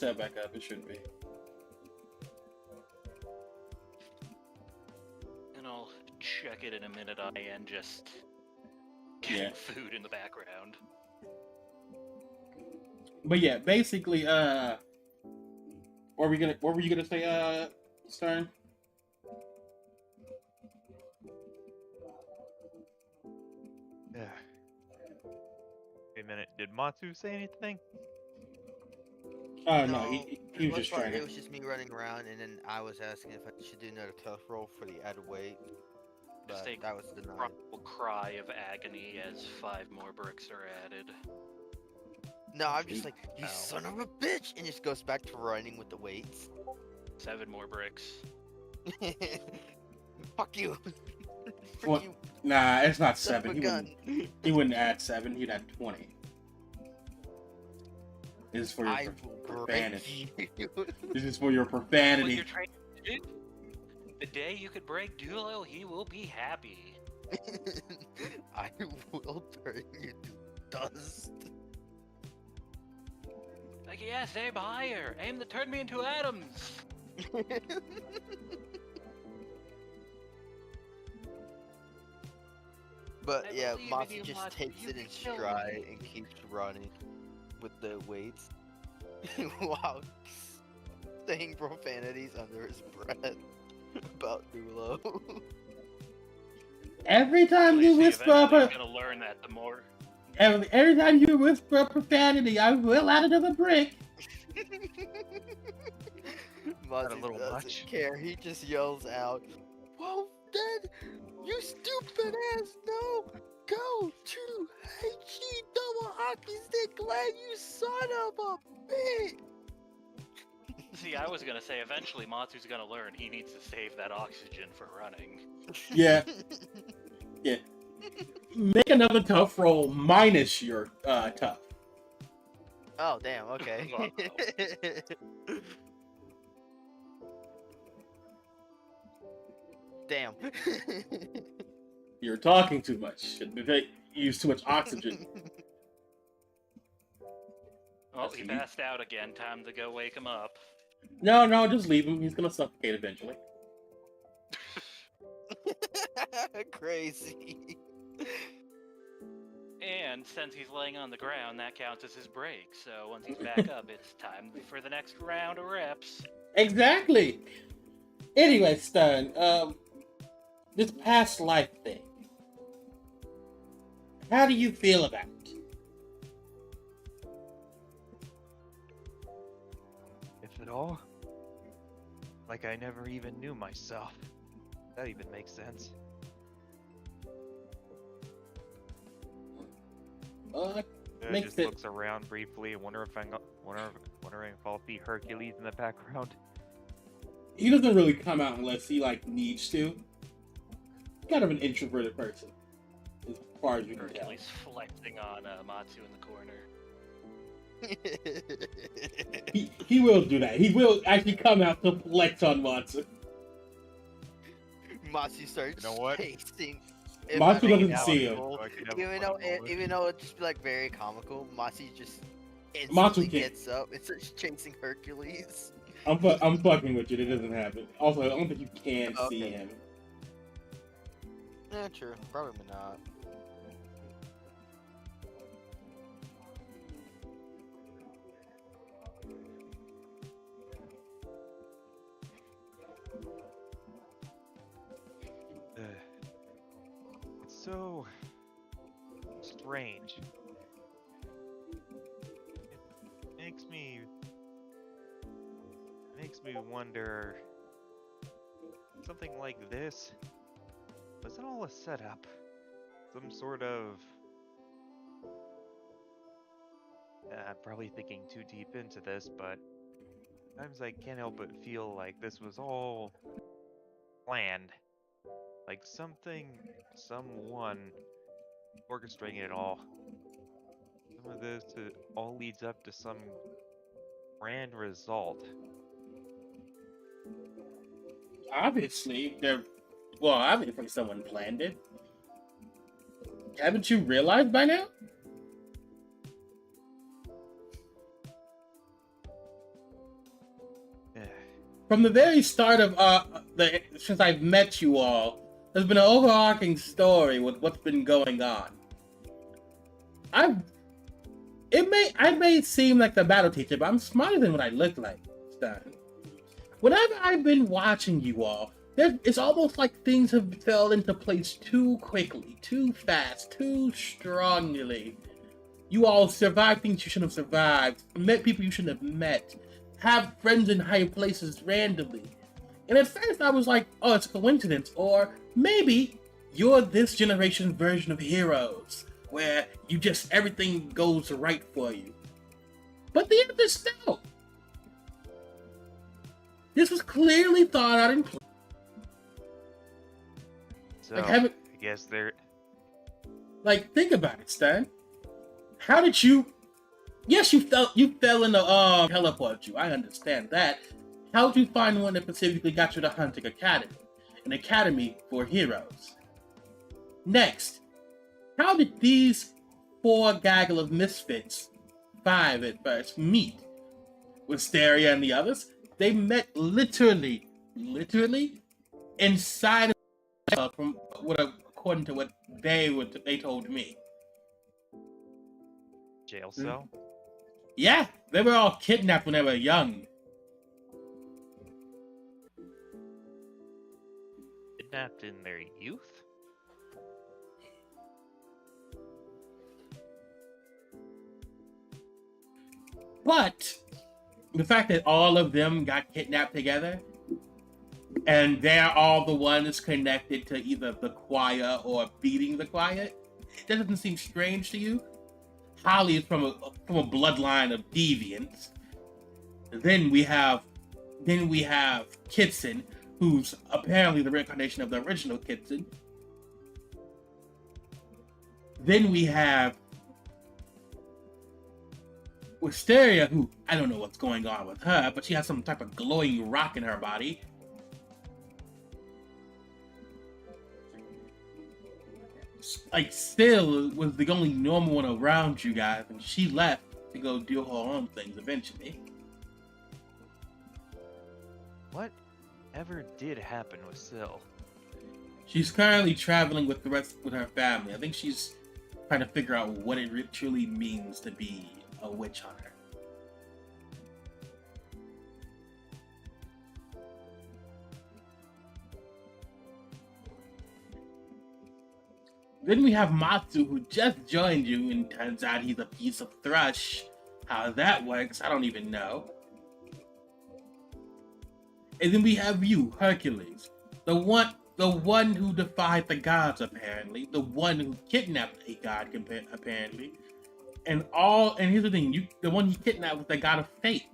Set back up. It shouldn't be. And I'll check it in a minute. I am just Yeah. food in the background. But yeah, basically, what were you gonna say, Stern? Yeah. Wait a minute, did Matsu say anything? Oh no, he was just trying It to. was just me running around, and then I was asking if I should do another tough roll for the added weight, Just but a that was denied. probable cry of agony as 5 more bricks are added. No, I'm just like, you Ow. son of a bitch, and just goes back to running with the weights. 7 more bricks. Fuck you. Frick What? you, Nah, it's not son of 7. a He gun. wouldn't add 7. He'd add 20. This is for your I will profanity. break you. This is for your What profanity. you're trying to do? The day you could break Dulo, he will be happy. I will turn you to dust. Like, yes, aim higher. Aim to turn me into atoms. But I yeah, believe in Matsu you, just Matsu. takes You it in can kill stride me. and keeps running with the weights while saying profanities under his breath about Dulo. Every time Actually, you see, whisper eventually up he's gonna learn that the more. every time you whisper profanity, I will add another brick. Matsu little doesn't much. care. He just yells out, "Well, then, you stupid ass, no! Go to HE double hockey stick leg, you son of a bitch!" See, I was gonna say eventually Matsu's gonna learn he needs to save that oxygen for running. Yeah. Yeah. Make another tough roll minus your tough. Oh, damn, okay. Damn. You're talking too much. You use too much oxygen. Oh, That's he you. passed out again. Time to go wake him up. No, just leave him. He's gonna suffocate eventually. Crazy. And since he's laying on the ground, that counts as his break. So once he's back up, it's time for the next round of reps. Exactly. Anyway, Stern, this past life thing. How do you feel about it? If at all? Like I never even knew myself. That even makes sense. Makes Just it- looks around briefly, wondering if I'll see Hercules in the background. He doesn't really come out unless he needs to. Kind of an introverted person, as far as you can tell. Hercules flexing on Matsu in the corner. He will do that. He will actually come out to flex on Matsu. Matsu starts You know what? chasing. Matsu If I doesn't make it see him. possible, So I can have a Even funny moment. though it just be very comical, Matsu just Matsu instantly can't. gets up and starts chasing Hercules. I'm fucking with you. It doesn't happen. Also, I don't think you can see Okay. him. Yeah, true. Probably not. It's so strange. It makes me wonder. Something like this, was it all a setup? Some sort of. I'm probably thinking too deep into this, but sometimes I can't help but feel like this was all planned. Like someone orchestrating it all. Some of this all leads up to some grand result. Obviously, obviously someone planned it. Haven't you realized by now? from the very start of since I've met you all, there's been an overarching story with what's been going on. I may seem like the battle teacher, but I'm smarter than what I look like, Stein. Whenever I've been watching you all, it's almost like things have fell into place too quickly, too fast, too strongly. You all survived things you shouldn't have survived, met people you shouldn't have met, have friends in higher places randomly. And at first I was like, oh, it's a coincidence, or maybe you're this generation's version of heroes, where everything goes right for you. But the end is no. This was clearly thought out and planned. So, I guess they're... think about it, Stan. How did you... Yes, you fell in the teleport you. I understand that. How did you find one that specifically got you to Huntick Academy? An academy for heroes. Next, how did these 4 gaggle of misfits, 5 at first, meet? Wisteria and the others? They met literally inside of according to what they told me. Jail cell? Yeah, they were all kidnapped when they were young. Kidnapped in their youth? But the fact that all of them got kidnapped together, and they're all the ones connected to either the choir or beating the choir, that doesn't seem strange to you? Holly is from a bloodline of deviants. Then we have Kitson, who's apparently the reincarnation of the original Kitson. Then we have Wisteria, who I don't know what's going on with her, but she has some type of glowing rock in her body. Still was the only normal one around you guys, and she left to go do her own things eventually. What ever did happen with Syl? She's currently traveling with her family. I think she's trying to figure out what it truly means to be a witch hunter. Then we have Matsu, who just joined you, and turns out he's a piece of thrush. How that works, I don't even know. And then we have you, Hercules, the one who defied the gods, apparently, the one who kidnapped a god, apparently, and here's the thing: the one you kidnapped was the god of fate.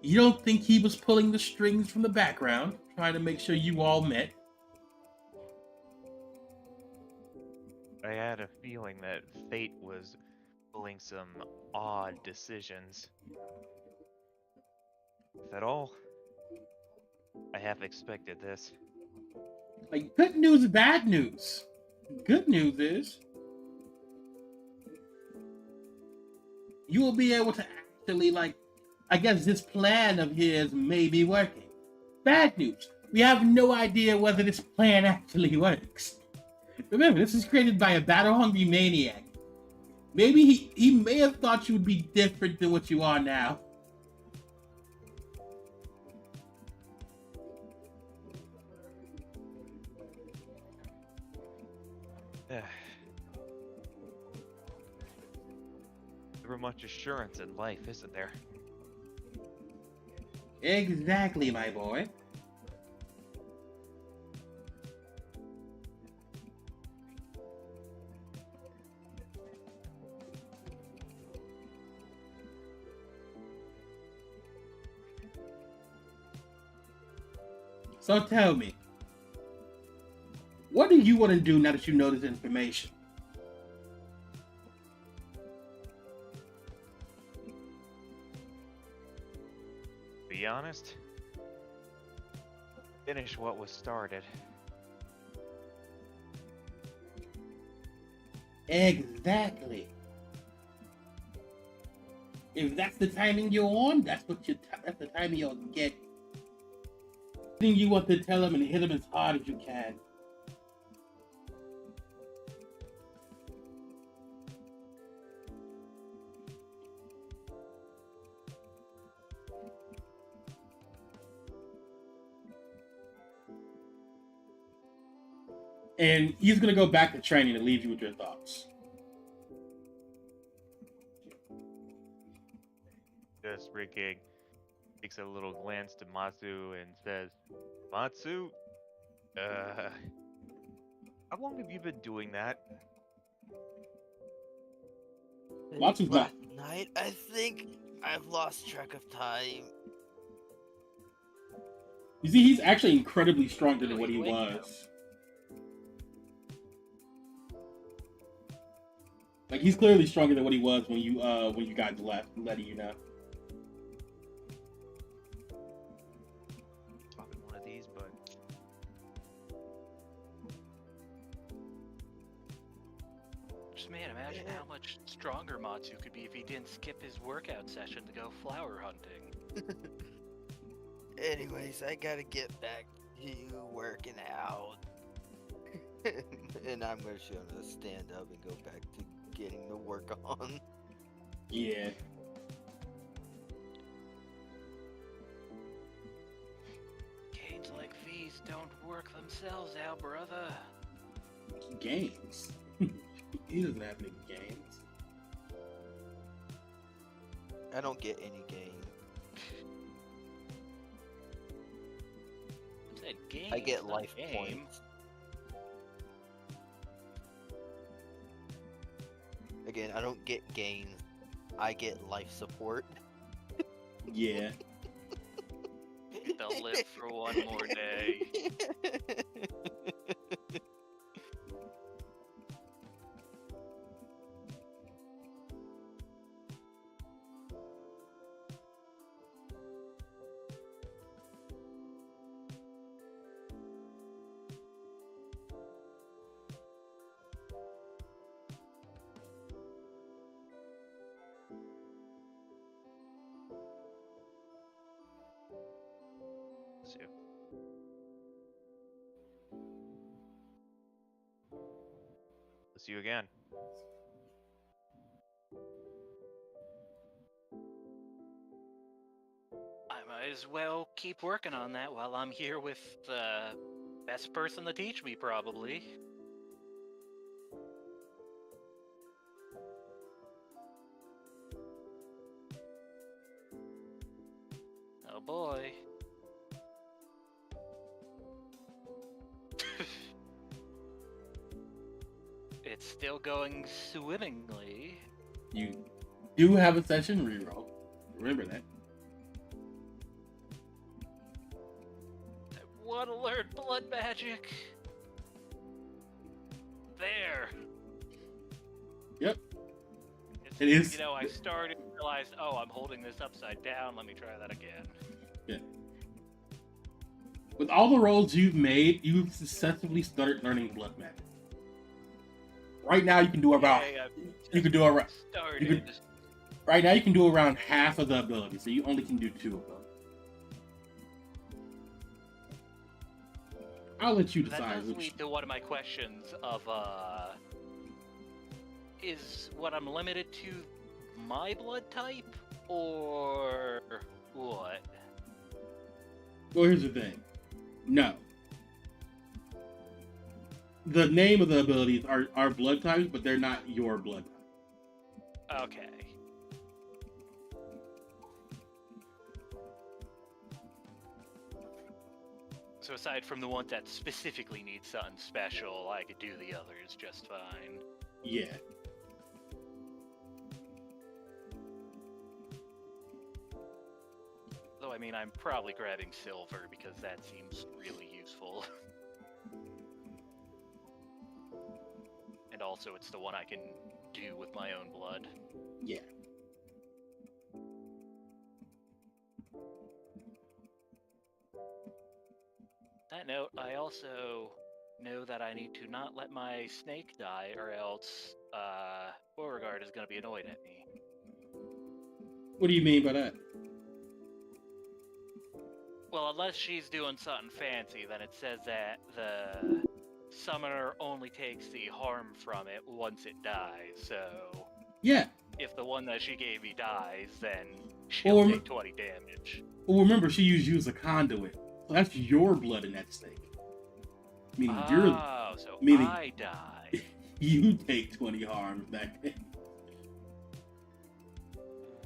You don't think he was pulling the strings from the background, trying to make sure you all met? I had a feeling that fate was pulling some odd decisions. If at all, I half expected this. Good news, bad news. Good news is you will be able to actually, I guess this plan of his may be working. Bad news, we have no idea whether this plan actually works. Remember, this is created by a battle-hungry maniac. Maybe he may have thought you would be different than what you are now. Never much assurance in life, isn't there? Exactly, my boy. So tell me, what do you want to do now that you know this information? To be honest, finish what was started. Exactly. If that's the timing you're on, that's the timing you'll get Think you want to tell him and hit him as hard as you can. And he's gonna go back to training and leave you with your thoughts. Just Ricky takes a little glance to Matsu and says, Matsu, how long have you been doing that? Lots of Last night, I think I've lost track of time. You see, he's actually incredibly stronger than what he Really? was. Like, he's clearly stronger than what he was when you guys left, letting you know. Popping one of these, but Just man, imagine how much stronger Matsu could be if he didn't skip his workout session to go flower hunting. Anyways, I gotta get back to working out. And I'm just gonna stand up and go back to getting the work on. Yeah. Gains like these don't work themselves out, brother. Games. He doesn't have any games. I don't get any gain. Said gains, I get not life game. points. Again, I don't get gains. I get life support. Yeah. They'll live for one more day. see. Let's see you again. I might as well keep working on that while I'm here with the best person to teach me, probably. Oh boy. It's still going swimmingly. You do have a session reroll. Remember that. I want to learn blood magic. There. Yep. It's, It is. You know, I started and realized, oh, I'm holding this upside down. Let me try that again. Yeah. With all the rolls you've made, you've successfully started learning blood magic. Right now, you can do about. Yay, I've You can do around. started. Right now, you can do around half of the abilities, so you only can do 2 of them. I'll let you That decide does which. lead to one of my questions of, is what I'm limited to my blood type, or what? Well, here's the thing. No. The name of the abilities are blood types, but they're not your blood type. Okay. So aside from the one that specifically needs something special, I could do the others just fine. Yeah. Though, I mean, I'm probably grabbing silver because that seems really useful. And also, it's the one I can do with my own blood. Yeah. That note, I also know that I need to not let my snake die, or else Beauregard is going to be annoyed at me. What do you mean by that? Well, unless she's doing something fancy, then it says that the summoner only takes the harm from it once it dies. So Yeah. if the one that she gave me dies, then she'll Or- take 20 damage. Well, remember, she used you as a conduit. So that's your blood in that stake. Meaning Oh, so meaning- I die. you take 20 harm that day.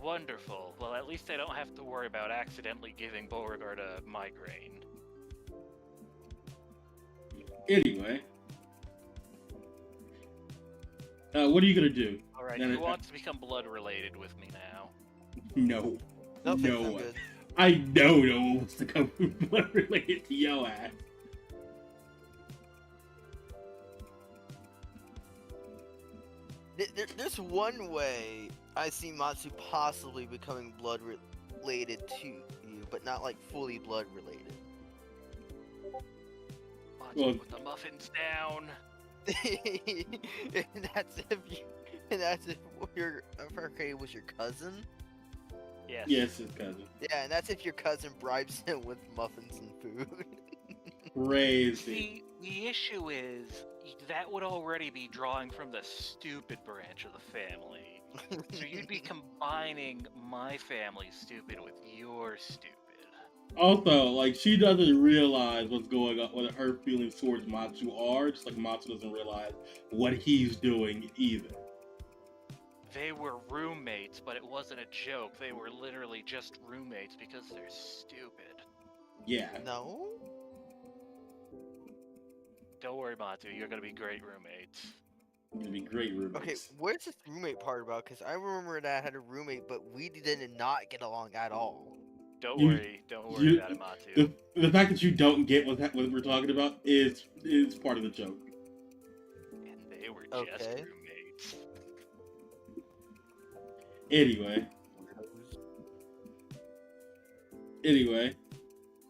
Wonderful. Well, at least I don't have to worry about accidentally giving Beauregard a migraine. Anyway. What are you gonna do? Alright, And who I- wants to become blood related with me now? No. No, No I'm one. good. I know no one wants to come blood related to your ass. There's one way I see Matsu possibly becoming blood related to you, but not like fully blood related. Let's Well- put the muffins down. and that's if your okay was your cousin. Yes. Yes, his cousin. Yeah, and that's if your cousin bribes him with muffins and food. Crazy. The issue is that would already be drawing from the stupid branch of the family. So you'd be combining my family's stupid with your stupid. Also, like, she doesn't realize what's going on, what her feelings towards Matsu are, just like Matsu doesn't realize what he's doing either. They were roommates, but it wasn't a joke. They were literally just roommates because they're stupid. Yeah. No. Don't worry, Matsu. You're gonna be great roommates. It'd be great roommates. Okay, where's this roommate part about? Because I remember that I had a roommate, but we did not get along at all. Don't You- worry you- about it, Matsu. The fact that you don't get what we're talking about is part of the joke. And they were just Okay. roommates. Anyway,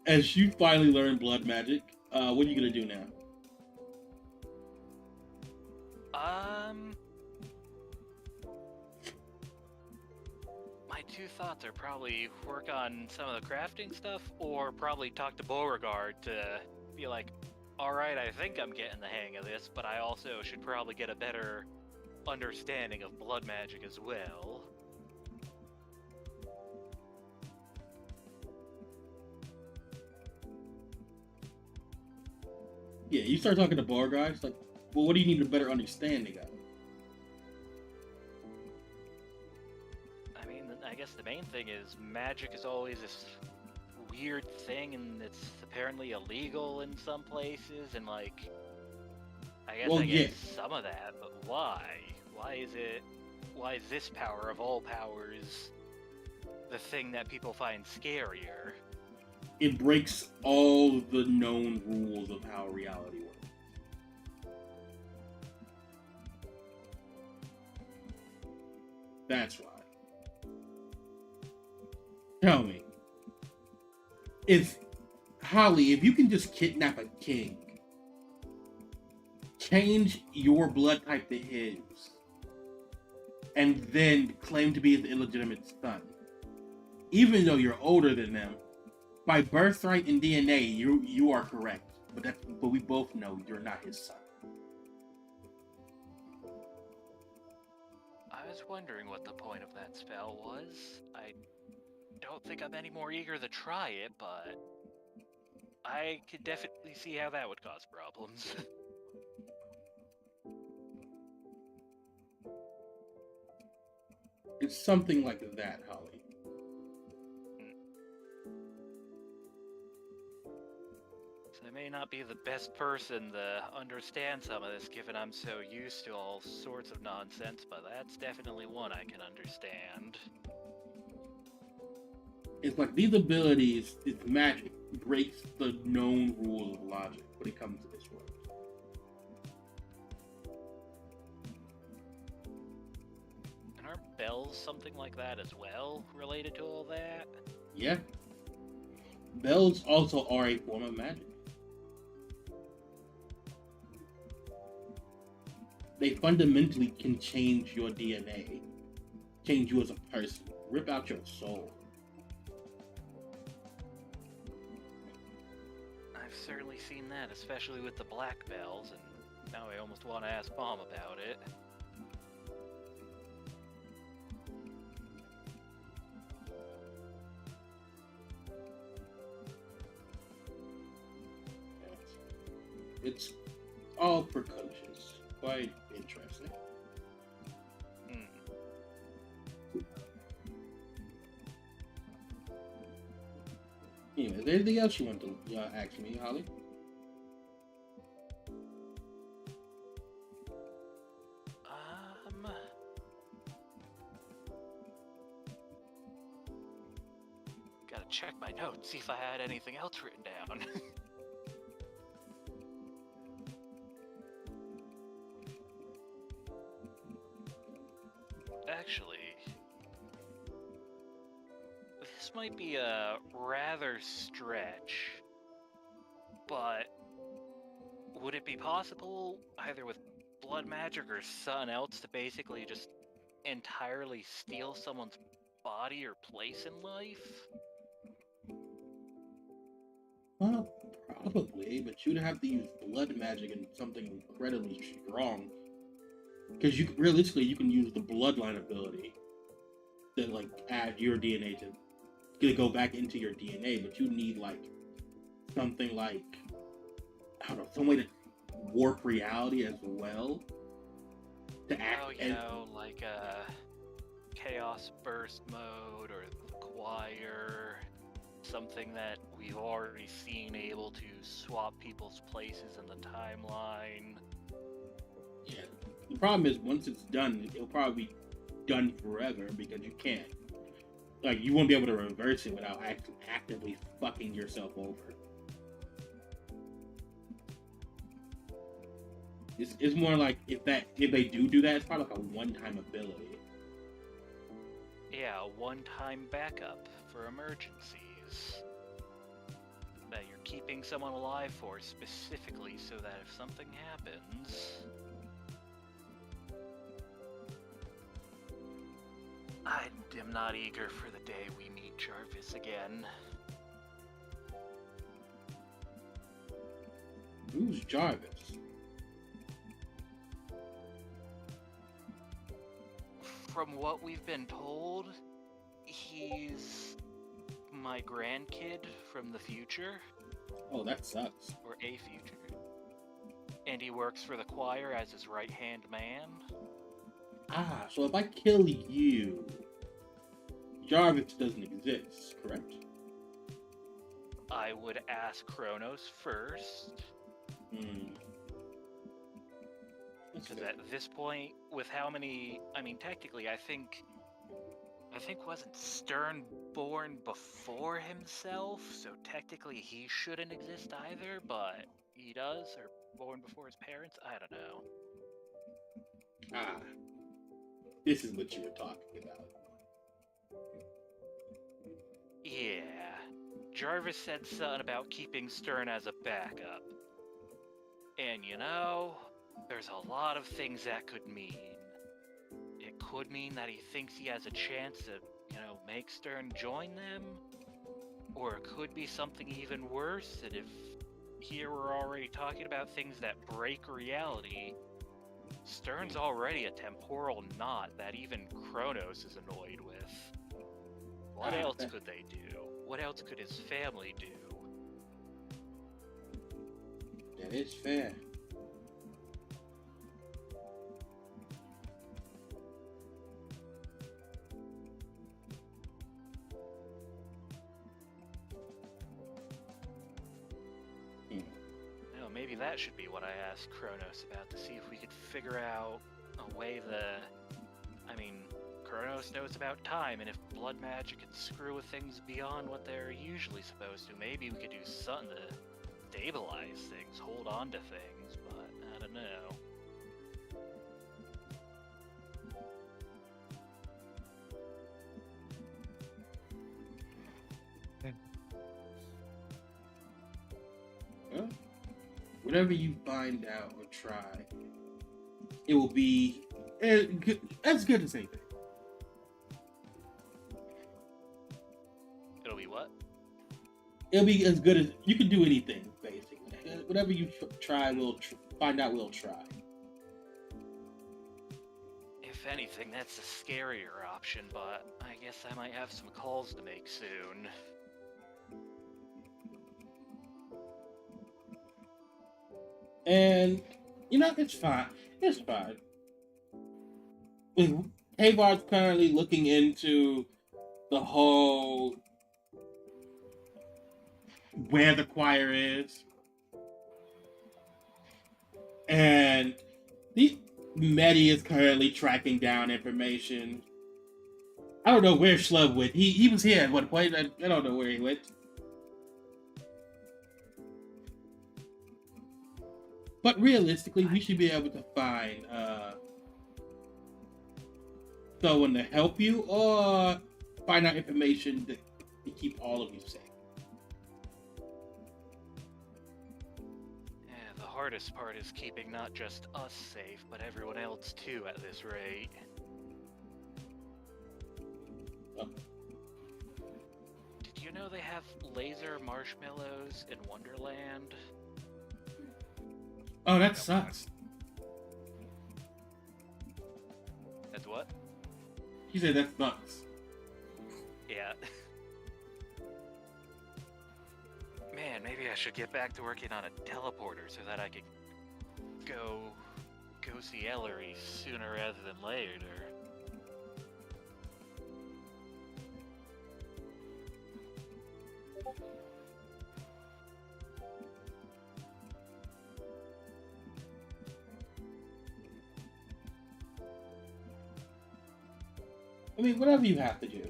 as you finally learn blood magic, what are you gonna do now? My two thoughts are probably work on some of the crafting stuff, or probably talk to Beauregard to be like, alright, I think I'm getting the hang of this, but I also should probably get a better understanding of blood magic as well. Yeah, you start talking to Beauregard. It's like, well, what do you need a better understanding of? I mean, I guess the main thing is magic is always this weird thing, and it's apparently illegal in some places, and like, I guess Well, I get yeah. some of that, but why? Why is this power of all powers the thing that people find scarier? It breaks all the known rules of how reality works. That's why. Tell me, if Holly, if you can just kidnap a king, change your blood type to his, and then claim to be his illegitimate son, even though you're older than them, by birthright and DNA, you are correct. But we both know you're not his son. I was wondering what the point of that spell was. I don't think I'm any more eager to try it, but I could definitely see how that would cause problems. It's something like that, Holly. So I may not be the best person to understand some of this, given I'm so used to all sorts of nonsense, but that's definitely one I can understand. It's like these abilities, this magic breaks the known rules of logic when it comes to this world. And aren't bells something like that as well, related to all that? Yeah. Bells also are a form of magic. They fundamentally can change your DNA, change you as a person, rip out your soul. I've certainly seen that, especially with the black bells, and now I almost want to ask Mom about it. It's all precocious. Quite interesting. Anyway, is there anything else you want to ask me, Holly? Gotta check my notes, see if I had anything else written down. Actually, this might be a rather stretch, but would it be possible, either with blood magic or something else, to basically just entirely steal someone's body or place in life? Well, probably, but you'd have to use blood magic and something incredibly strong. Because realistically, you can use the bloodline ability to like add your DNA to go back into your DNA, but you need like something like, I don't know, some way to warp reality as well to act. Oh, you know, like Chaos Burst mode or the Choir, something that we've already seen able to swap people's places in the timeline. Yeah. The problem is, once it's done, it'll probably be done forever because you can't. Like, you won't be able to reverse it without actively fucking yourself over. It's more like if they do that, it's probably like a one-time ability. Yeah, a one-time backup for emergencies that you're keeping someone alive for specifically so that if something happens... I am not eager for the day we meet Jarvis again. Who's Jarvis? From what we've been told, he's my grandkid from the future. Oh, that sucks. Or a future. And he works for the choir as his right-hand man. Ah, so if I kill you, Jarvis doesn't exist, correct? I would ask Kronos first. Because at this point, with how many... I mean, technically, I think wasn't Stern born before himself? So technically he shouldn't exist either, but he does, or born before his parents? I don't know. Ah. This is what you were talking about. Yeah. Jarvis said something about keeping Stern as a backup. And you know, there's a lot of things that could mean. It could mean that he thinks he has a chance to, you know, make Stern join them. Or it could be something even worse, that if here we're already talking about things that break reality, Stern's already a temporal knot that even Kronos is annoyed with. What else could they do? What else could his family do? That is fair. Maybe that should be what I asked Kronos about, to see if we could figure out a way I mean, Kronos knows about time, and if blood magic could screw with things beyond what they're usually supposed to, maybe we could do something to stabilize things, hold on to things, but I don't know. Well, whatever you find out or try, it will be as good as anything. It'll be what? It'll be as good as you can do anything, basically. whatever you try, we'll find out. We'll try. If anything, that's a scarier option, but I guess I might have some calls to make soon. And it's fine. It's fine. Havar's currently looking into the whole where the choir is, and the Medi is currently tracking down information. I don't know where Schlub went. He was here at one point. I don't know where he went. But realistically, we should be able to find someone to help you or find out information to keep all of you safe. Yeah, the hardest part is keeping not just us safe, but everyone else too at this rate. Oh. Did you know they have laser marshmallows in Wonderland? Oh, that sucks. That's what? He said that sucks. Yeah. Man, maybe I should get back to working on a teleporter so that I could go see Ellery sooner rather than later. I mean, whatever you have to do.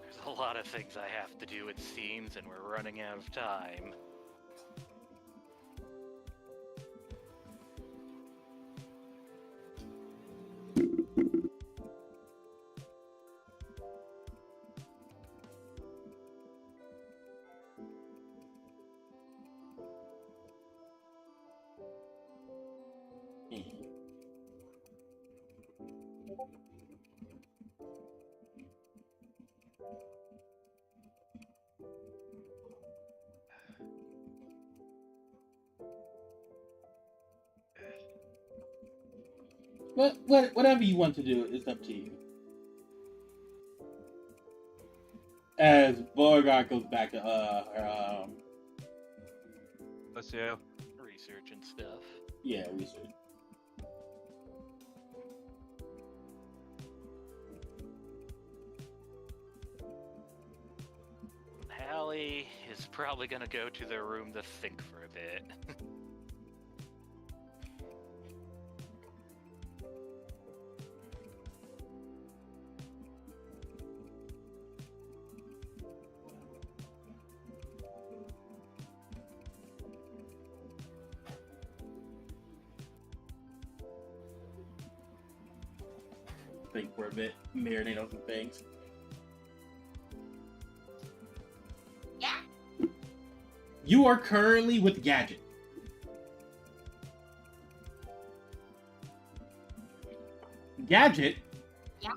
There's a lot of things I have to do, it seems, and we're running out of time. But whatever you want to do is up to you. As Beauregard goes back to her Let's go. Research and stuff. yeah, research. Hallie is probably gonna go to their room to think for a bit. Think for a bit, marinate on some things. Yeah. You are currently with Gadget. Gadget. Yeah.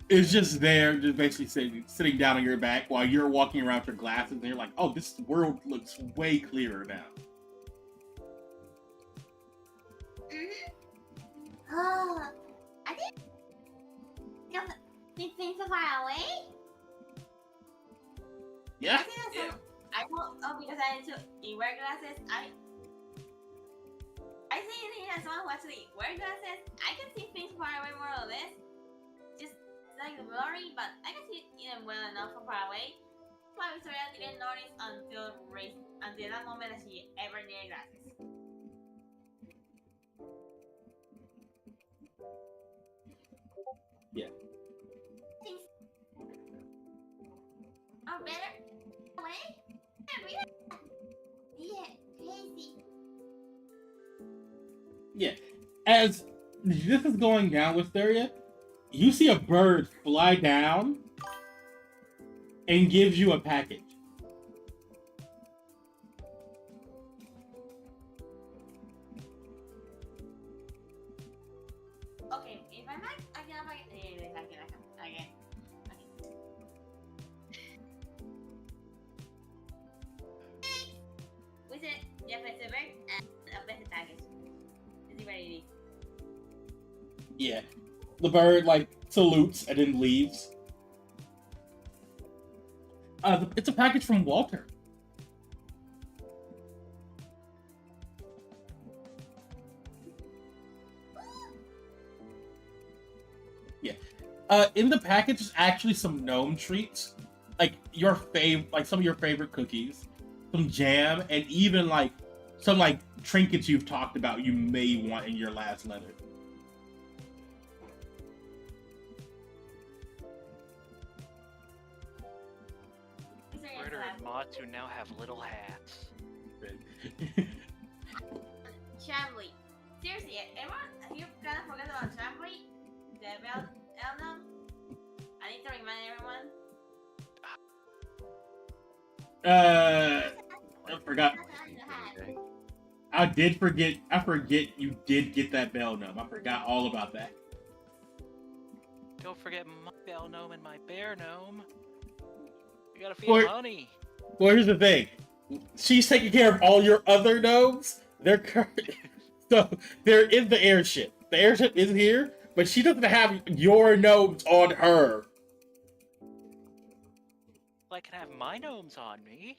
Is just there, just basically sitting down on your back while you're walking around with your glasses, and you're like, "Oh, this world looks way clearer now." Oh, I think because these things are far away. Yeah. I think that's I know. Oh, because I need to wear glasses. I think as someone who actually wear glasses, I can see things far away more or less. Just like blurry, but I can see it well enough from far away. But Victoria didn't notice until that moment that she ever needed glasses. Yeah. Things are better away. Yeah, crazy. Yeah. As this is going down, Wisteria, you see a bird fly down and gives you a package. Okay, if I might, I Okay. What's it? Yep, it's a bird and a basic package. Let's see what it is. Yeah. The bird, like, salutes and then leaves. It's a package from Walter. Yeah. In the package is actually some gnome treats. Like some of your favorite cookies, some jam, and even like some like trinkets you've talked about you may want in your last letter. Ritter and Matsu now have little hats. Chambly. Seriously, everyone, you kind of forgot about Chambly? The bell gnome? I need to remind everyone. I forgot. I forget you did get that bell gnome. I forgot all about that. Don't forget my bell gnome and my bear gnome. You gotta feed money. Well, here's the thing. She's taking care of all your other gnomes. So they're in the airship. The airship is here, but she doesn't have your gnomes on her. Well, I can have my gnomes on me.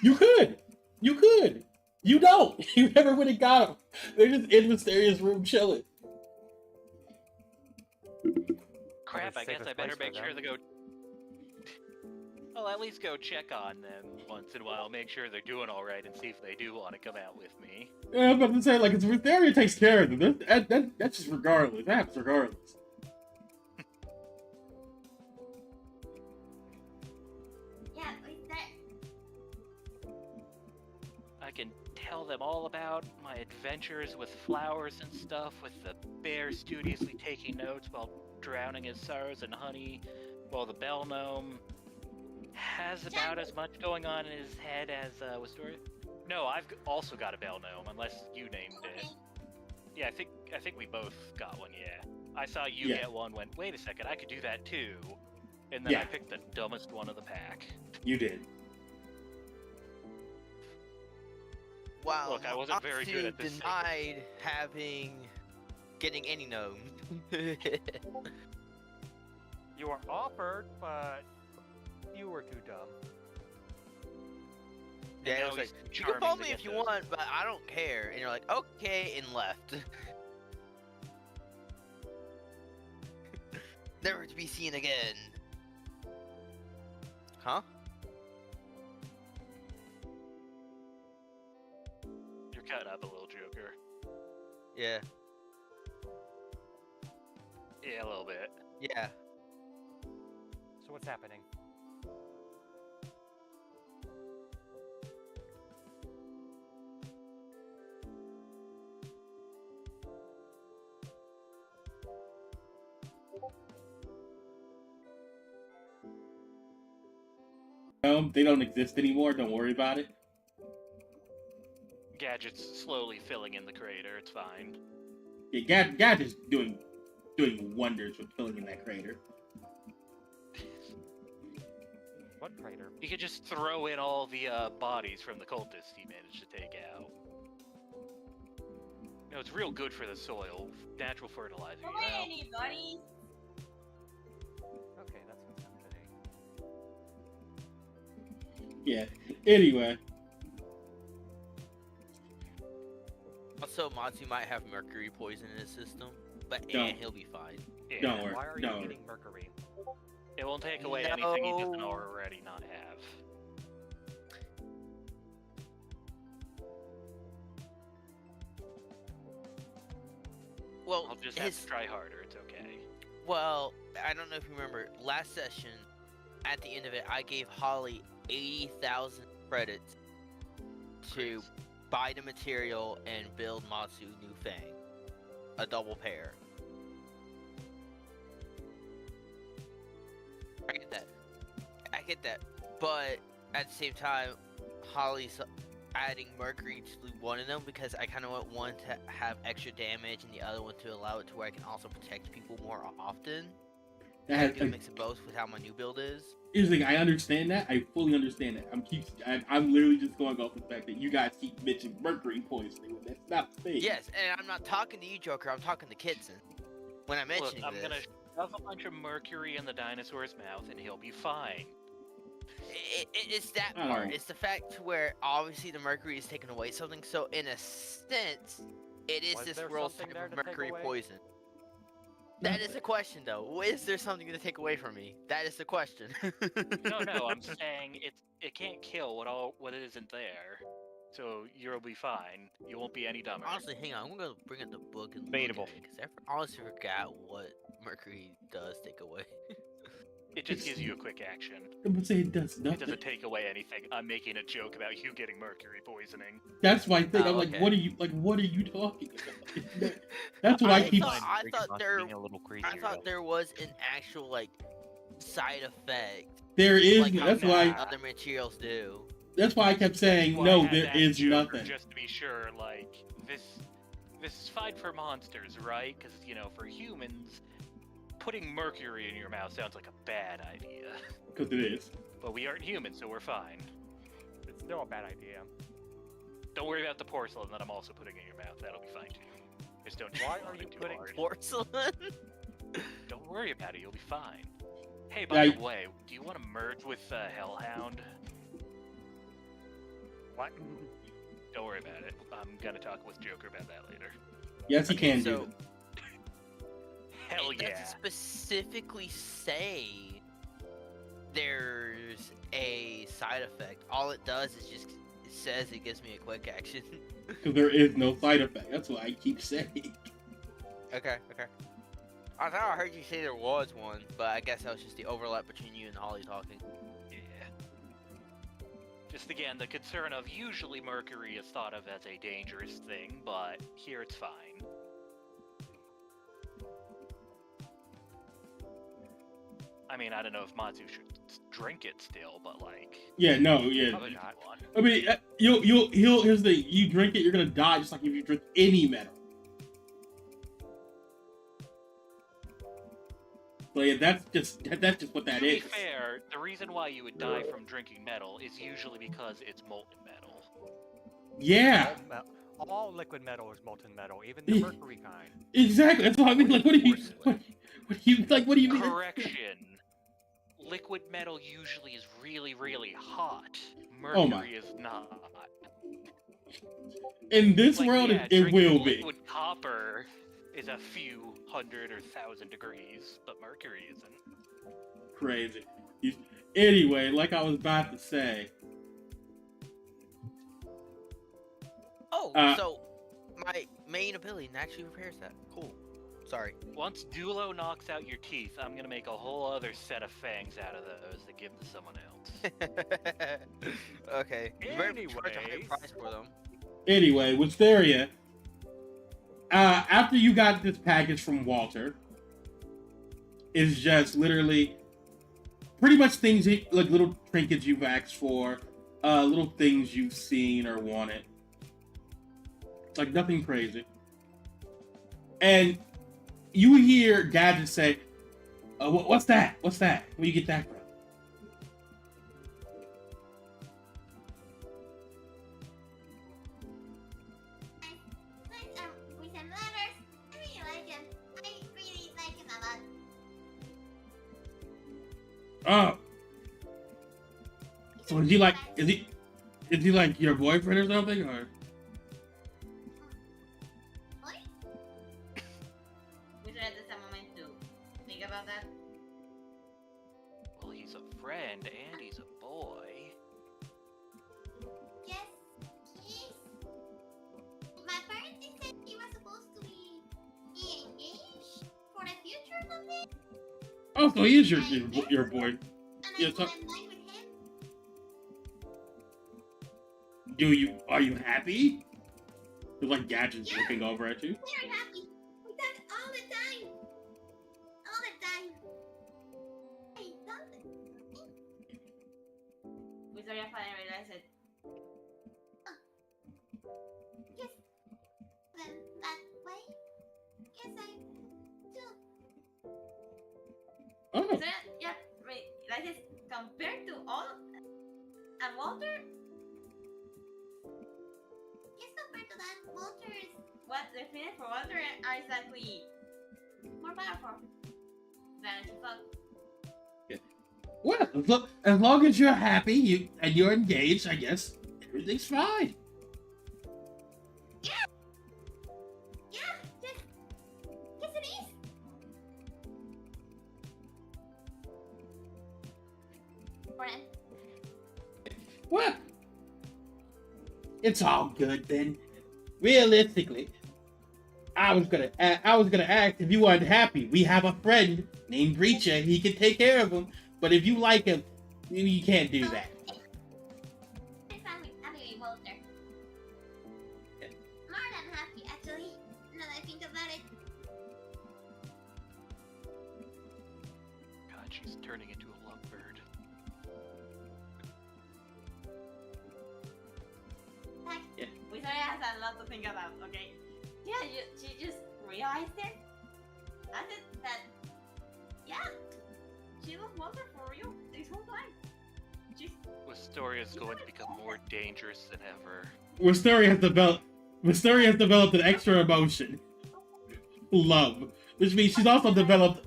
You could. You don't. You never went and got them. They're just in Mysterious room chilling. Crap, I guess I better make sure to go... I'll at least go check on them once in a while, make sure they're doing alright, and see if they do want to come out with me. Yeah, I'm about to say, like, it's Mysteria takes care of them. That's just regardless. That happens regardless. Yeah, what's that? I can tell them all about my adventures with flowers and stuff, with the bear studiously taking notes while drowning his sorrows in honey, while the bell gnome has about as much going on in his head as Wistoria. No, I've also got a bell gnome, unless you named it. Yeah, I think we both got one. Yeah, I saw you get one. Went, wait a second, I could do that too, and then I picked the dumbest one of the pack. You did. Wow. Look, I wasn't very good at this. Denied getting any gnome. You were offered, but you were too dumb. Yeah, it was like, you can follow me if you want, but I don't care. And you're like, okay, and left. Never to be seen again. Huh? You're cutting up a little, Joker. Yeah. Yeah, a little bit. Yeah. So what's happening? They don't exist anymore. Don't worry about it. Gadget's slowly filling in the crater. It's fine. Yeah, Gadget's doing wonders with filling in that crater. What crater? You could just throw in all the bodies from the cultists he managed to take out. You know, it's real good for the soil. Natural fertilizer, Come you know? anybody? Okay, that's what's happening. Yeah. Anyway. Also, Matsu might have mercury poison in his system, but he'll be fine. Yeah. Don't worry. Why are you eating mercury? It won't take away anything he doesn't already not have. Well, I'll just have to try harder, it's okay. Well, I don't know if you remember, last session, at the end of it, I gave Holly 80,000 credits to buy the material and build Matsu New Fang. A double pair. I get that. But at the same time, Holly adding mercury to one of them because I kind of want one to have extra damage and the other one to allow it to where I can also protect people more often. I do a mix of both with how my new build is. Here's the thing, I understand that. I fully understand that. I'm literally just going off the fact that you guys keep mentioning mercury poisoning when that's not the thing. Yes, and I'm not talking to you, Joker. I'm talking to Kitson. When I'm mentioning I'm this, gonna shove a bunch of mercury in the dinosaur's mouth and he'll be fine. it's that Oh. part. It's the fact where obviously the mercury is taking away something. So in a sense, it is Was this there world's something type there of to take mercury away? poison. That is the question, though. Is there something to take away from me? That is the question. No, I'm saying it can't kill what isn't there. So you'll be fine. You won't be any dumber. Honestly, hang on. I'm gonna bring up the book and Debatable. because I honestly forgot what mercury does take away. It just gives you a quick action. I'm gonna say it does It nothing. doesn't take away anything. I'm making a joke about you getting mercury poisoning. That's my thing. I'm Oh, like, okay. what are you talking about? That's what I keep. I thought there. Being a little crazy. I thought there was an actual side effect. There is. Like how That's why. other materials do. That's why I kept saying Well, no. I had There to ask is Joker nothing. Just to be sure, this is fine for monsters, right? Because for humans, putting mercury in your mouth sounds like a bad idea. Because it is. But we aren't humans, so we're fine. It's still a bad idea. Don't worry about the porcelain that I'm also putting in your mouth. That'll be fine too. Just don't. Why chew are on you it too putting hard. Porcelain. Don't worry about it. You'll be fine. Hey, by Yeah, the way, do you want to merge with Hellhound? What? Don't worry about it. I'm gonna talk with Joker about that later. Yes, he can so do. Hell it yeah. doesn't specifically say there's a side effect. All it does is just it says it gives me a quick action. Because there is no side effect. That's what I keep saying. Okay. I thought I heard you say there was one, but I guess that was just the overlap between you and Holly talking. Yeah. Just again, the concern of usually mercury is thought of as a dangerous thing, but here it's fine. I mean, I don't know if Matsu should drink it still, but Yeah, no, yeah. Probably not. I mean, here's the thing. You drink it, you're gonna die, just like if you drink any metal. So yeah, that's just what that to is. be fair, the reason why you would die from drinking metal is usually because it's molten metal. Yeah, All liquid metal is molten metal, even the mercury kind. exactly. That's what I mean. Like, what do you mean? Correction. Liquid metal usually is really, really hot. Oh my. Mercury is not. In this Like, world, yeah, it drinking will be. liquid copper is a few hundred or thousand degrees, but mercury isn't. Crazy. Anyway, like I was about to say. Oh, so my main ability naturally repairs that. Cool. Sorry. Once Dulo knocks out your teeth, I'm gonna make a whole other set of fangs out of those to give to someone else. Okay. You better charge a high Anyways. price for them. Anyway, Wisteria. After you got this package from Walter, it's just literally pretty much things like little trinkets you've asked for, little things you've seen or wanted. Like nothing crazy. And you hear Gadget say, what's that? What's that? Where you get that from? With some letters. I really like him. I really like him a lot. Oh. So is he like your boyfriend or something? Or What? We should have just a moment to think about that. Well, he's a friend and he's a boy. Yes, he is. My parents said he was supposed to be engaged for the future or something. oh, so he is your boy. And Yeah, I so- wouldn't mind with him. Are you happy? There's like Gadget's looking over at you. We are happy. We talk all the time. All the time. Hey, don't. We sorry, I finally realized it. Oh, Oh. So yeah, right, like this, compared to all and Walter, yes, compared to that, Walter's what the feelings for Walter are exactly more powerful than she thought. Well, as long as you're happy and you're engaged, I guess everything's fine. Yeah, just yes it is. Friend. Well, it's all good then. Realistically, I was gonna ask if you weren't happy. We have a friend named Breacher. He can take care of him. But if you like him, you can't do that. I'm fine with Walter. More than happy, actually. Now that I think about it. God, she's turning into a lovebird. Like, Yeah. Victoria has a lot to think about, okay? Yeah, she just realized it. I said that, yeah, she was Walter for real this whole time. Wistoria's going to become more dangerous than ever. Wisteria has developed an extra emotion. Love. Which means she's also developed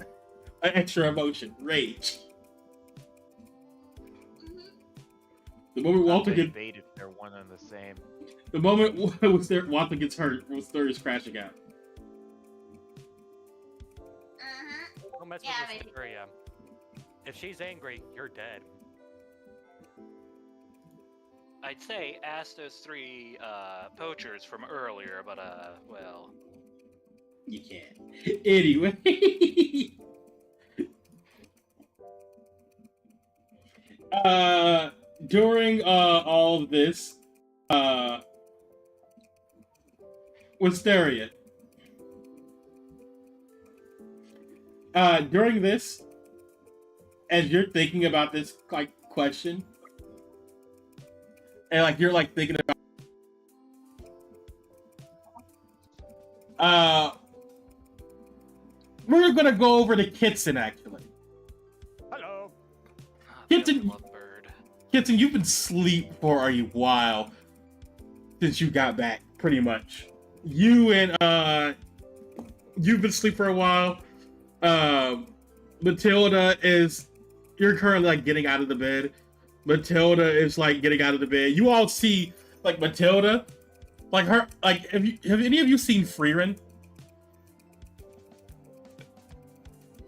an extra emotion. Rage. The moment Walter gets... debate if they're one and the same. The moment Walter gets hurt, Wisteria's crashing out. Don't mess Yeah, with Wisteria. If she's angry, you're dead. I'd say ask those three poachers from earlier, but well. You can't. Anyway. During all of this, Wisteria. During this, as you're thinking about this like question, and like you're like thinking about, we're gonna go over to Kitson actually. Hello. Kitson, Lovebird. Kitson, you've been asleep for a while since you got back, pretty much. You and you've been asleep for a while. Matilda is, you're currently like getting out of the bed. Matilda is like getting out of the bed. You all see like Matilda, like her, like have any of you seen Freeran?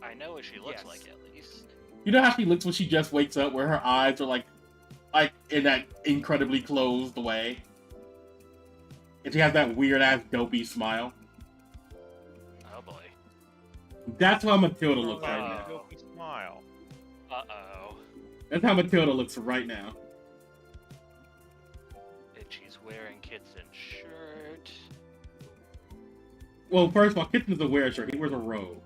I know what she looks Yes. like at least. You know how she looks when she just wakes up, where her eyes are like in that incredibly closed way, and she has that weird ass dopey smile. Oh boy. That's how Matilda looks right now. Dopey smile. Uh-oh. That's how Matilda looks right now. And she's wearing Kitson's shirt. Well, first of all, Kitson doesn't wear a shirt. He wears a robe.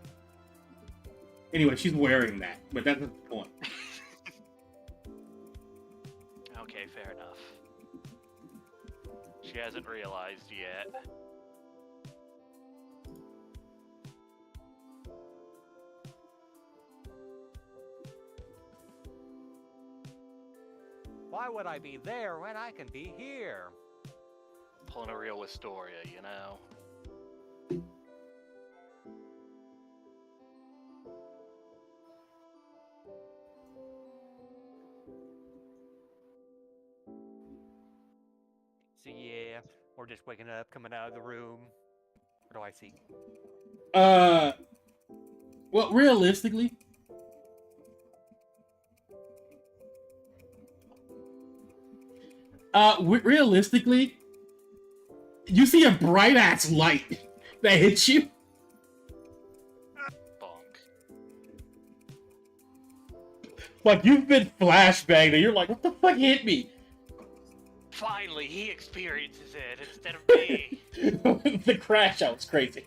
Anyway, she's wearing that, but that's not the point. Okay, fair enough. She hasn't realized yet. Why would I be there when I can be here? Pulling a real Wistoria, you know? So yeah, we're just waking up, coming out of the room. What do I see? Well, realistically, realistically, you see a bright ass light that hits you. Bonk. Like you've been flashbanged, and you're like, "What the fuck hit me?" Finally, he experiences it instead of me. The crash out's crazy.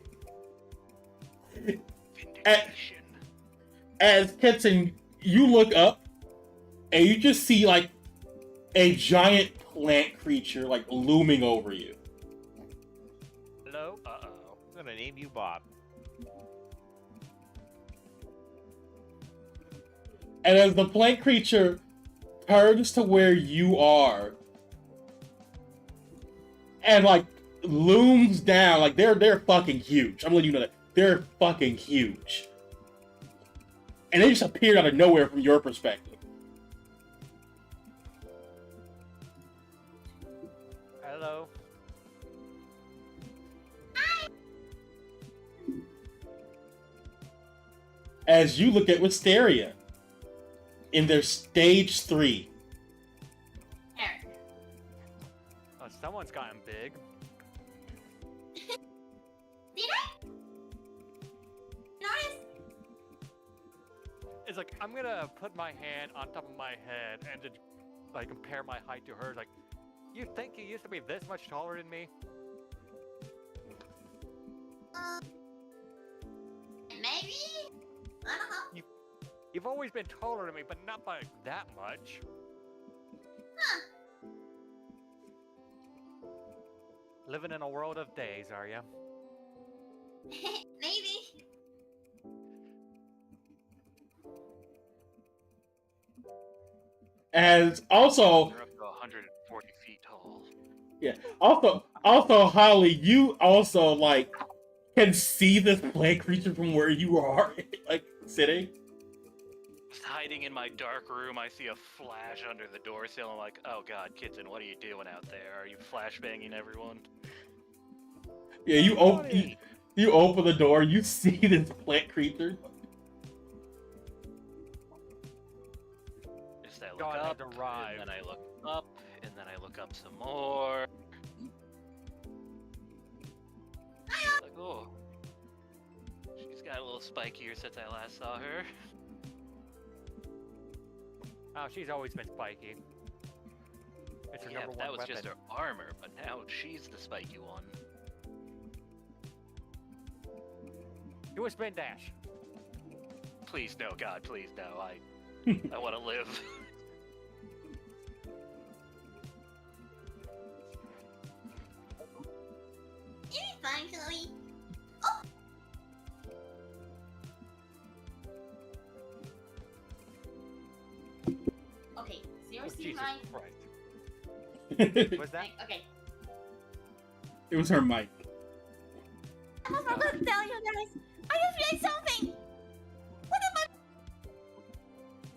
Vindication. As Kitson, you look up, and you just see like a giant plant creature like looming over you. Hello? Uh-oh. I'm gonna name you Bob. And as the plant creature turns to where you are, and like looms down, like they're fucking huge. I'm letting you know that they're fucking huge, and they just appeared out of nowhere from your perspective. Hello. As you look at Wisteria in their stage 3. Eric. Oh, someone's gotten big. Did I? Notice? It's like, I'm gonna put my hand on top of my head and just, like, compare my height to hers. Like, you think you used to be this much taller than me? Maybe? I don't know. You've always been taller than me, but not by that much. Huh. Living in a world of days, are you? Maybe. As also, You're up to 140 feet tall. yeah, also Holly, you also like can see this plant creature from where you are, like sitting. Hiding in my dark room, I see a flash under the door sill. I'm like, oh god, Kitten, what are you doing out there? Are you flashbanging everyone? Yeah, you open the door, you see this plant creature. Just I look God, I had up, to arrive. and then I look up, and then I look up some more. Like, oh, she's got a little spikier since I last saw her. Oh, she's always been spiky. It's her Yeah, number but one that was weapon. just her armor, but now she's the spiky one. Do a spin dash. Please no, God, please no. I want to live. It'll be fine, Chloe. Oh! Okay, Oh, seriously, Jesus Mike? It Was that? Okay. was her mic. I was about to tell you guys. I just realized something. What am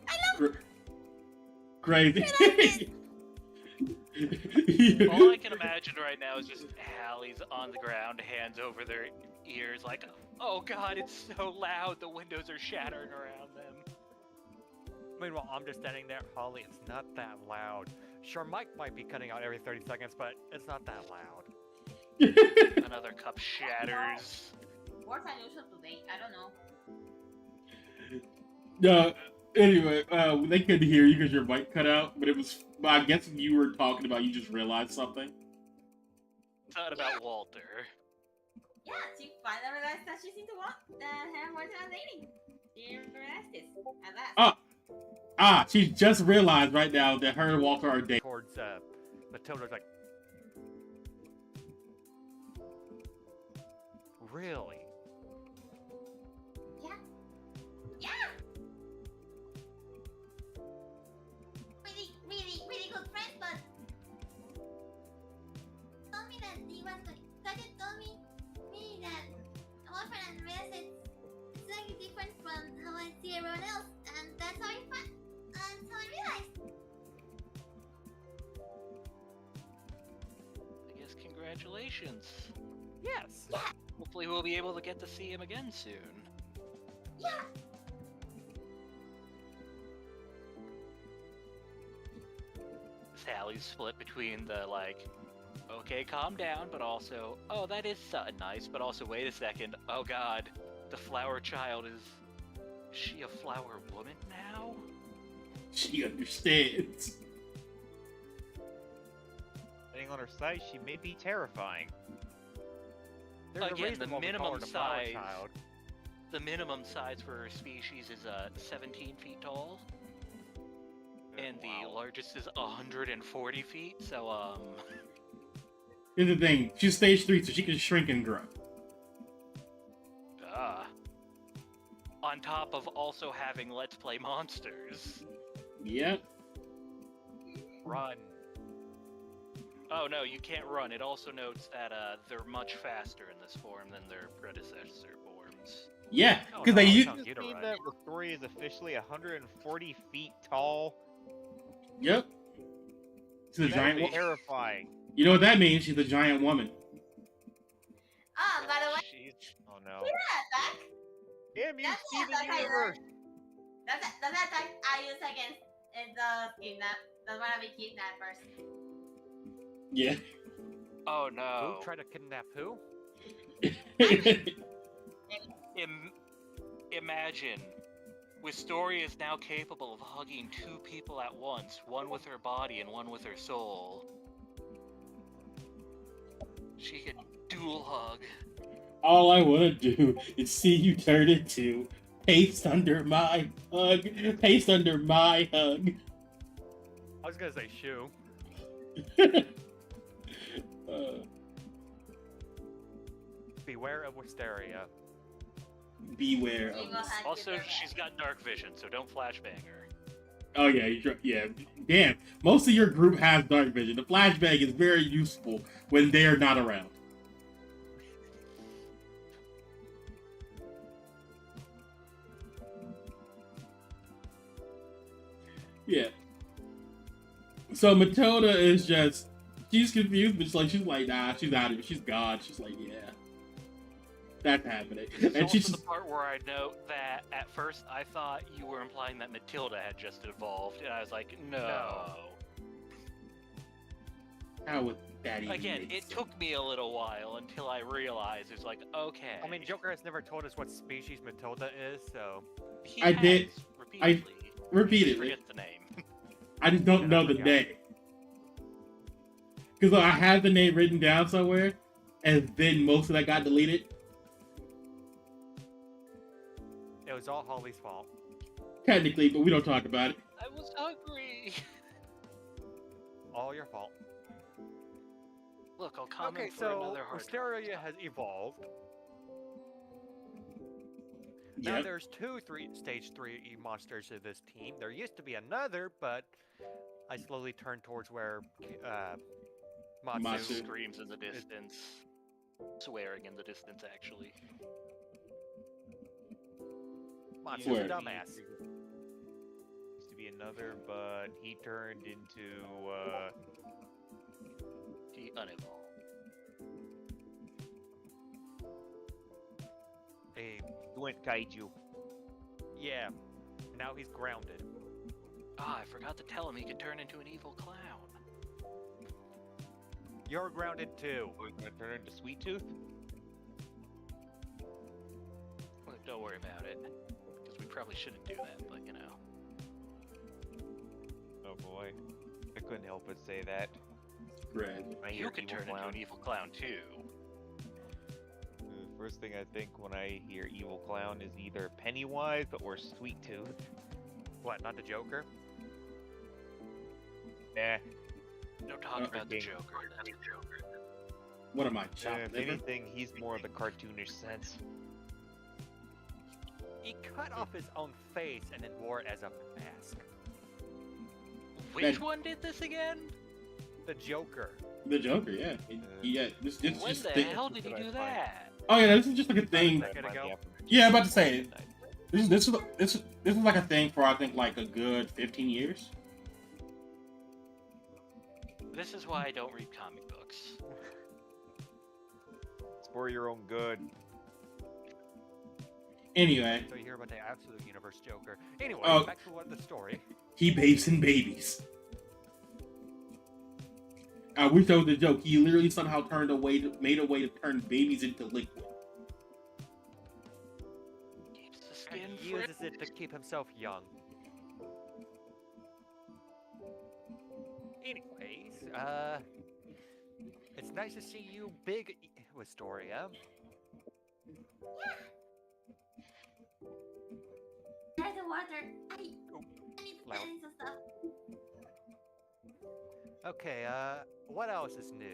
I love Crazy. All I can imagine right now is just Hallie's on the ground, hands over their ears, like, oh god, it's so loud, the windows are shattering around them. Meanwhile, I'm just standing there. Holly, it's not that loud. Sure, Mike might be cutting out every 30 seconds, but it's not that loud. Another cup shatters. More unusual today. I don't know. No, anyway, they couldn't hear you because your mic cut out, but it was. I'm guessing you were talking about. You just realized something. It's not about Walter. Yeah, she finally realized that she's into what? Her more than dating. She realized this. At last. She just realized right now that her and Walter are dating. Towards Matilda's like, really? Yeah. Yeah! Really good friends, but told me that he was Gadget told me that our friend Andreas it's slightly different from how I see everyone else, and that's how I realized. I guess congratulations. Yes. Yeah, Hopefully we'll be able to get to see him again soon. yeah. Sally's split between the, like, okay, calm down, but also, oh, that is nice, but also, wait a second, oh god, the flower child is she a flower woman now? She understands. Depending on her size, she may be terrifying. There's Again, a reason the why we call her minimum the flower size. child. The minimum size for her species is 17 feet tall, and the Wow. largest is 140 feet, so, Here's the thing: she's stage 3, so she can shrink and grow. on On top of also having Let's Play Monsters. Yep. Run. Oh no, you can't run. It also notes that they're much faster in this form than their predecessor forms. Yeah, Oh, because no, they it's use. not Does you this to mean run. that Rostoria is officially 140 feet tall? Yep. She's a That's giant. terrifying. You know what that means? She's a giant woman. By the way, She's Oh no. see that attack? Damn you, That's the Steven attack I Universe! learned. That's the attack I use against the kidnap. The wannabe kidnappers. Yeah. oh no. Who tried to kidnap who? Imagine, Wistoria is now capable of hugging two people at once, one with her body and one with her soul. She can dual hug. All I want to do is see you turn into paste under my hug. Paste under my hug. I was gonna say shoe. Beware of Wisteria. Beware of She will this. have Also, to do she's that. got dark vision, so don't flashbang her. Oh yeah, yeah. Damn, most of your group has dark vision. The flashbang is very useful when they are not around. Yeah. So Matilda is just, she's confused, but she's like, nah, she's out of it. She's gone. She's like, yeah, that's happening. This is And also she's the just, part where I note that at first I thought you were implying that Matilda had just evolved, and I was like, no. how would that even Again, make it sense? took me a little while until I realized it's like, okay. I mean, Joker has never told us what species Matilda is, so He I has did- repeatedly. repeatedly. Forget the name. I just don't Yeah, know I the forgot. name. Because I had the name written down somewhere, and then most of that got deleted. it was all Holly's fault. Technically, but we don't talk about it. I was hungry. All your fault. Look, I'll comment Okay, for so another hard Wisteria has evolved. Now Yep. there's stage 3 monsters in this team. There used to be another, but I slowly turned towards where Matsu. Matsu. Screams in the distance. Swearing in the distance, actually. Matsu's a Swear. dumbass. Used to be another, but he turned into He unevolved. A he went kaiju. yeah. Now he's grounded. Ah, I forgot to tell him he could turn into an evil clown. You're grounded too. We're gonna turn into Sweet Tooth. Well, don't worry about it. Because we probably shouldn't do that, but you know. Oh boy, I couldn't help but say that. Red. I You hear could evil turn clown. into an evil clown too. The first thing I think when I hear evil clown is either Pennywise or Sweet Tooth. What? Not the Joker? Nah, Don't talk about the King. Joker. That's the Joker. What am I, chopped if liver? anything, he's more of the cartoonish sense. He cut off his own face and then wore it as a mask. Which one did this again? The Joker. The Joker, yeah. Yeah, this When just the thing. hell did he do that? Oh yeah, this is just like a thing. Second ago. Yeah, I'm about to say this is like a thing for I think like a good 15 years. This is why I don't read comic books. It's for your own good. Anyway, So you hear about the Absolute Universe Joker. Anyway, Oh. back to the story. he babes in babies. I wish that was a joke. He literally somehow made a way to turn babies into liquid. Keeps the And skin he fresh. uses it to keep himself young. Anyways, it's nice to see you big, Wistoria. There's the water. I need to Loud. get some stuff. Okay, what else is new?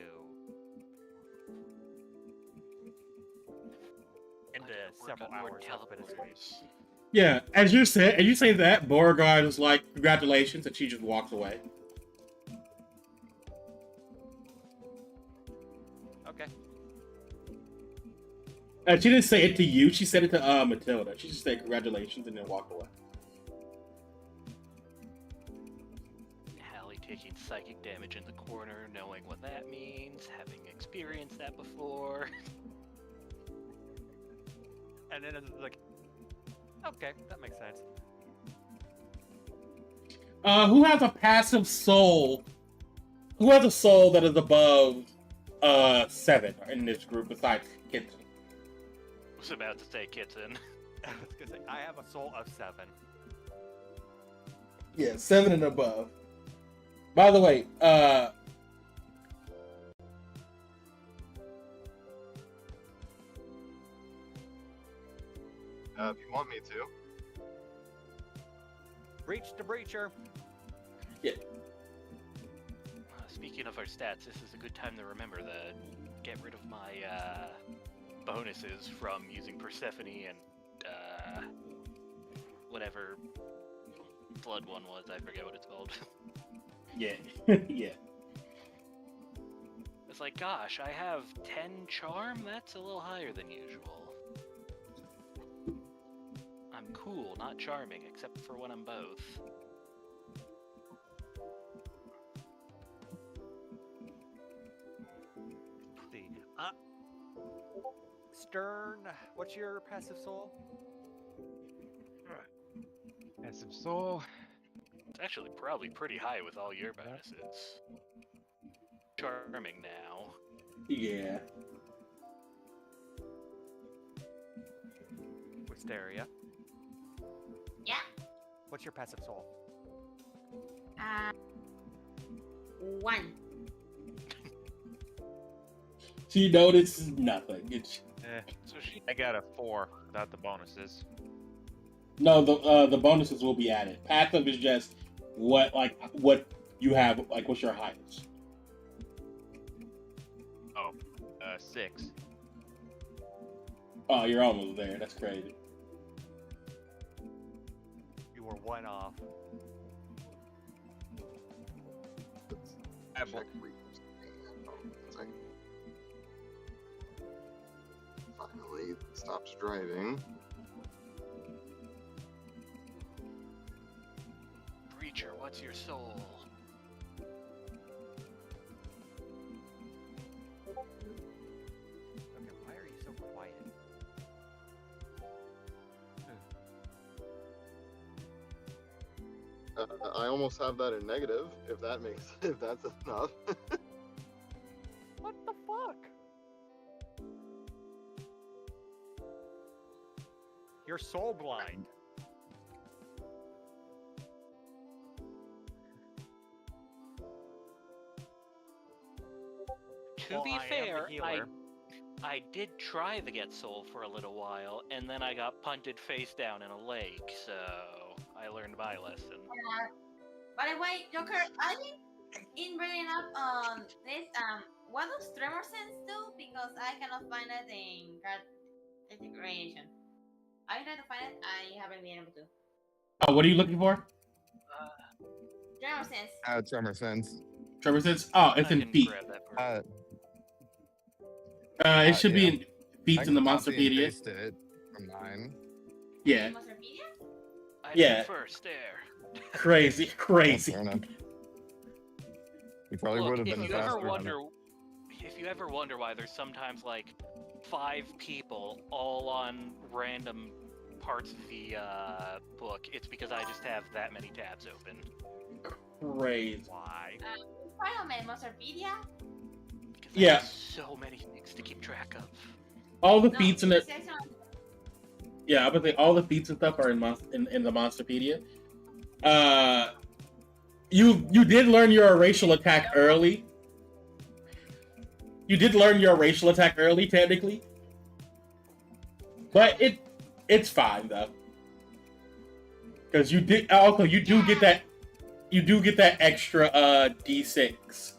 In I the gotta work several on more hours of been stream. teleporters. Yeah, as you say that, Beauregard is like, congratulations, and she just walks away. Okay. She didn't say it to you, she said it to Matilda. She just said congratulations and then walked away. Hallie taking psychic damage in the corner, knowing what that means, having experienced that before. And then it's like, okay, that makes sense. Who has a passive soul? Who has a soul that is above 7 in this group besides Kitten? I was about to say kitten. I was gonna say, I have a soul of 7. Yeah, 7 and above. By the way, if you want me to. Breach the breacher. Speaking of our stats, this is a good time to remember to get rid of my bonuses from using Persephone and whatever blood one was. I forget what it's called. yeah, yeah. It's like, gosh, I have 10 charm? That's a little higher than usual. I'm cool, not charming, except for when I'm both. Let's see. Stern, what's your passive soul? Passive soul. It's actually probably pretty high with all your bonuses. Charming now. Yeah. Wisteria. Yeah. What's your passive soul? 1. So you notice nothing. It's So she I got a 4 without the bonuses. no, the bonuses will be added. Passive is just what you have, like what's your highest. Oh, 6. Oh, you're almost there. That's crazy. You were 1 off. Check Reaper's thing. Finally, it stops driving. Breacher, what's your soul? Okay, why are you so quiet? I almost have that in negative, if that's enough. What the fuck? You're soul blind. To Well, be I am the fair, healer. I did try to get soul for a little while, and then I got punted face down in a lake, so I learned my lesson. By the way, Joker, I think in bringing up this, what does tremor sense do? Because I cannot find it in card creation. I tried to find it, I haven't been able to. Oh, what are you looking for? Tremor sense. Tremor sense. Trevor says, "Oh, it's I in can feet. grab that for It should be yeah. in feet in the Monsterpedia. It from 9. Yeah, Monsterpedia? I yeah. did first there. crazy, crazy. Fair enough. You probably Look, would have if been you ever faster. wonder why there's sometimes like 5 people all on random parts of the book, it's because I just have that many tabs open. Crazy. Why? Final Man, Monsterpedia? Because I Yeah. have so many things to keep track of. All the No, feats in the section on- yeah, I would say all the feats and stuff are in the Monsterpedia. You did learn your racial attack early. You did learn your racial attack early, technically, but it's fine though, because you do get that extra d6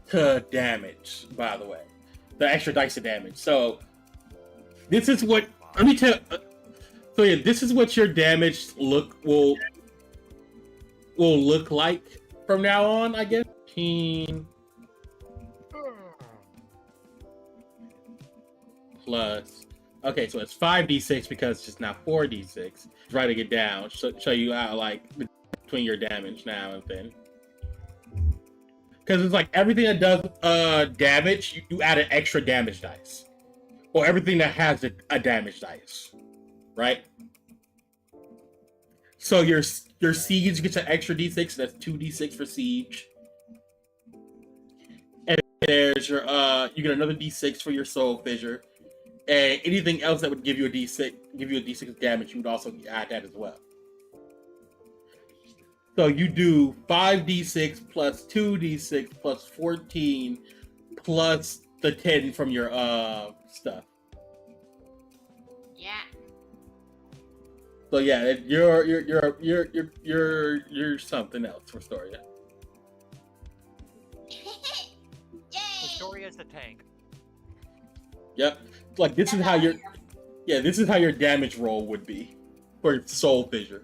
to damage. By the way, the extra dice of damage. So this is what let me tell. So yeah, this is what your damage will look like from now on, I guess. 15 plus. Okay, so it's 5d6 because it's just now 4d6. Writing it down, show you how like between your damage now and then. Because it's like everything that does damage, you add an extra damage dice, or everything that has a damage dice, right? So your siege gets an extra d6. That's 2d6 for siege. And there's your you get another d6 for your soul fissure, and anything else that would give you a d6 of damage, you would also add that as well. So you do 5d6 plus 2d6 plus 14 plus the 10 from your stuff. Yeah. So yeah, you're something else for Storia. Yay! Historia's the tank. Yep. Like this is how your damage roll would be for soul fissure.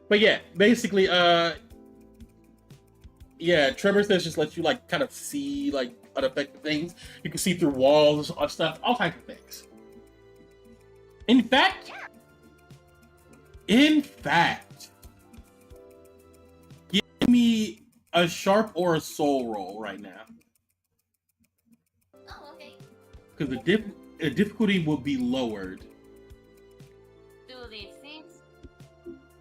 But yeah, basically, Tremor says just lets you like kind of see like unaffected things. You can see through walls or stuff, all types of things. In fact, give me a sharp or a soul roll right now, Oh, okay. because the difficulty will be lowered. 2d6.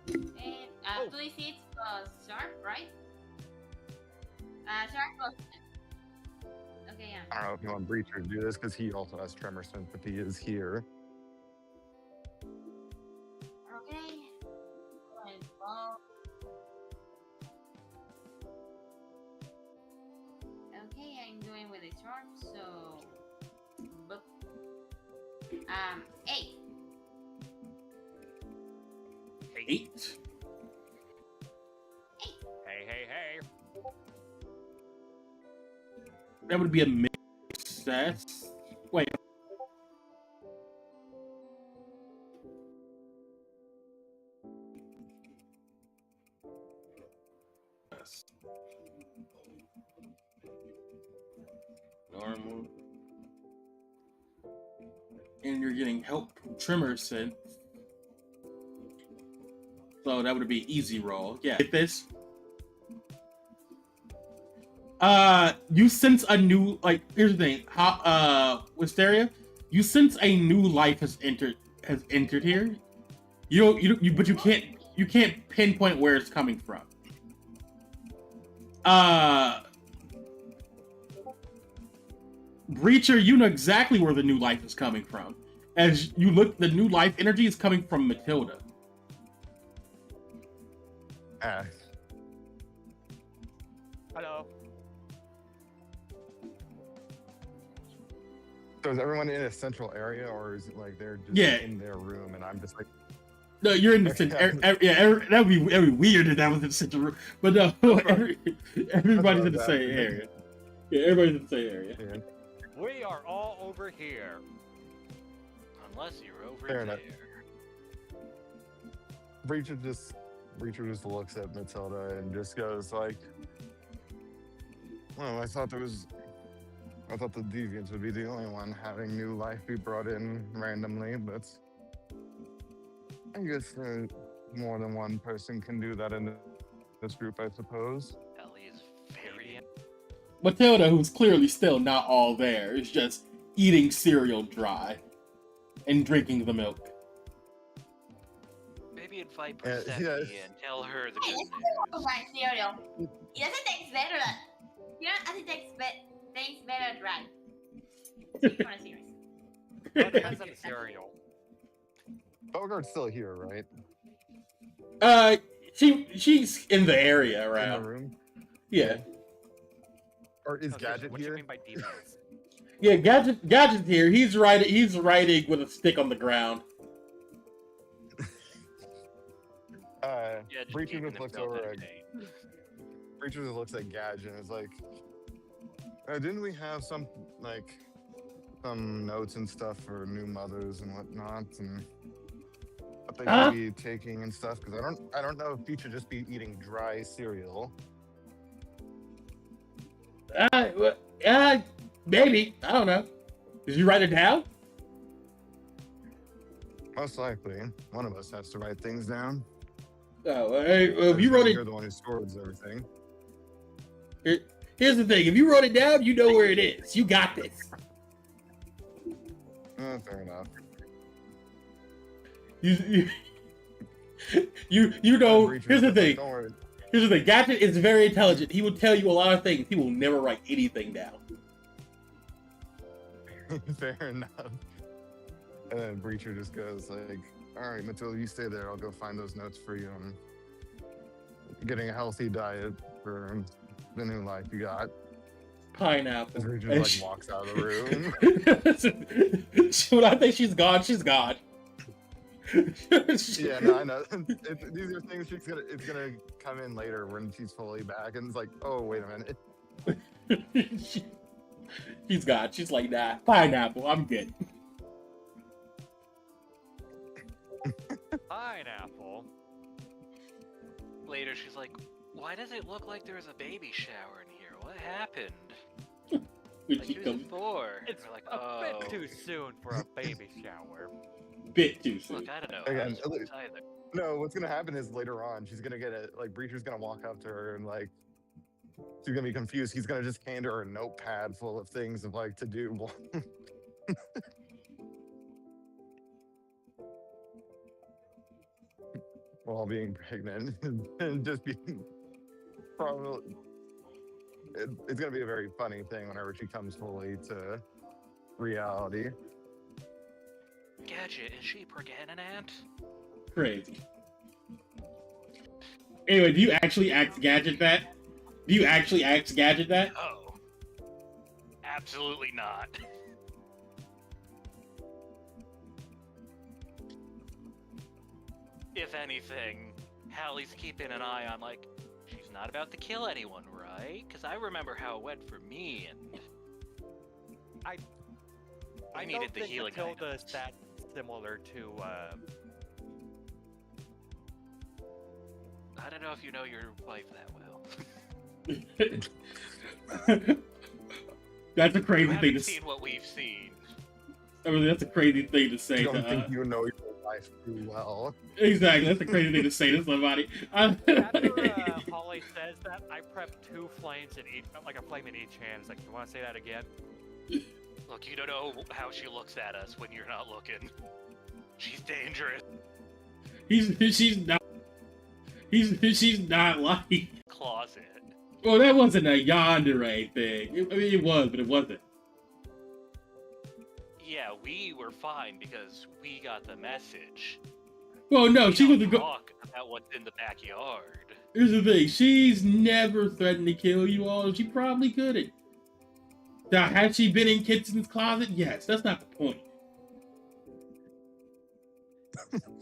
And 2d6 plus sharp, right? Sharp plus. Okay, yeah. I don't know if you want Breacher to do this because he also has tremor sympathy is here. Okay. And ball. Okay, I'm doing with a sharp, so. Boop. 8. 8. Hey. That would be a success. Wait. Normal. And you're getting help from Tremor Sense. So that would be an easy roll. Yeah. Get this. You sense a new, like, here's the thing. Wisteria, you sense a new life has entered here. But you can't pinpoint where it's coming from. Breacher, you know exactly where the new life is coming from. As you look, the new life energy is coming from Matilda. Hello. So is everyone in a central area, or is it like they're just in their room and I'm just like? No, you're in the center. That'd be weird if that was in the central room. But no, everybody's in the same area. Yeah, everybody's in the same area. Yeah. We are all over here. Unless you're over Fair there. enough. Breacher just looks at Matilda and just goes like, "Well, I thought the deviants would be the only one having new life be brought in randomly, but I guess more than one person can do that in this group, I suppose." Ellie is very. Matilda, who's clearly still not all there, is just eating cereal dry and drinking the milk. Maybe invite Yeah, Persephone yeah. and tell her the Hey, good it's news. not my cereal. It doesn't taste better than. You know, it tastes better dry. Speaking for a series. What depends on the cereal? Bogart's still here, right? She's in the area In around. the room? Yeah. Or is Okay, Gadget what do you here? mean by deviants? Yeah, Gadget's here. He's riding with a stick on the ground. Yeah, just Breacher keeping just looks himself over at entertained. Breacher just looks at Gadget and is like, Didn't we have some notes and stuff for new mothers and whatnot, and what they should be taking and stuff? Because I don't know if you should just be eating dry cereal. Maybe. I don't know. Did you write it down? Most likely, one of us has to write things down. Oh, hey, well, if you wrote it, you're the one who stores everything. Here's the thing: if you wrote it down, you know where it is. You got this. Fair enough. You know. Here's the thing. Don't worry. Here's the thing. Gadget is very intelligent. He will tell you a lot of things. He will never write anything down. Fair enough. And then Breacher just goes like, "All right, Matilda, you stay there. I'll go find those notes for you. And getting a healthy diet for the new life you got." Pineapple. Breacher walks out of the room. When I think she's gone, she's gone. Yeah, no, I know. These are things it's gonna come in later when she's fully back, and it's like, oh, wait a minute. She's gone. She's like, nah, pineapple. I'm good. Pineapple. Later, she's like, "Why does it look like there's a baby shower in here? What happened? Like, who's it for?" It's we're like, a bit too soon for a baby shower. Bit too soon. Look, I don't know. Again, how this works either. No, what's gonna happen is later on, she's gonna get it. Like Breacher's gonna walk up to her and she's gonna be confused. He's gonna just hand her a notepad full of things of to do. While being pregnant and just being probably it's gonna be a very funny thing whenever she comes fully to reality. Gadget, is she pregnant, Aunt? Crazy. Anyway, do you actually ask Gadget that? Do you actually ask Gadget that? Oh. Absolutely not. If anything, Hallie's keeping an eye on, she's not about to kill anyone, right? Because I remember how it went for me, and I needed don't the think healing Matilda's items. that similar to, I don't know if you know your wife that well. That's a You crazy thing haven't to seen what we've seen. I mean, that's a crazy thing to say. I don't to, think you know your life too well. Exactly, that's a crazy thing to say to somebody. after Holly says that, I prep 2 flames in each, a flame in each hand. It's like, you want to say that again? Look, you don't know how she looks at us when you're not looking. She's dangerous. She's not like. Closet. Well, that wasn't a yandere thing. It was, but it wasn't. Yeah, we were fine because we got the message. Well, no, she don't wasn't. talk about what's in the backyard. Here's the thing: she's never threatened to kill you all. She probably couldn't. Now, had she been in Kitsen's closet? Yes, that's not the point.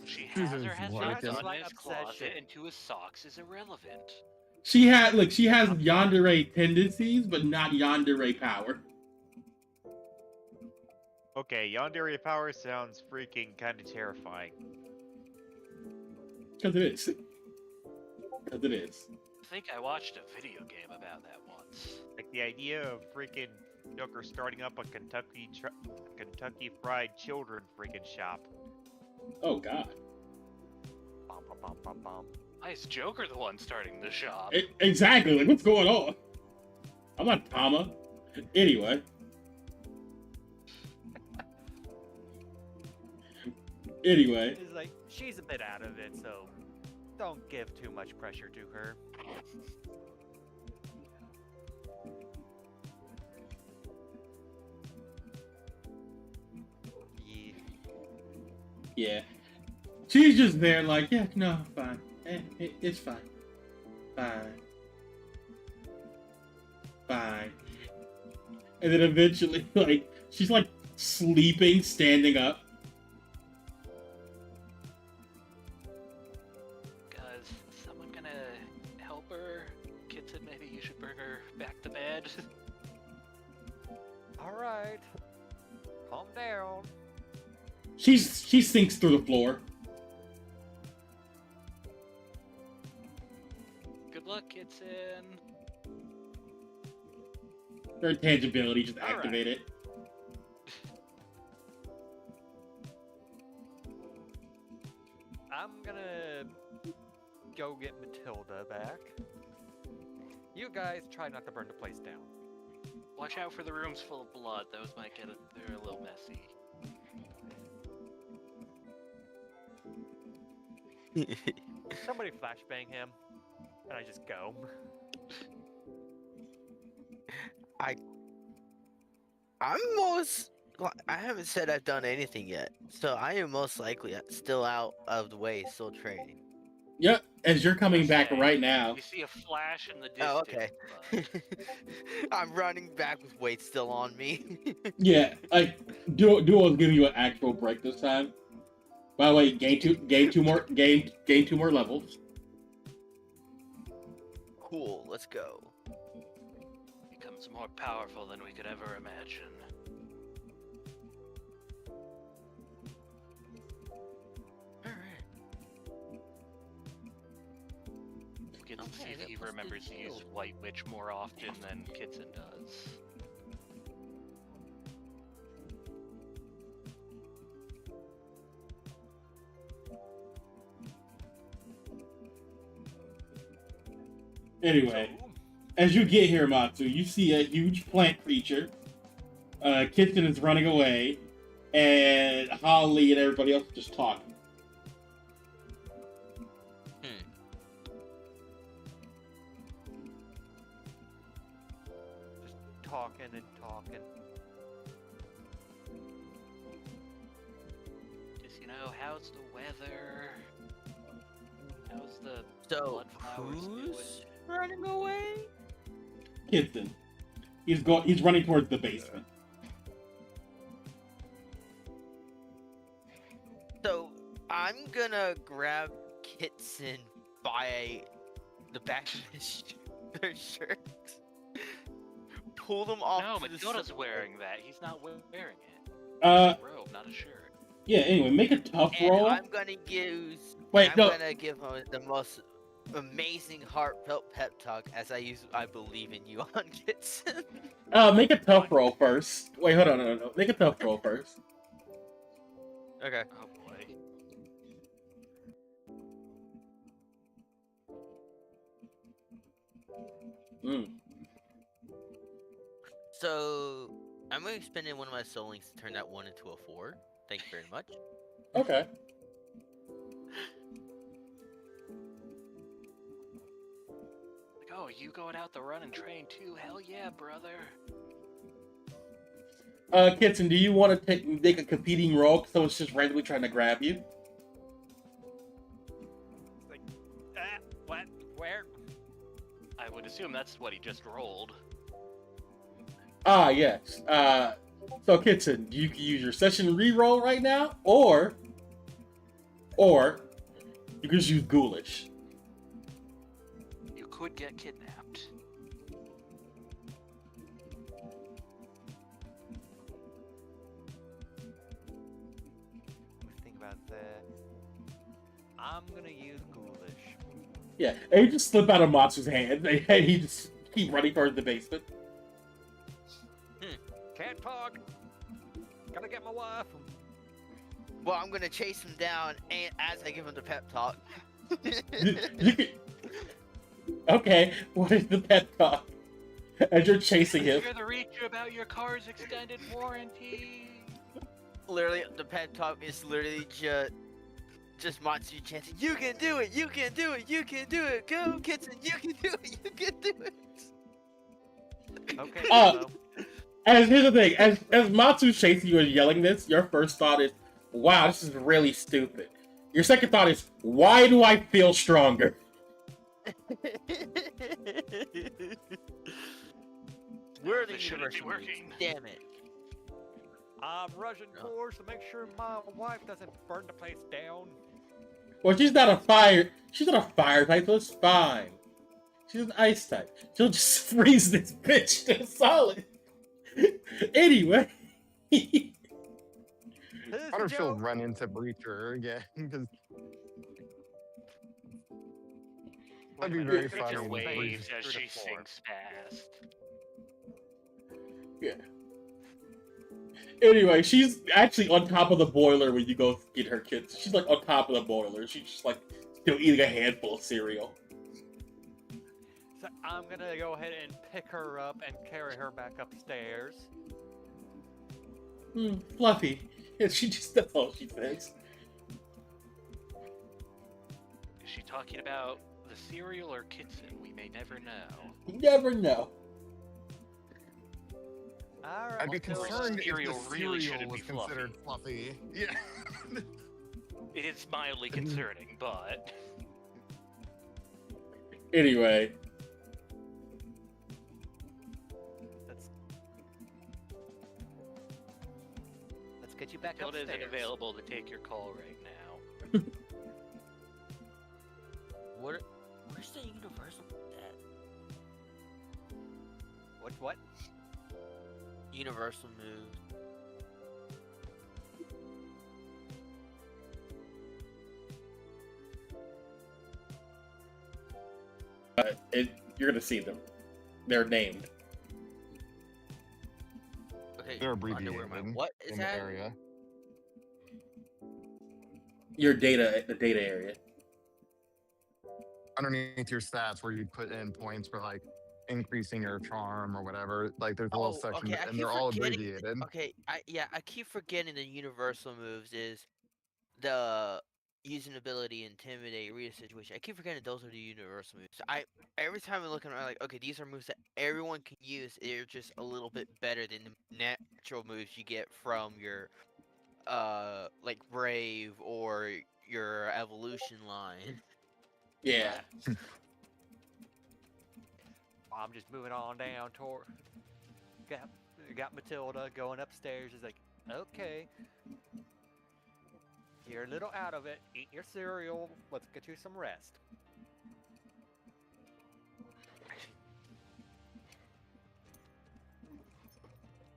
She has or has not Jesus, done like his obsession. closet into his socks is irrelevant. She has yandere tendencies, but not yandere power. Okay, yandere power sounds freaking kind of terrifying. Because it is. Because it is. I think I watched a video game about that once. Like the idea of freaking Joker starting up a Kentucky Fried Children freaking shop. Oh God. Bum, bum, bum, bum, bum. Why is Joker the one starting the shop? Exactly. Like, what's going on? I'm not Tama. Anyway. It's like, she's a bit out of it, so don't give too much pressure to her. Yeah. She's just there like, yeah, no, fine. It's fine. Fine. Fine. And then eventually, she's sleeping, standing up. Guys, is someone gonna help her? Kid said maybe you should bring her back to bed. right. Calm down. She sinks through the floor. Good luck, Kitson. Her intangibility just All right. activated. I'm gonna go get Matilda back. You guys try not to burn the place down. Watch out for the rooms full of blood. Those might get they're a little messy. Somebody flashbang him, and I just go. I'm most. I haven't said I've done anything yet, so I am most likely still out of the way, still training. Yep, as you're coming back Okay. right now. You see a flash in the distance. Oh, okay. but- I'm running back with weight still on me. Yeah, like Duo's giving you an actual break this time. By the way, gain two more levels. Cool, let's go. Becomes more powerful than we could ever imagine. We'll get to Okay, see if that he must be remembers to use killed. White Witch more often than Kitson does. Anyway, So, as you get here, Matsu, you see a huge plant creature. Kitson is running away, and Holly and everybody else are just talking. just talking and talking. Just, how's the weather? How's the So, bloodflowers doing? who's running away? Kitson. He's running towards the basement. So, I'm gonna grab Kitson by the back of their shirt, pull them off. No, to the Matilda's side, wearing that. He's not wearing it. Uh, It's a robe, not a shirt. yeah. Anyway, make a tough and roll. I'm gonna use. Wait, I'm no. gonna give him the most amazing heartfelt pep talk as I believe in you on Kitson. Make a tough roll first. Wait, hold on, no. Make a tough roll first. Okay. Oh boy. Mm. So I'm going to spend in one of my soul links to turn that 1 into a 4. Thank you very much. Okay. Like, oh, you going out to run and train too? Hell yeah, brother. Kitson, do you want to make a competing roll so it's just randomly trying to grab you? Like, what? Where? I would assume that's what he just rolled. Ah, yes. So Kitson, you can use your session reroll right now, or you can just use Ghoulish. You could get kidnapped. Let's think about that. I'm gonna use Ghoulish. Yeah, and you just slip out of Matsu's hand, and he just keep running towards the basement. Can't talk. Gotta get my wife. Well, I'm going to chase him down and as I give him the pep talk. Okay, what is the pep talk? As you're chasing him. Hear the reach about your car's extended warranty. Literally, the pep talk is literally just Matsu chanting, "You can do it! You can do it! You can do it! Go, Kitson! You can do it! You can do it!" Okay. Oh. Here's the thing, as Matsu's chasing you and yelling this, your first thought is, wow, this is really stupid. Your second thought is, why do I feel stronger? We're the This shouldn't be universal working. beings, damn it. I'm rushing towards to make sure my wife doesn't burn the place down. Well, she's not a fire type, so it's fine. She's an ice type. She'll just freeze this bitch to solid. Anyway. Who's I the wonder if she'll joke? run into Breacher again, because Wait that'd a be minute, very I think funny. it's when waves Breacher- as through the she floor. sinks fast. Yeah. Anyway, she's actually on top of the boiler when you go get her kids. She's like on top of the boiler. She's just like still eating a handful of cereal. So I'm gonna go ahead and pick her up and carry her back upstairs. Fluffy. And she just, that's all she says. Is she talking about the cereal or Kitson? We may never know. You never know. Alright, I'd be well, concerned if the cereal really cereal shouldn't was be fluffy. considered fluffy. Yeah. It is mildly concerning, but Anyway, let's get you back Tilda upstairs. isn't available to take your call right now. Where's the universal at? What? Universal move. you're gonna see them. They're named. Okay, They're underwear, abbreviated what is in the that? area. Your data, the data area. Underneath your stats, where you put in points for like increasing your charm or whatever. Like there's a little Oh, section, okay, I and keep they're all forgetting. abbreviated. Okay, I keep forgetting the universal moves is the using ability, intimidate, read a situation. I keep forgetting those are the universal moves. Every time I'm looking around, like, okay, these are moves that everyone can use. They're just a little bit better than the natural moves you get from your like brave or your evolution line. Yeah. I'm just moving on down toward. Got Matilda going upstairs. She's like, okay. You're a little out of it. Eat your cereal. Let's get you some rest.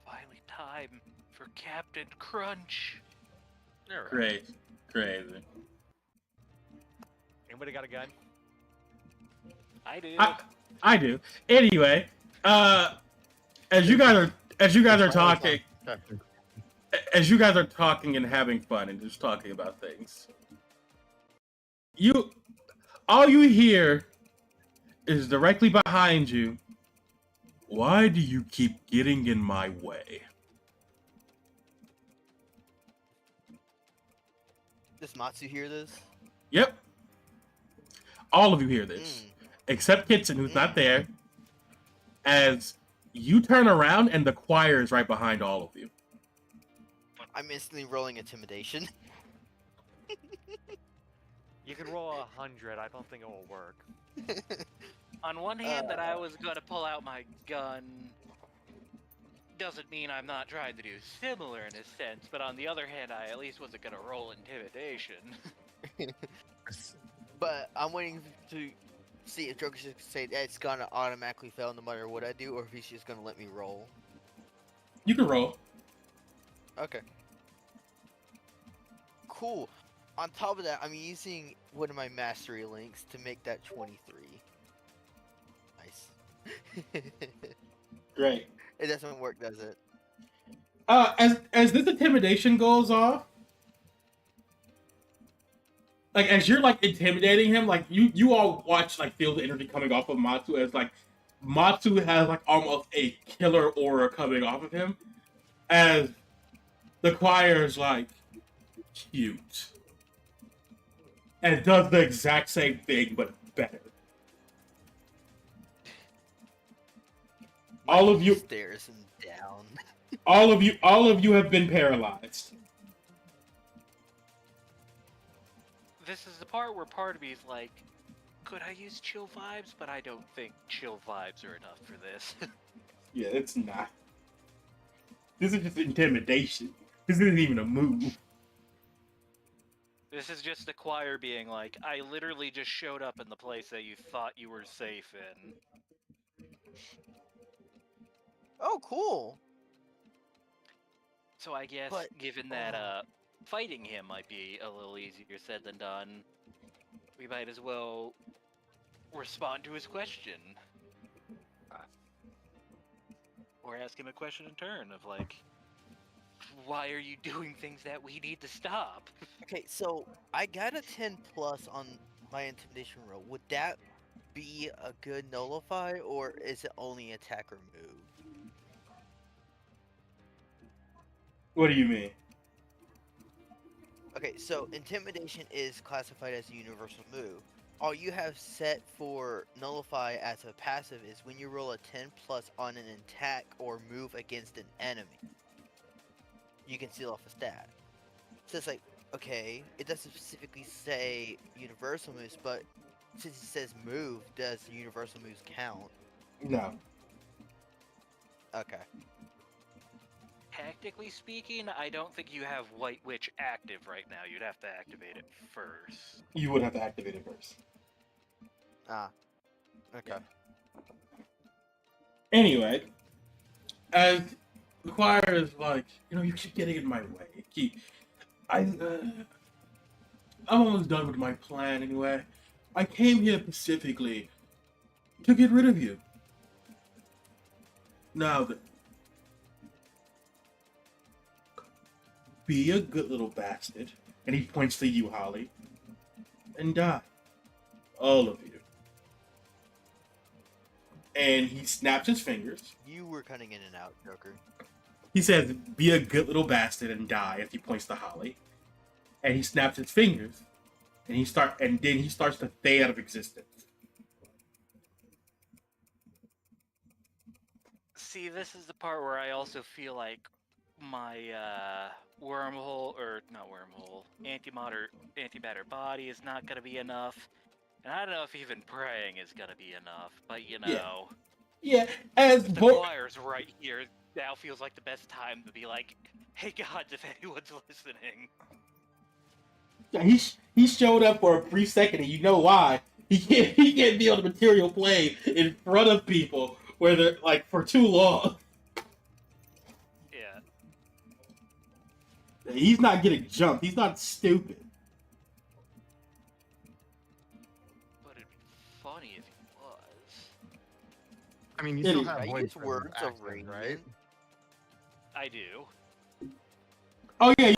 Finally, time for Captain Crunch. All right. Crazy. Anybody got a gun? I do. I do. Anyway, as you guys are talking, as you guys are talking and having fun and just talking about things, all you hear is directly behind you. Why do you keep getting in my way? Does Matsu hear this? Yep. All of you hear this, except Kitson, who's not there, as you turn around and the choir is right behind all of you. I'm instantly rolling intimidation. You can roll 100. I don't think it will work. On one hand, that I was gonna pull out my gun doesn't mean I'm not trying to do similar in a sense, but on the other hand, I at least wasn't gonna roll intimidation. But I'm waiting to see if Joker's just say that it's gonna automatically fail no matter what I do, or if he's just gonna let me roll. You can roll. Okay. Cool. On top of that, I'm using one of my mastery links to make that 23. Nice. Great. It doesn't work, does it? As this intimidation goes off, like as you're like intimidating him, like you all watch, like feel the energy coming off of Matsu, as like Matsu has like almost a killer aura coming off of him, as the choir is like cute and does the exact same thing but better. All of you stares him down. all of you have been paralyzed. This is the part where part of me is like, could I use chill vibes? But I don't think chill vibes are enough for this. Yeah, it's not. This is just intimidation. This isn't even a move. This is just the choir being like, I literally just showed up in the place that you thought you were safe in. Oh, cool. So I guess, But- given that fighting him might be a little easier said than done, we might as well respond to his question. Or ask him a question in turn of like, why are you doing things that we need to stop? Okay, so I got a 10 plus on my intimidation roll. Would that be a good nullify, or is it only attack or move? What do you mean? Okay, so intimidation is classified as a universal move. All you have set for nullify as a passive is when you roll a 10 plus on an attack or move against an enemy. You can seal off a stat. So it's like, okay, it doesn't specifically say universal moves, but since it says move, does universal moves count? No. Okay. Tactically speaking, I don't think you have White Witch active right now. You'd have to activate it first. You would have to activate it first. Ah. Okay. Anyway, as the choir is like, you keep getting in my way. I'm almost done with my plan anyway. I came here specifically to get rid of you. Now then, be a good little bastard, and he points to you, Holly, and die. All of you. And he snaps his fingers. You were cutting in and out, Joker. He says, be a good little bastard and die, as he points to Holly. And he snaps his fingers, and then he starts to fade out of existence. See, this is the part where I also feel like my wormhole, or not wormhole, antimatter body is not gonna be enough. And I don't know if even praying is gonna be enough, but Yeah, as the choir's right here. Now feels like the best time to be like, hey gods, if anyone's listening. Yeah, he showed up for a brief second, and you know why. He can't be on the material plane in front of people where they're like for too long. Yeah. He's not getting jumped. He's not stupid. But it'd be funny if he was. I mean, you Yeah, still you- have I voice use presence words of active, radiant. right? I do. Oh yeah.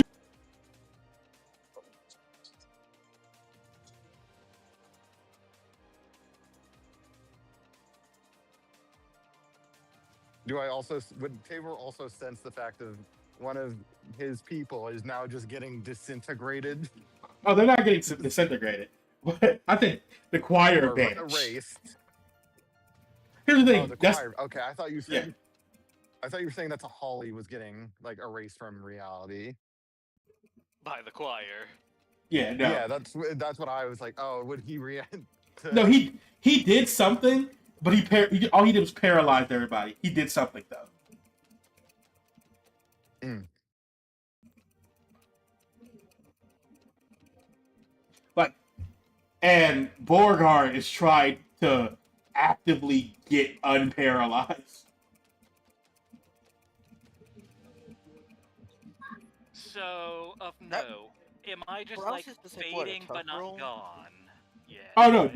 Would Tabor also sense the fact of one of his people is now just getting disintegrated Oh, they're not getting disintegrated. But I think the choir or vanished. erased? Here's the thing. Oh, the that's choir. Okay, I thought you said. I thought you were saying that the Holly was getting like erased from reality. By the choir. yeah. No. Yeah, that's what I was like. Oh, would he react? No. He did something, but all he did was paralyze everybody. He did something though. Mm. Like, and Beauregard is trying to actively get unparalyzed. So, of That- no, am I just paralysis like is like what, a fading tough but not roll? gone? Yeah. Oh no.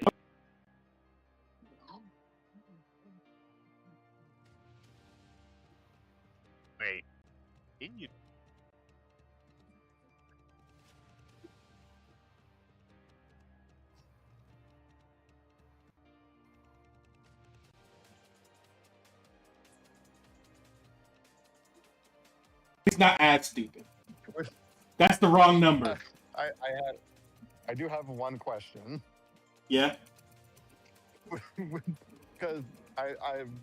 Wait, didn't you? He's not as stupid. That's the wrong number. I do have one question. Yeah. Because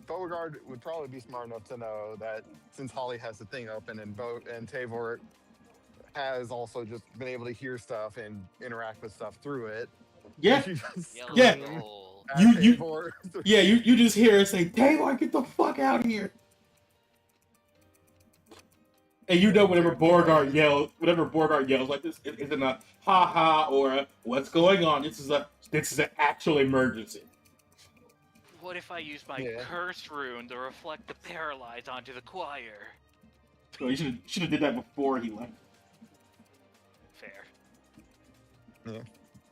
Beauregard would probably be smart enough to know that since Holly has the thing open and Tavor has also just been able to hear stuff and interact with stuff through it. Yeah. if you just Yellow Yeah. gold. at You- Tavor- Yeah. You just hear her say, "Taylor, get the fuck out of here." And you know whenever Beauregard yells like this, it isn't a ha ha or a what's going on. This is an actual emergency. What if I use my Yeah. curse rune to reflect the paralyze onto the choir? So he should have did that before he left. Fair.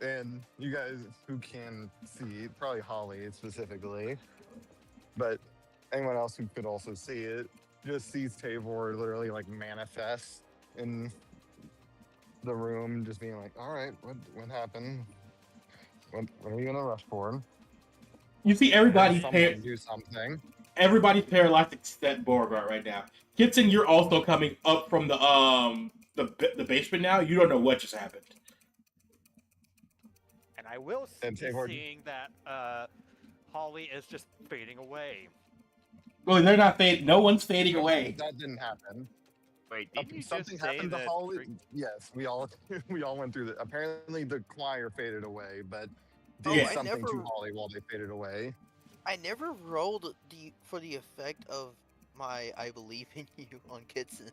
And you guys who can see, probably Holly specifically, but anyone else who could also see it, just sees Tavor literally like manifest in the room, just being like, "All right, what happened? What are you gonna rush for?" You see Someone do something. everybody's paralyzed except Beauregard right now. Kitson, you're also coming up from the basement now. You don't know what just happened. And I will And be Tavor- seeing that Holly is just fading away. Well, they're not fading. No one's fading away. That didn't happen. Wait, didn't you Something just say happened to that? Holly. Yes, we all went through that. Apparently, the choir faded away, but Oh, did I something to never- Holly while they faded away. I never rolled for the effect of my "I believe in you" on Kitson.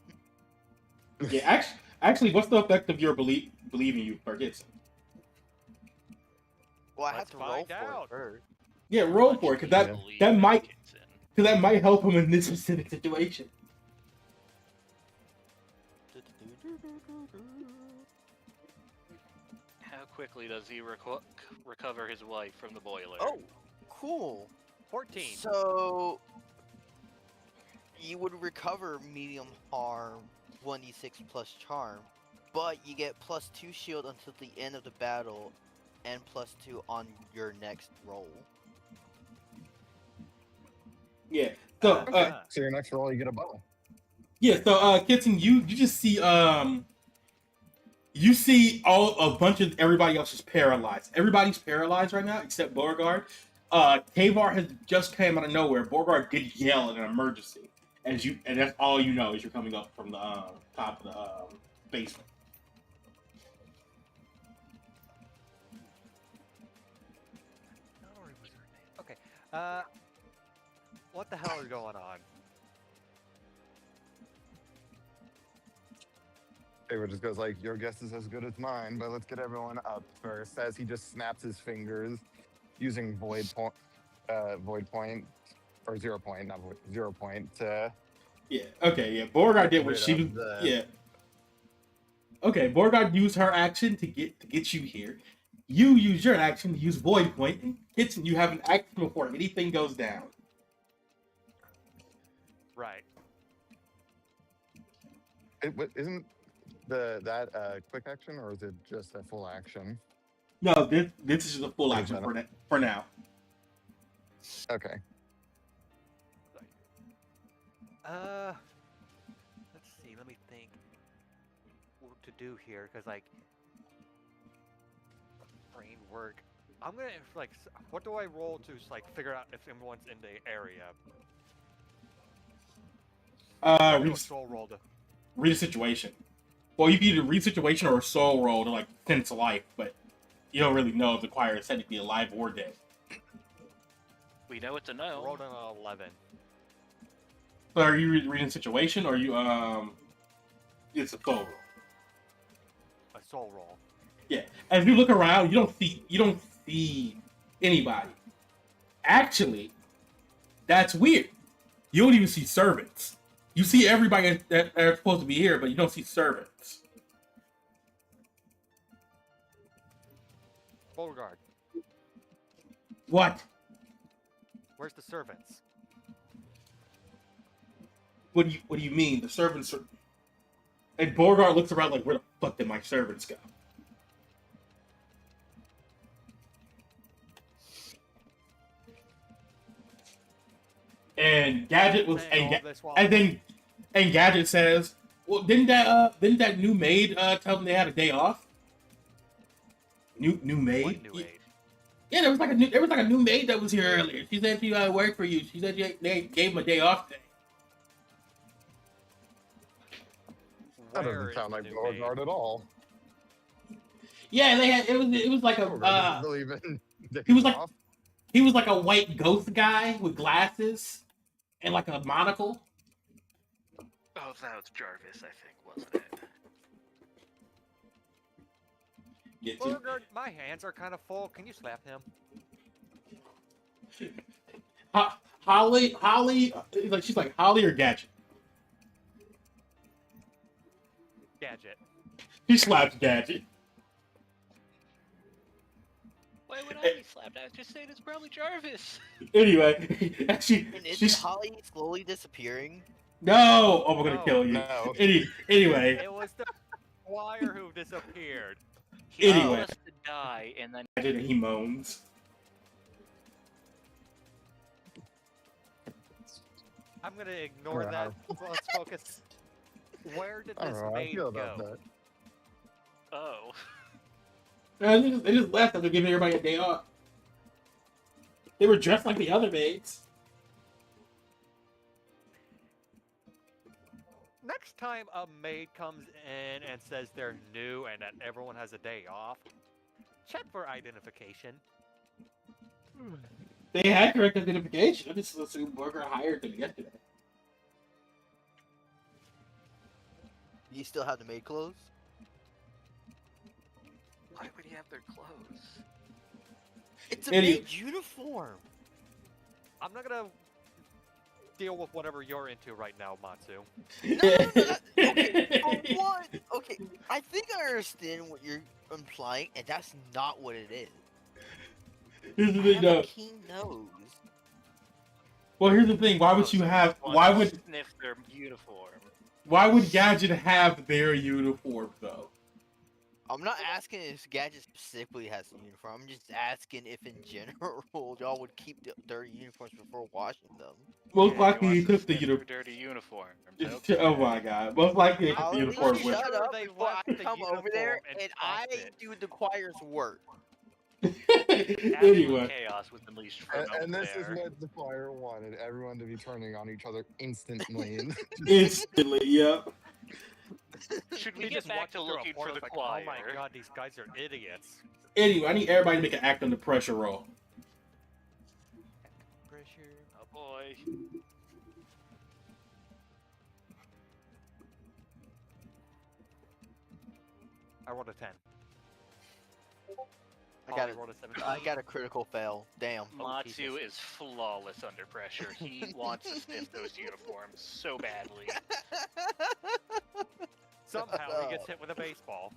Yeah, actually, what's the effect of your believing you for Kitson? Well, I have Let's to roll find for out. it first. Yeah, roll for it, because that might help him in this specific situation. How quickly does he recover his wife from the boiler? Oh, cool. 14. So you would recover medium harm 1d6 plus charm, but you get +2 shield until the end of the battle and +2 on your next roll. Yeah. So, So your next roll, you get a bow. yeah. So, Kitson, you just see you see a bunch of everybody else is paralyzed. Everybody's paralyzed right now except Beauregard. Tavar has just came out of nowhere. Beauregard did yell in an emergency, and that's all you know as you're coming up from the top of the basement. Okay. What the hell is going on? Taylor just goes like, "Your guess is as good as mine, but let's get everyone up first." As he just snaps his fingers using void point, or 0 point, not void, 0 point. Yeah. Okay. Yeah. Beauregard did what Rid she was. of the- Yeah. Okay. Beauregard used her action to get you here. You use your action to use void point. Kitson, you have an action before anything goes down. Right. Isn't that quick action, or is it just a full action? No, this is just a full action for now. Okay. Let's see. Let me think what to do here, because like brain work. I'm gonna like, what do I roll to like figure out if everyone's in the area? I'm gonna do a soul roll to. Read a situation. Well, you can either read situation or a soul roll to like sense life, but you don't really know if the choir is technically alive or dead. We know it's a no. Rolled an 11. So are you reading situation or you it's a soul roll? A soul roll. Yeah. As you look around, you don't see anybody. Actually, that's weird. You don't even see servants. You see everybody that are supposed to be here, but you don't see servants. Beauregard, What? where's the servants? What do you mean? The servants are... And Beauregard looks around like, where the fuck did my servants go? And Gadget was... And Gadget says, well, didn't that new maid tell them they had a day off? New maid? What new aid? Yeah, there was like a new maid that was here earlier. She said she worked for you. She said they gave him a day off today. That Where doesn't is sound the like new Beauregard maid? at all. Yeah, they had it was like Beauregard a doesn't believe in he was days like- off. he was like a white ghost guy with glasses and like a monocle. Oh, that was Jarvis, I think, wasn't it? Yeah, Beauregard, my hands are kind of full. Can you slap him? Holly, like she's like Holly or Gadget. Gadget. He slaps Gadget. Why would I be slapped? I was just saying it's probably Jarvis. Anyway, she, And isn't she's Holly slowly disappearing? no. Oh, we're gonna No. kill you. No. Anyway, It was the wire who disappeared. He Anyway. told us to die, and then Gadget, and he moans. I'm gonna ignore Yeah. that. Let's focus. Where did I don't this know how I maid feel about go? that. oh, They just left after giving everybody a day off. They were dressed like the other maids. Next time a maid comes in and says they're new and that everyone has a day off, check for identification. They had correct identification. I just assumed Burger hired them yesterday. Do you still have the maid clothes? why would he have their clothes? It's a Any- maid uniform. I'm not gonna deal with whatever you're into right now, Matsu. Okay, for one, okay, I think I understand what you're implying, and that's not what it is. Here's the I thing, have though. a keen nose. Well, here's the thing. Why would you have? Why would sniff their uniform? Why would Gadget have their uniform though? I'm not asking if Gadget specifically has a uniform. I'm just asking if, in general, y'all would keep their uniforms before washing them. Most Yeah, likely he wants to took the sniff uniform. their dirty uniforms. Oh my god. Most likely he took the I'll uniform shut with. Sure, up they before left I the come over there uniform and and I tossed it. do the choir's work. Absolute Anyway, chaos was unleashed from And over this is there. what the choir wanted: everyone to be turning on each other instantly. instantly, yep. Should we He get just back walked to through a looking portal, for the like, choir? Oh my god, these guys are idiots. Anyway, I need everybody to make an act under pressure roll. Pressure. Oh boy. I rolled a 10. I Rolled a 17. got a critical fail. Damn. Matsu is flawless under pressure. He wants to sniff those uniforms so badly. Somehow he gets hit with a baseball.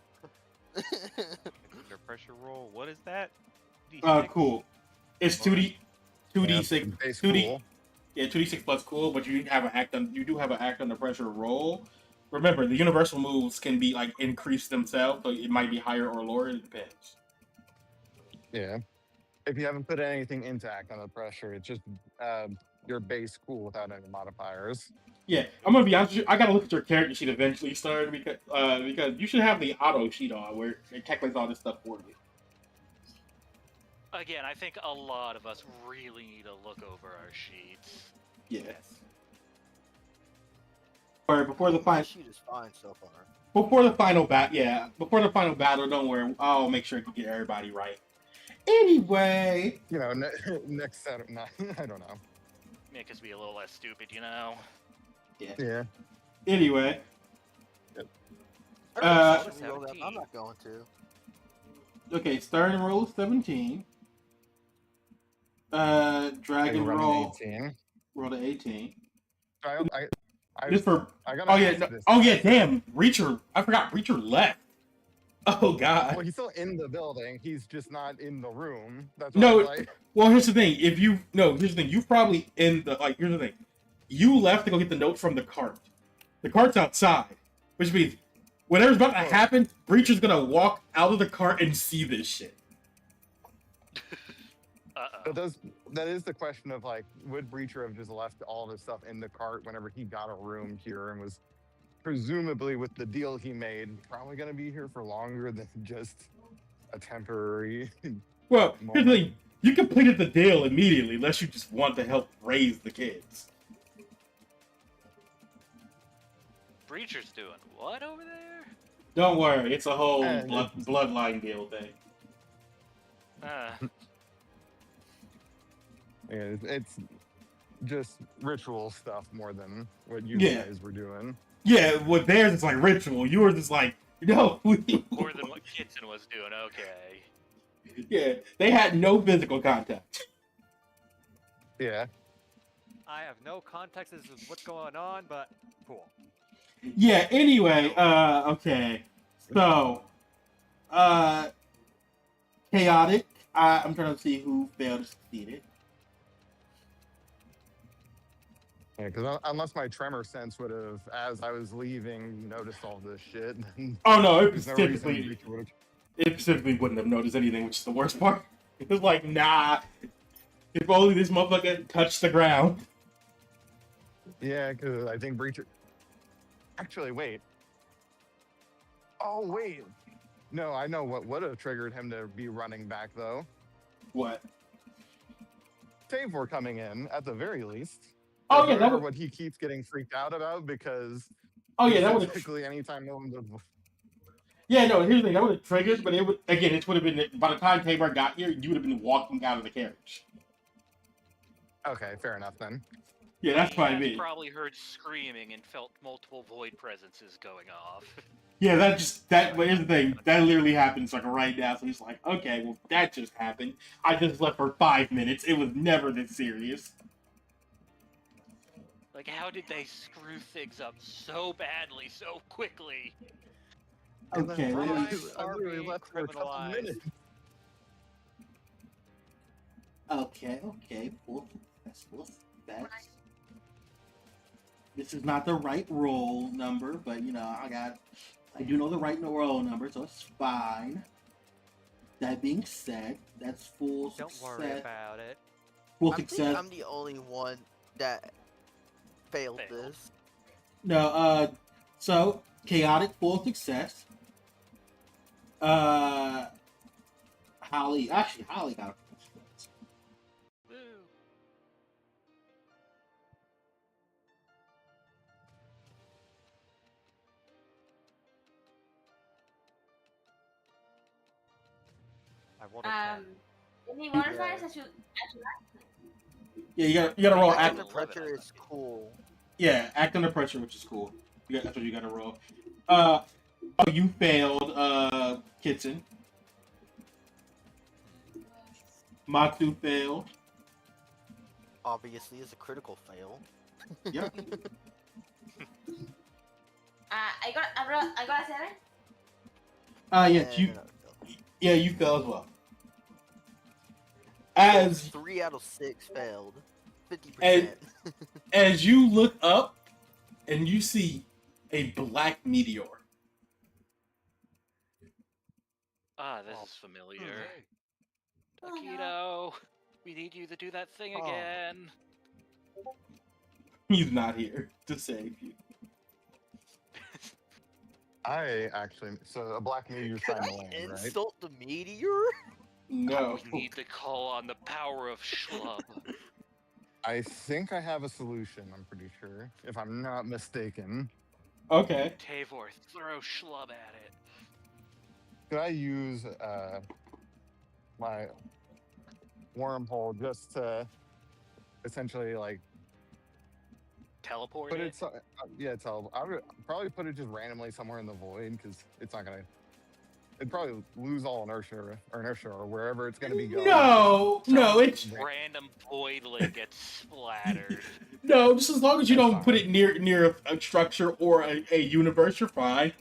Under pressure roll. What is that? Cool. It's 2D, 2d6, Base 2D. cool. Yeah, 2d6 plus cool, but you have an act on. You do have an act under pressure roll. Remember, the universal moves can be like increased themselves, so it might be higher or lower. It depends. Yeah. If you haven't put anything into act under pressure, it's just your base cool without any modifiers. Yeah, I'm gonna be honest with you. I gotta look at your character sheet eventually, sir, because you should have the auto sheet on where it calculates all this stuff for you. Again, I think a lot of us really need to look over our sheets. Yes. Or before the My final, sheet is fine so far. before the final battle, yeah, before the final battle. Don't worry, I'll make sure to get everybody right. Anyway, You know, next set, I don't know. Make us be a little less stupid, you know? Yeah. anyway, I should roll that, but I'm not going to. okay, starting roll 17. Dragon Running roll 18. roll to 18. I Just for gotta oh yeah, ask no, this. oh yeah, damn, Reacher. I forgot Reacher left. Oh god. Well, he's still in the building. He's just not in the room. That's No, why I was like, Well, here's the thing. Here's the thing. You probably in the here's the thing. You left to go get the note from the cart. The cart's outside, which means whatever's about to happen, Breacher's gonna walk out of the cart and see this shit. Uh-oh. that is the question of like, would Breacher have just left all this stuff in the cart whenever he got a room here and was presumably with the deal he made probably going to be here for longer than just a temporary. Well, here's the thing. You completed the deal immediately, unless you just want to help raise the kids. Breacher's doing what over there? Don't worry, it's a whole And bloodline deal thing. Yeah, it's just ritual stuff more than what you Yeah. guys were doing. Yeah, with theirs it's like ritual. Yours is like, no. More than what Kitson was doing, okay. Yeah, they had no physical contact. Yeah. I have no context as to what's going on, but cool. Yeah, anyway, okay. So, chaotic. I'm trying to see who failed or succeeded. Yeah, because unless my tremor sense would have, as I was leaving, noticed all this shit, then Oh no, it there's no reason specifically, Breacher would have. it specifically wouldn't have noticed anything, which is the worst part. It was like, nah, if only this motherfucker touched the ground. Yeah, because I think Breacher. Actually, wait. Oh, wait. No, I know what would have triggered him to be running back, though. What? Tavor coming in, at the very least. Oh yeah, that Remember would. what he keeps getting freaked out about because Oh yeah, that would. basically anytime no one does. Yeah, no. Here's the thing. That would have triggered, but it would again. It would have been by the time Tabor got here, you would have been walking out of the carriage. Okay, fair enough then. Yeah, that's He probably has me. probably heard screaming and felt multiple void presences going off. Yeah, that. But here's the thing. That literally happens like right now. So he's like, okay, well that just happened. I just left for 5 minutes. It was never this serious. Like, how did they screw things up so badly, so quickly? Okay, And then let me- Crimes I are literally being left for a couple criminalized. minutes. Okay. Full success. This is not the right roll number, but you know, I do know the right roll number, so it's fine. That being said, that's full Don't success. worry about it. Full I think success. I'm the only one that failed Failed. this. No, so chaotic full success. Holly got a full success. Woo. I rolled a 10. Any modifiers I should Yeah, you gotta roll Act act. under pressure is cool. Yeah, act under pressure, which is cool. That's what you gotta roll. You failed, Kitson. Matsu failed. Obviously, is a critical fail. Yeah. I got a 7. Yes, you fell as well. As 3 out of 6 failed. 50%. as you look up and you see a black meteor. Ah, this Oh, is familiar. Oh, no. Takedo, we need you to do that thing Oh. again. He's not here to save you. I actually, so a black meteor's Could trying to I land, right? insult the meteor? No. We need to call on the power of Schlub. I think I have a solution, I'm pretty sure, if I'm not mistaken. Okay. Tavor, throw Schlub at it. Could I use my wormhole just to essentially like Teleport put it. it? I would probably put it just randomly somewhere in the void because it's not gonna. It'd probably lose all inertia or wherever it's gonna be going. No, it's Random voidling gets splattered. no. Just as long as you That's don't put fine. it near a structure or a universe, you're fine.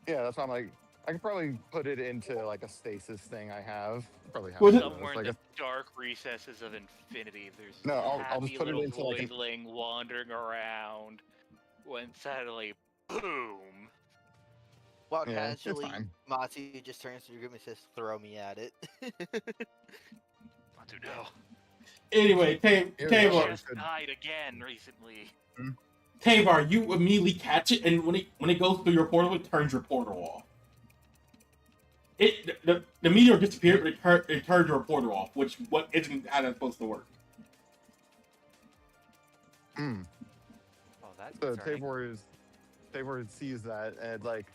Yeah, that's why I'm like. I could probably put it into like a stasis thing I have. Probably have Well, one it- of those, Somewhere like in a the dark recesses of infinity, there's No, a I'll just happy put it little into, like, an- voidling wandering around when suddenly, boom! Well, Yeah, it's casually, fine. Matsu just turns to the group and says, "Throw me at it." Not to know. Anyway, Yeah, He Tabor, just died again recently. Tavar, you immediately catch it, and when it goes through your portal, it turns your portal off. The meteor disappeared, but it turned your portal off, which isn't how that's supposed to work. Mm. Oh, that's So concerning. Tabor sees that and like,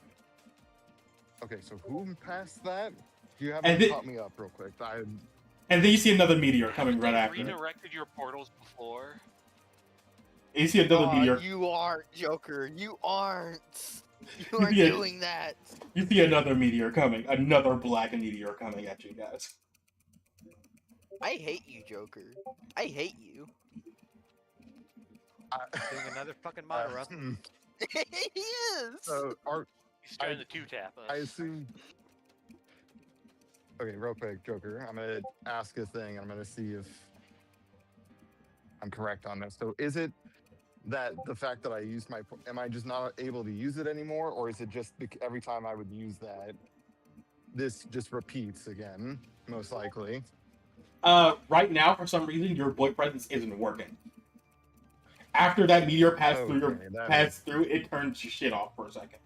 okay, so who passed that? You And haven't thi- caught me up real quick. And then you see another meteor coming Haven't right they after it. redirected your portals before? And you see another Aw, meteor. you aren't, Joker. You aren't. You aren't Yeah. doing that. You see another meteor coming. Another black meteor coming at you guys. I hate you, Joker. I hate you. Doing another fucking Madara. He is. So, He's trying I- to two-tap us. I assume. Okay, real quick, Joker. I'm gonna ask a thing. I'm gonna see if I'm correct on this. So, is it that the fact that I used my, am I just not able to use it anymore, or is it just every time I would use that, this just repeats again? Most likely. Right now, for some reason, your void presence isn't working. After that meteor passed through, it turns your shit off for a second.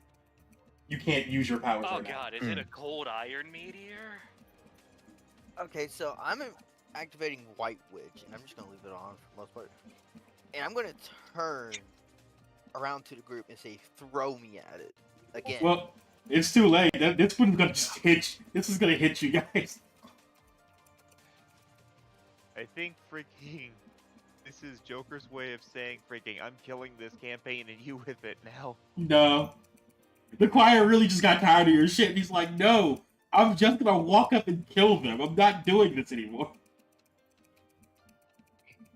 You can't use your powers Oh right now. god, is it a cold iron meteor? Okay, so I'm activating White Witch, and I'm just gonna leave it on for the most part. And I'm gonna turn around to the group and say, "Throw me at it again." Well, it's too late. This one's gonna just hit. This is gonna hit you guys. I think freaking this is Joker's way of saying freaking I'm killing this campaign and you with it now. No, the choir really just got tired of your shit. And he's like, "No, I'm just gonna walk up and kill them. I'm not doing this anymore."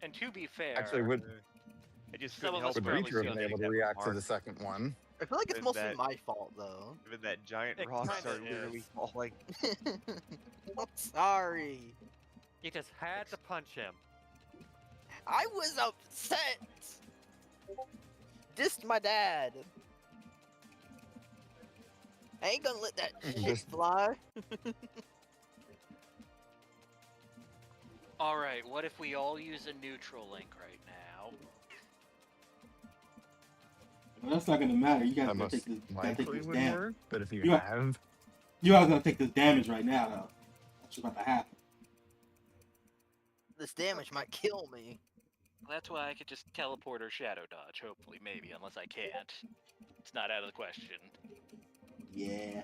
And to be fair, Actually, would I just Some couldn't of help us would but probably Reacher have feel been able to that react to Mark, the second one? I feel like it's Is mostly that- my fault, though. Even that giant It rocks kinda are literally is. falling. I'm sorry. You just had to punch him. I was upset. Dissed my dad. I ain't gonna let that shit Just- fly. alright, what if we all use a neutral link right now? Well, that's not gonna matter. You guys That gotta most take this likely would damage. work, but if you You- have, You guys gotta take this damage right now, though. That's what's about to happen. This damage might kill me. That's why I could just teleport or shadow dodge, hopefully, maybe, unless I can't. It's not out of the question. Yeah.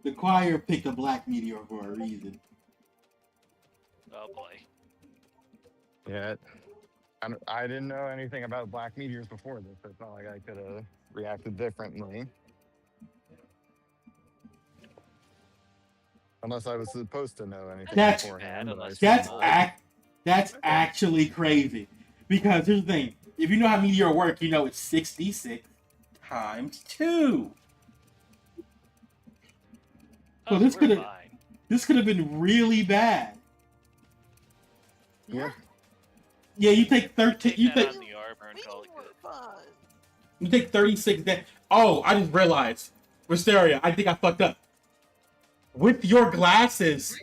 The choir picked a black meteor for a reason. Oh boy. yeah, I didn't know anything about black meteors before this. So it's not like I could have reacted differently. Unless I was supposed to know anything That's- beforehand. But I That's- assumed That's actually crazy. Because here's the thing. If you know how meteor work, you know it's 66 times 2. So Oh, this we're could've- fine. This could have been really bad. Yeah. Yeah, you take 13. Take You that take on the armor and We call it were good. fine. you take 36 damage. Oh, I just realized. Wisteria, I think I fucked up. With your glasses,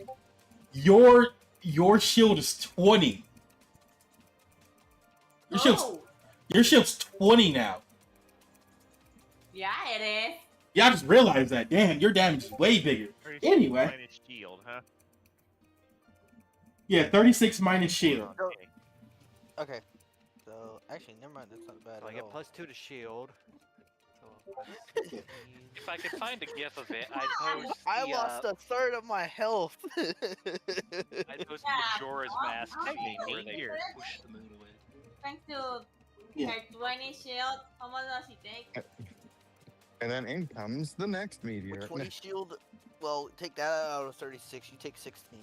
your shield is 20. Oh, Your shield's 20 now. yeah, it is. Yeah, I just realized that. Damn, your damage is way bigger. 36 Anyway. minus shield, huh? Yeah, 36 minus shield. So- Okay. So, actually, never mind. That's not bad So I at get all. +2 to shield. So, If I could find a gif of it, I'd post I the, lost a third of my health. I'd post Yeah, Majora's Mask I'll meme take where they it. push the moon away. Thanks to Yeah. her 20 shield, how much does she take? And then in comes the next meteor. With 20 shield, well, take that out of 36. You take 16.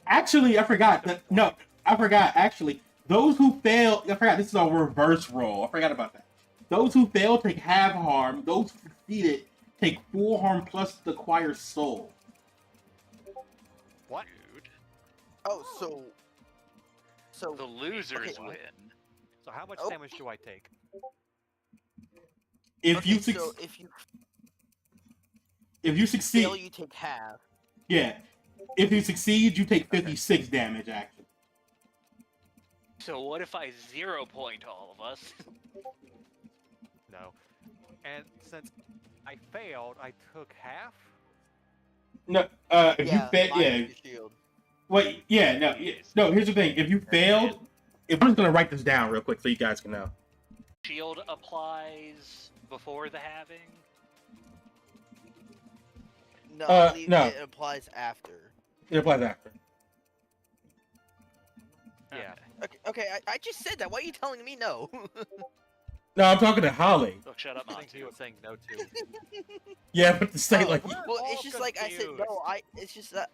Actually, I forgot that. No, I forgot. Actually, those who fail, I forgot. This is a reverse roll. I forgot about that. Those who fail take half harm. Those who succeeded take full harm plus the choir's soul. what? Dude. Oh, so The losers Okay. win. So how much Oh. damage do I take? If okay, you so if you succeed, fail, you take half. yeah. If you succeed, you take 56 damage. Actually, So what if I 0 point all of us? No. And since I failed, I took half? no. If you fail, minus yeah. your shield. Wait, yeah, no, yeah, no. Here's the thing: if you failed, if I'm just gonna write this down real quick so you guys can know. Shield applies before the halving? No, I believe no. it applies after. It applies after. Yeah. Okay, I just said that. Why are you telling me no? No, I'm talking to Holly. Look, shut up, I think he Matsu. was saying no to. Yeah, but to say Oh, like, We're well, all it's just like I said no. confused. It's just that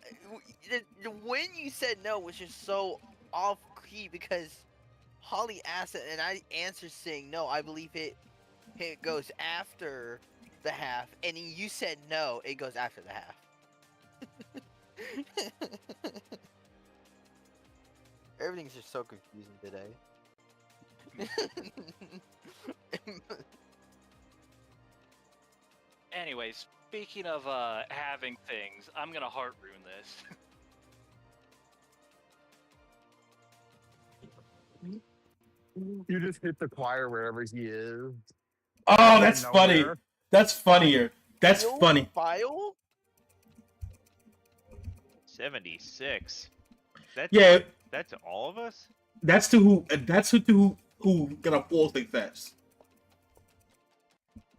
when you said no was just so off key because Holly asked it, and I answered saying no. I believe it goes after the half, and you said no. It goes after the half. Everything's just so confusing today. Anyway, speaking of having things, I'm gonna heart rune this. You just hit the choir wherever he is. Oh, that's Nowhere. funny. That's funnier. That's Yo, funny. File? 76. That's Yeah, That's all of us. that's to who. That's who got a full success.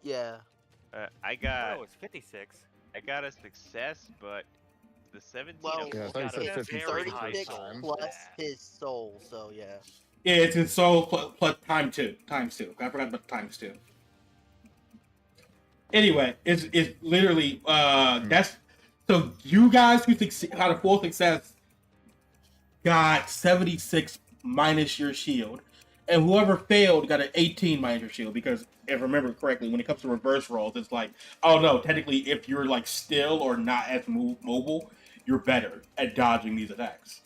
Yeah. I got Oh, it's 56. I got a success, but the 17 Well, of Yeah, I us thought you got said a 56 very first high 36 soul. time. plus his soul, so yeah. Yeah, it's in soul plus times two. I forgot about times two. Anyway, it's literally that's so you guys who had a full success got 76 minus your shield, and whoever failed got an 18 minus your shield. Because if I remember correctly, when it comes to reverse rolls, it's like, oh no, technically if you're like still or not as mobile, you're better at dodging these attacks.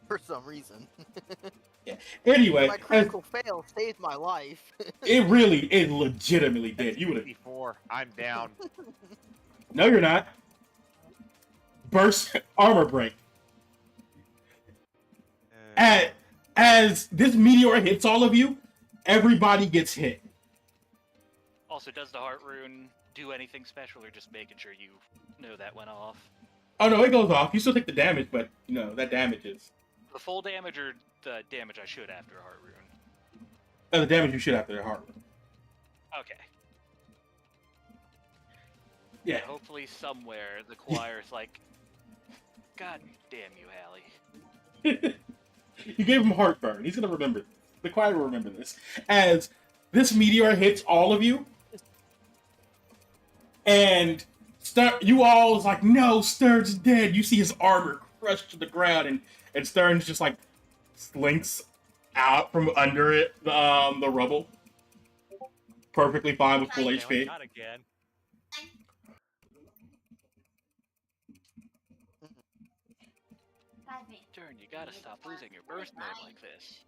For some reason. Yeah. Anyway, My critical fail saved my life. it legitimately did. You would have. 54. I'm down. No, you're not. Burst armor break. As this meteor hits all of you, everybody gets hit. Also, does the heart rune do anything special, or just making sure you know that went off? Oh no, it goes off. You still take the damage, but you know that damage is The full damage or the damage I should after a heart rune? the damage you should after the heart. Okay. Yeah. Hopefully somewhere the choir's like, God damn you, Hallie. You gave him heartburn. He's gonna remember. The choir will remember this. As this meteor hits all of you, and you all is like, no, Stern's dead. You see his armor crushed to the ground, and Stern's just like slinks out from under it, the rubble. Perfectly fine with full HP. Not again. Stern, you gotta stop losing your burst mode like this.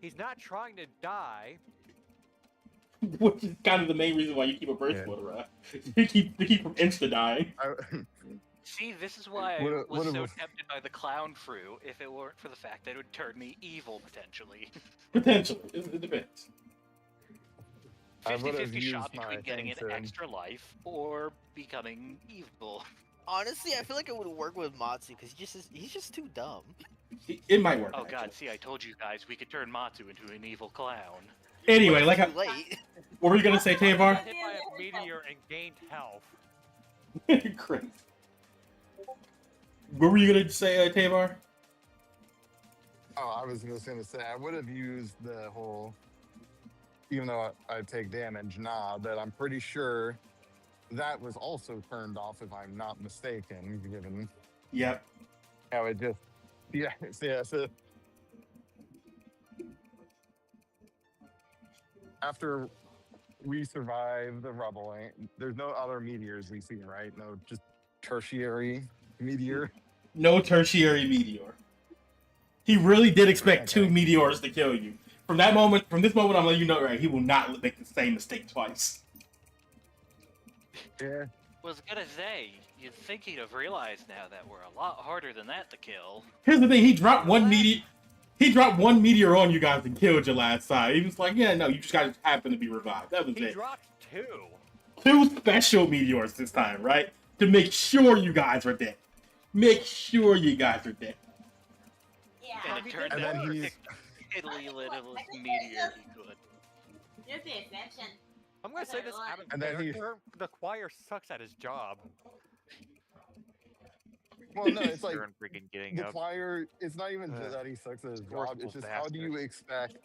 He's not trying to die. Which is kind of the main reason why you keep a burst mode around. You keep from insta dying. See, this is why I was so tempted by the clown fruit if it weren't for the fact that it would turn me evil, potentially. Potentially. It depends. 50-50 shot between getting an extra life or becoming evil. Honestly, I feel like it would work with Matsu because he's just too dumb. It might work. Oh actually. god, see, I told you guys we could turn Matsu into an evil clown. Anyway, like Too late. what were you gonna say, I Tavar? got hit by a meteor and gained health. Crazy. What were you gonna say, Tavar? Oh, I was just gonna say I would have used the whole, even though I take damage, but I'm pretty sure that was also turned off if I'm not mistaken, given Yep. how it just so after we survive the rubble, there's no other meteors we see, right? No, just tertiary meteor. No tertiary meteor. He really did expect two meteors to kill you. From this moment, I'm letting you know, right? He will not make the same mistake twice. Yeah. Was gonna say, you'd think he'd have realized now that we're a lot harder than that to kill. Here's the thing: he dropped one meteor. He dropped one meteor on you guys and killed you last time. He was like, "Yeah, no, you just guys happen to be revived." That was He it. dropped 2. 2 special meteors this time, right? To make sure you guys are dead. Make sure you guys are dead. Yeah. And it turned And out then he he's picked diddly little meteor he could. Just the exception. I'm gonna say this out of And then he- character. The choir sucks at his job. well, no, it's like Stern freaking getting the up. choir. It's not even that he sucks at his job. Resourceful It's just how do you bastard. expect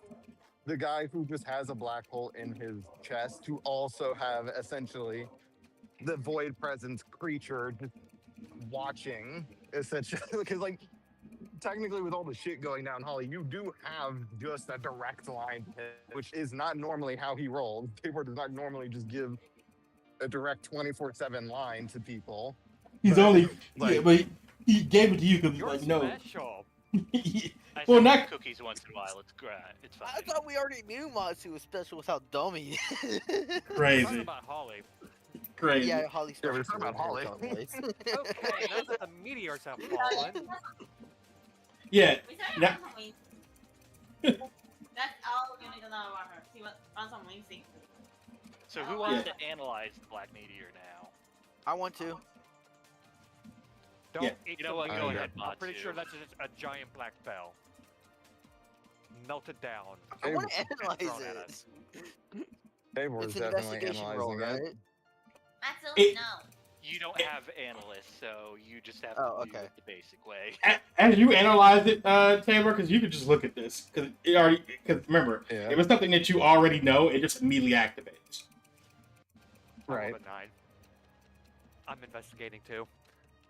the guy who just has a black hole in his chest to also have essentially the void presence creature just watching essentially, because like technically with all the shit going down, Holly, you do have just a direct line hit, which is not normally how he rolls. Tabor does not normally just give a direct 24/7 line to people. He's But, only like, yeah, but he gave it to you because You're like no. special. I Well, send not cookies once in a while. It's fine. I thought we already knew Matsu was special with how dumb he is. We're talking crazy, about Holly. crazy. Yeah, Holly's Yeah, special. we're talking for about Holly. inheritance. Okay, now that the meteors have fallen, Yeah, We started yeah. on some wings. That's all we're gonna know about her. See what on some wings thing. So who wants to analyze the black meteor now? I want to. don't Yeah. eat You know the what, go meteor. ahead, I'm pretty Matsu. sure that's just a giant black bell. Melted down. I want to Thrown analyze at it. us. Tabor It's is an definitely investigation roll, analyzing right? it. Matsu, It- no. You don't have analysts, so you just have to Oh, do okay. it the basic way. As you analyze it, Taylor, because you could just look at this because it already. Because remember, Yeah. if it's something that you already know, it just immediately activates. I Right. rolled a 9. I'm investigating too.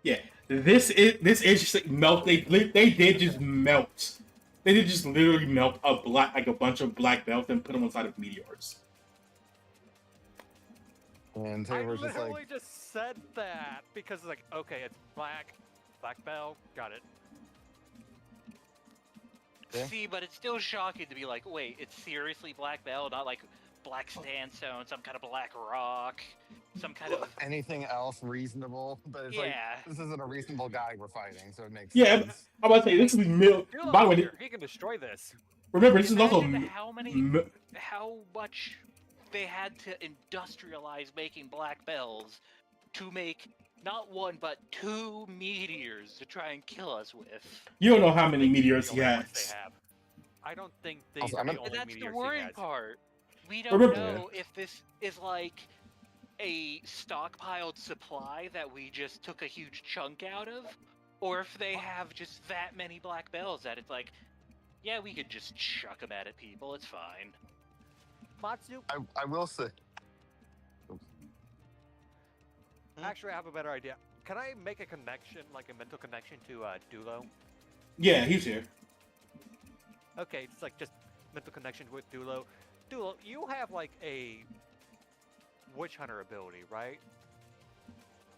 Yeah, this is just like melt. They did just melt. They did just literally melt a bunch of black belts and put them inside of meteors. And I Tabor's just literally like, just said that because it's like, okay, it's black bell, got it. Yeah. See, but it's still shocking to be like, wait, it's seriously black bell, not like black sandstone, some kind of black rock, some kind of anything else reasonable, but it's like, yeah. this isn't a reasonable guy we're fighting, so it makes Yeah, sense. I'm about to say this is mil. Dulo's By the way, here. He can destroy this. remember this is also Imagine how much they had to industrialize making black bells to make not one but 2 meteors to try and kill us with. you don't know how many They could be meteors the he only ones has. they have. I don't think these Also, are I'm the not- only And that's the meteors he worrying has. part. We don't Remember- know if this is like a stockpiled supply that we just took a huge chunk out of, or if they have just that many black bells that it's like, yeah, we could just chuck them at people, it's fine. Matsu, I will say, actually, I have a better idea. Can I make a connection, like a mental connection to Dulo? Yeah, he's here. Okay, it's like just mental connection with Dulo. Dulo, you have like a witch hunter ability, right?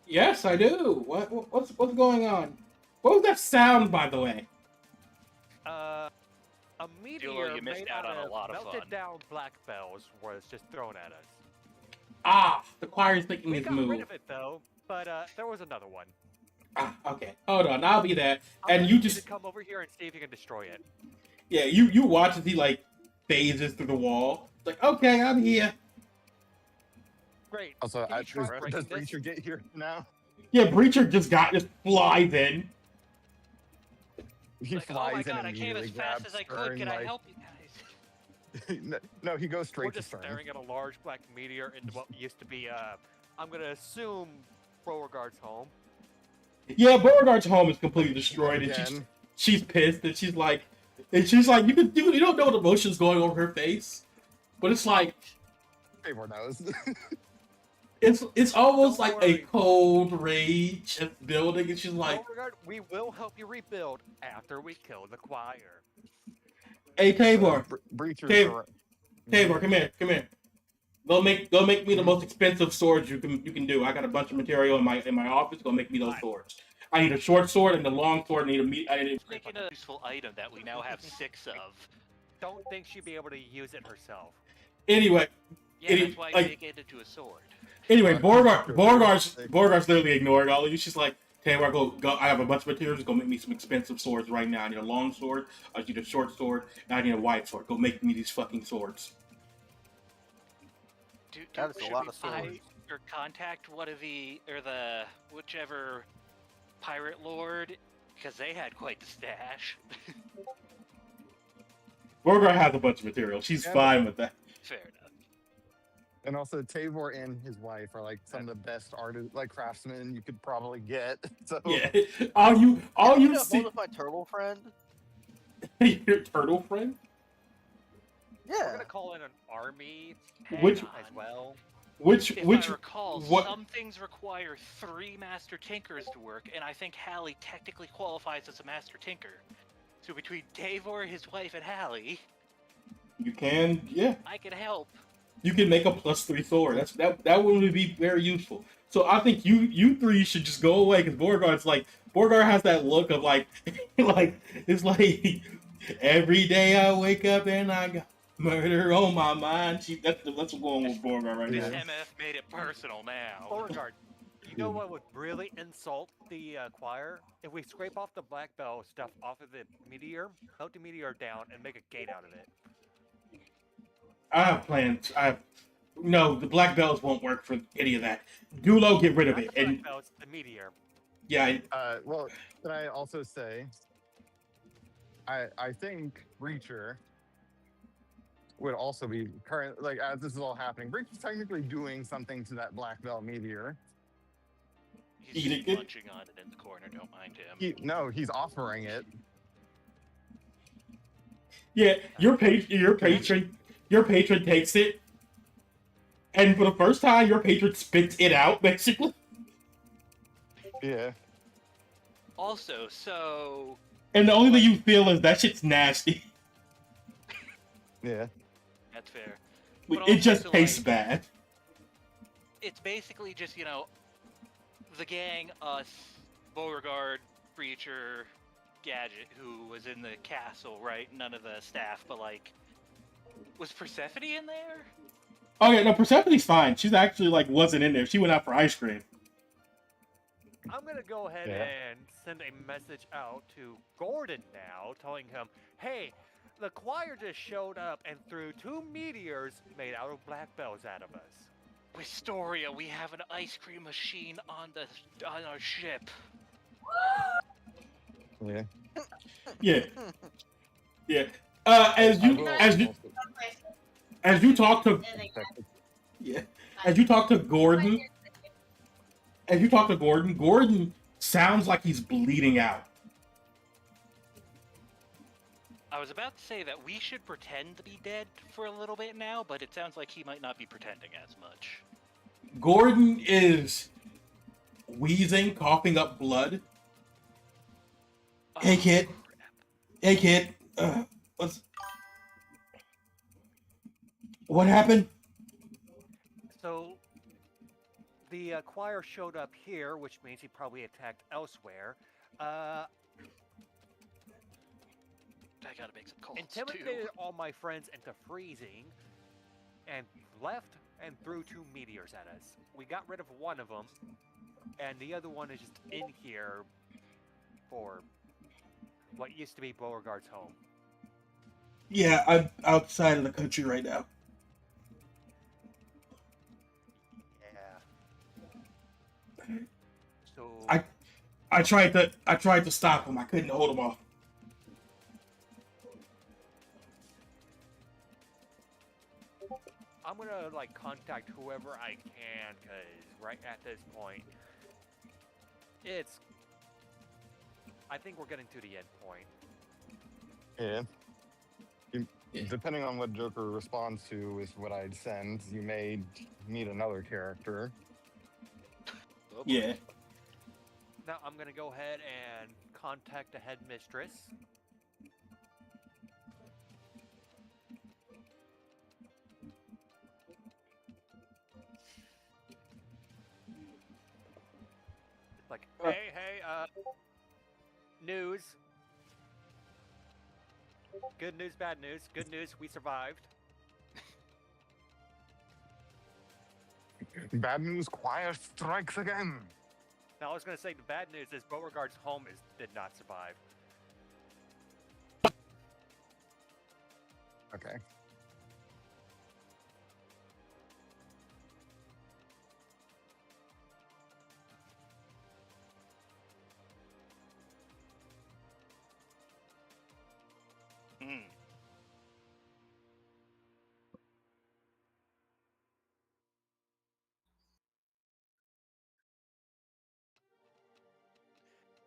Yes, I do. What's going on? What was that sound, by the way? A meteor you missed made out out on a of lot of melted fun. down black bells was just thrown at us. Ah, the choir's making We this got move. rid of it though, but there was another one. Ah, okay. Hold on, I'll be there. I'm And gonna you need just to come over here and see if you can destroy it. yeah, you watch as he like phases through the wall. It's like, okay, I'm here. Great. also, Can you try breaking does this? Breacher get here now? Yeah, Breacher just flies in. He Like, oh flies my in god, and I came as immediately fast grabs as I could. Stern, Can I like- help you guys? no, he goes We're straight to just Stern. staring at a large black meteor in what used to be I'm gonna assume Beauregard's home. Yeah, Beauregard's home is completely destroyed, and Again. she's pissed, and she's like, you don't know what emotions going over her face, but it's like Tabor knows. it's almost Don't like a worry. cold rage at building, and she's like, Beauregard, we will help you rebuild after we kill the choir. "Hey, Tabor, Breacher's Tabor. ar- Tabor, come here. Go make me the most expensive swords you can do. I got a bunch of material in my office. Go make me those Fine. swords. I need a short sword and a long sword. I need Making a useful item that we now have 6 of. Don't think she'd be able to use it herself. Anyway, Yeah, that's why like- you make it into a sword. Beauregard's literally ignoring all of you. She's like, Taylor, go. I have a bunch of materials. Go make me some expensive swords right now. I need a long sword. I need a short sword. And I need a wide sword. Go make me these fucking swords. That is a should lot we of swords. buy or contact one of the whichever pirate lord, because they had quite the stash. Beauregard has a bunch of material. She's Yeah, fine with that. Fair enough. And also, Tabor and his wife are like some of the best artists, like craftsmen you could probably get. So Yeah. All you Hold see, with my turtle friend. your turtle friend. We're Yeah. gonna call in an army Which- as well. Which If I recall, what? some things require 3 Master Tinkers to work, and I think Hallie technically qualifies as a Master Tinker. So between Davor, his wife, and Hallie, You can, yeah. I can help. You can make a +3 sword. That would be very useful. So I think you three should just go away because Beauregard has that look of like like it's like every day I wake up and I got murder on my mind. That's what's going on with Beauregard right This now. MF made it personal now. Beauregard, you know what would really insult the choir? If we scrape off the black bell stuff off of the meteor, melt the meteor down, and make a gate out of it. I have plans. No, the black bells won't work for any of that. Dulo, get rid of Not it. the black And bells, the meteor. yeah, Well, can I also say, I think Breacher would also be current, like as this is all happening. Breacher's technically doing something to that black belt meteor. He's Eat it. munching on it in the corner, don't mind him. No, he's offering it. yeah. Your patron takes it, and for the first time, your patron spits it out basically. Yeah. Also, so And the only thing you feel is that shit's nasty. Yeah. that's fair. It also, just so, tastes like, bad. It's basically just, the gang, us, Beauregard, Breacher, Gadget, who was in the castle, right? None of the staff, but was Persephone in there? Oh yeah, no, Persephone's fine. She's actually wasn't in there. She went out for ice cream. I'm gonna go ahead Yeah. and send a message out to Gordon now, telling him, hey, the choir just showed up and threw 2 meteors made out of black bells out of us. Wistoria, we have an ice cream machine on our ship. Yeah. Yeah, yeah. As I you will as you also- as you talk to yeah, as you talk to Gordon, Gordon sounds like he's bleeding out. I was about to say that we should pretend to be dead for a little bit now, but it sounds like he might not be pretending as much. Gordon is wheezing, coughing up blood. Hey kid, hey kid, what happened? So, the choir showed up here, which means he probably attacked elsewhere. I gotta make some calls Intimidated too. all my friends into freezing, and left and threw 2 meteors at us. We got rid of one of them, and the other one is just in here for what used to be Beauregard's home. Yeah, I'm outside of the country right now. Yeah. So I tried to stop him. I couldn't hold him off. I'm gonna contact whoever I can, cause right at this point, I think we're getting to the end point. Yeah. Depending on what Joker responds to with what I'd send, you may meet another character. Yeah. Now I'm gonna go ahead and contact the headmistress. Hey, news. Good news, bad news. Good news, we survived. Bad news, choir strikes again. Now I was gonna say the bad news is Beauregard's home did not survive. Okay. Hmm.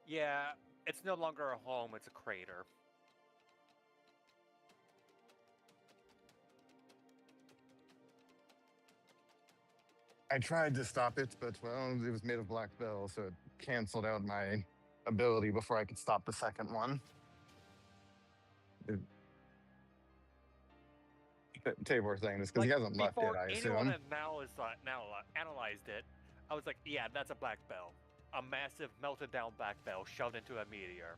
Yeah, it's no longer a home, it's a crater. I tried to stop it, but well, it was made of black bell, so it canceled out my ability before I could stop the second one. Tabor's saying this because he hasn't left before yet, I anyone assume. analyzed it, I was like, yeah, that's a black bell. A massive melted down black bell shoved into a meteor.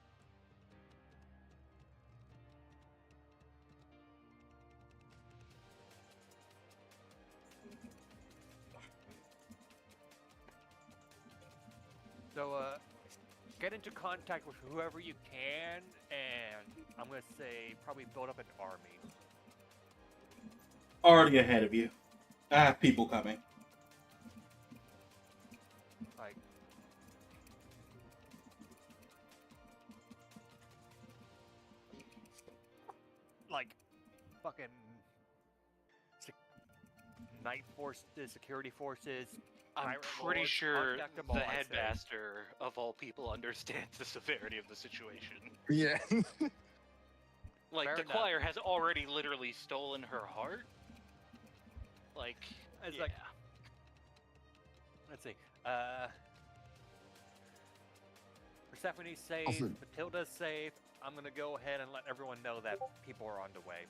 So, get into contact with whoever you can, and I'm gonna say probably build up an army. Already ahead of you. I have people coming. Like fucking night forces, security forces. I'm pirate pretty lords, sure contact them the all, I say. headmaster of all people understands the severity of the situation. Yeah. Like, Fair the enough. choir has already literally stolen her heart. Like, It's yeah. like, let's see. Persephone's safe. Also- Matilda's safe. I'm gonna go ahead and let everyone know that people are on the way.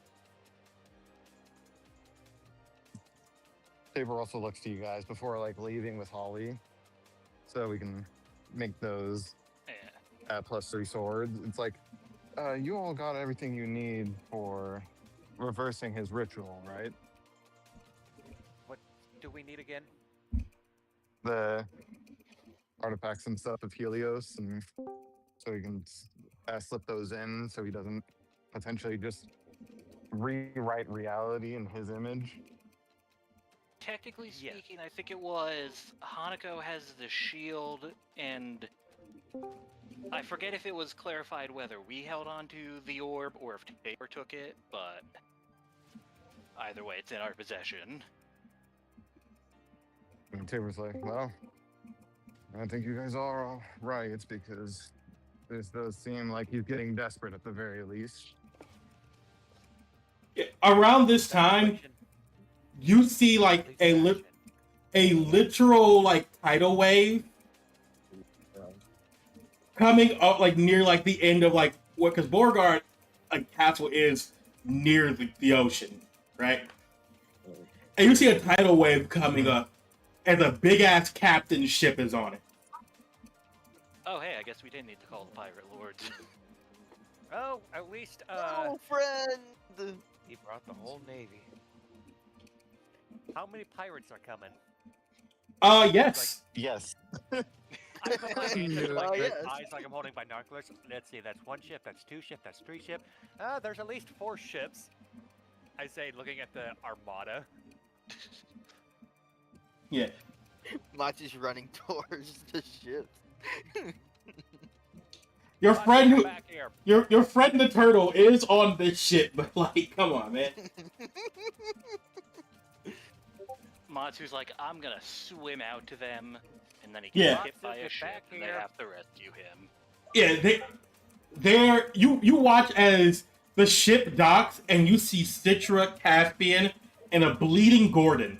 Tabor also looks to you guys before like leaving with Holly, so we can make those Yeah. +3 swords. It's like, you all got everything you need for reversing his ritual, right? What do we need again? The artifacts and stuff of Helios, and so we can slip those in, so he doesn't potentially just rewrite reality in his image. Technically Yeah. speaking, I think it was Hanako has the shield, and I forget if it was clarified whether we held on to the orb or if Tabor took it, but either way, it's in our possession. And Tabor's like, well, I think you guys are all right, because this does seem like he's getting desperate at the very least. Yeah, around this time, you see like a literal like tidal wave coming up like near like the end of like what, because Beauregard castle is near the ocean, right? And you see a tidal wave coming up, and a big ass captain ship is on it. Oh, hey, I guess we didn't need to call the pirate lords. Oh, at least Oh, friend! He brought the whole navy. how many pirates are coming? Yes. Yes. I'm looking Yeah. like Yes. eyes like I'm holding binoculars. Let's see, that's one ship, that's two ship, that's three ship. There's at least 4 ships. I say, looking at the armada. Yeah. Machi's running towards the ships. Your Watch friend your who back here. your friend the turtle is on this ship, but like, come on, man. Matsu's like, I'm gonna swim out to them, and then he Yeah. gets hit by Matsu, a get ship, back and they here. have to rescue him. Yeah, you watch as the ship docks and you see Citra, Caspian, and a bleeding Gordon.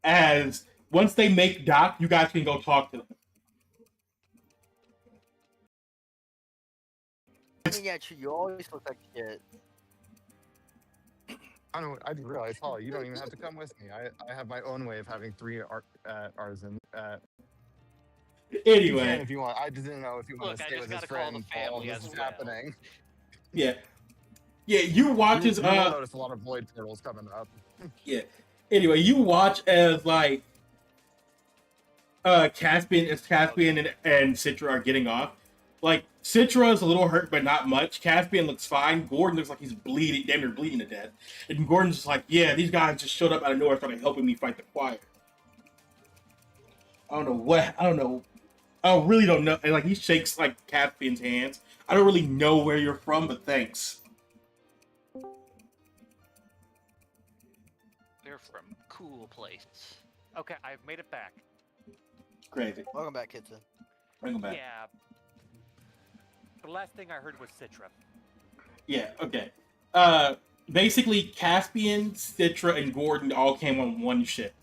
As once they make dock, you guys can go talk to them. I mean, yeah, true, you always look like shit. I didn't realize, Holly, you don't even have to come with me. I have my own way of having 3 artisans. You can Anyway, if you want. I just didn't know if you want Look, to I stay just with his gotta call the friend while family this as is well. happening. yeah, you watch as You will notice a lot of void portals coming up. yeah. Anyway, you watch as like Caspian and Citra are getting off. Like Citra is a little hurt, but not much. Caspian looks fine. Gordon looks like he's bleeding, damn near bleeding to death. And Gordon's just like, yeah, these guys just showed up out of nowhere, started helping me fight the choir. I really don't know. And like he shakes like Caspian's hands. I don't really know where you're from, but thanks. They're from cool place. Okay, I've made it back. Crazy. Welcome back, Kitson. Bring him back. Yeah. The last thing I heard was Citra. Yeah, okay. Basically, Caspian, Citra, and Gordon all came on one ship.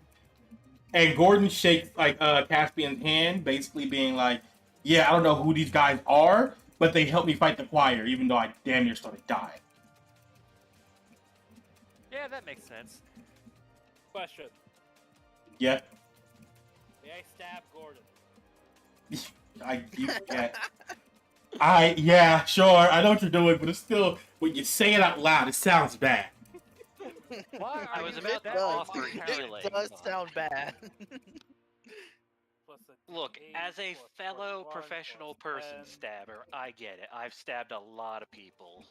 And Gordon shakes like Caspian's hand, basically being like, "Yeah, I don't know who these guys are, but they helped me fight the choir, even though I damn near started dying." Yeah, that makes sense. Question. Yeah, May I stab Gordon? yeah, sure. I know what you're doing, but it's still when you say it out loud, it sounds bad. Why I are was you about that to does. offer healing. It does sound bad. Plus a Look, 8 as a plus fellow 1 professional plus person 10. stabber, I get it. I've stabbed a lot of people.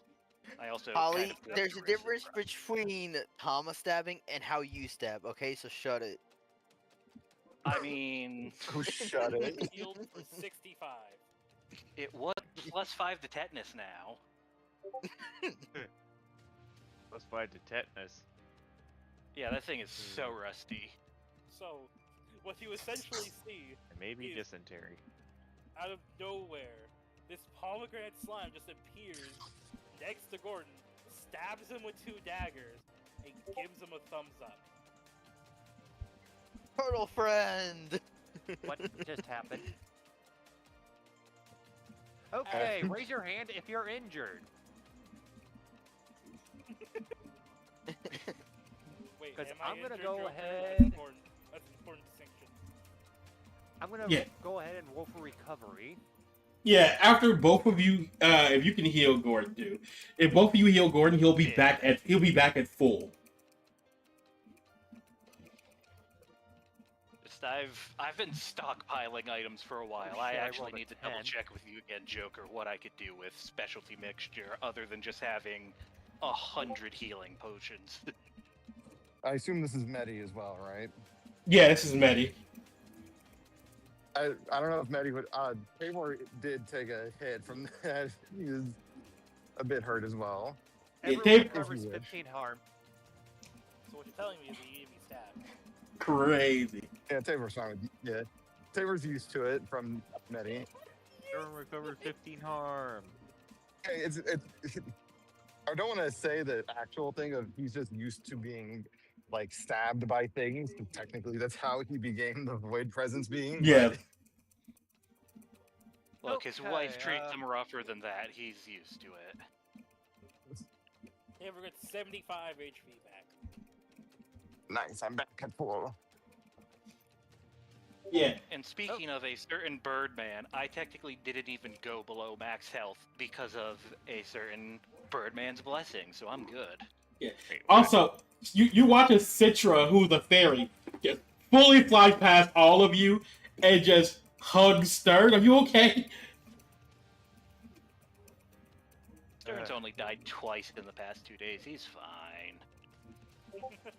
I also Holly, kind of got there's a the difference reciprocity. between Thomas stabbing and how you stab, okay? So shut it. I mean, Oh, shut it. Healed for 65. it was +5 to tetanus now. +5 to tetanus. Yeah, that thing is so rusty. So, what you essentially see And maybe Ew. dysentery. out of nowhere, this pomegranate slime just appears next to Gordon, stabs him with 2 daggers, and gives him a thumbs up. Turtle friend! What just happened? Okay, raise your hand if you're injured. Wait, 'Cause am I I'm gonna injured, go Joker? ahead- That's an important distinction. I'm gonna Yeah. go ahead and roll for recovery. Yeah, after both of you, if you can heal Gordon, do. If both of you heal Gordon, he'll be back at full. Just I've been stockpiling items for a while. I Shit, I actually rolled a need to double 10. check with you again, Joker, what I could do with specialty mixture other than just having 100 healing potions. I assume this is Medi as well, right? Yeah, this is Medi. I don't know if Medi would. Taymor did take a hit from that. He was a bit hurt as well. Yeah, Everyone Dave- recovers If you wish. 15 harm. So what you're telling me is he gave me stabbed. Crazy. Yeah, Tabor's fine with. Yeah, Tabor's used to it from Medi. Everyone recovered 15 harm. Hey, it's. I don't want to say the actual thing of he's just used to being like stabbed by things. 'Cause technically, that's how he became the Void Presence being. Yeah. but- Look, his wife Okay, treats him rougher than that. He's used to it. Taylor gets 75 HP back. Nice, I'm back at full. Yeah. And speaking of a certain Birdman, I technically didn't even go below max health because of a certain Birdman's blessing, so I'm good. Wait, Also, you watch a Citra, who's a fairy, just fully flies past all of you and just hugs Stern. Are you okay? Stern's only died twice in the past 2 days. He's fine.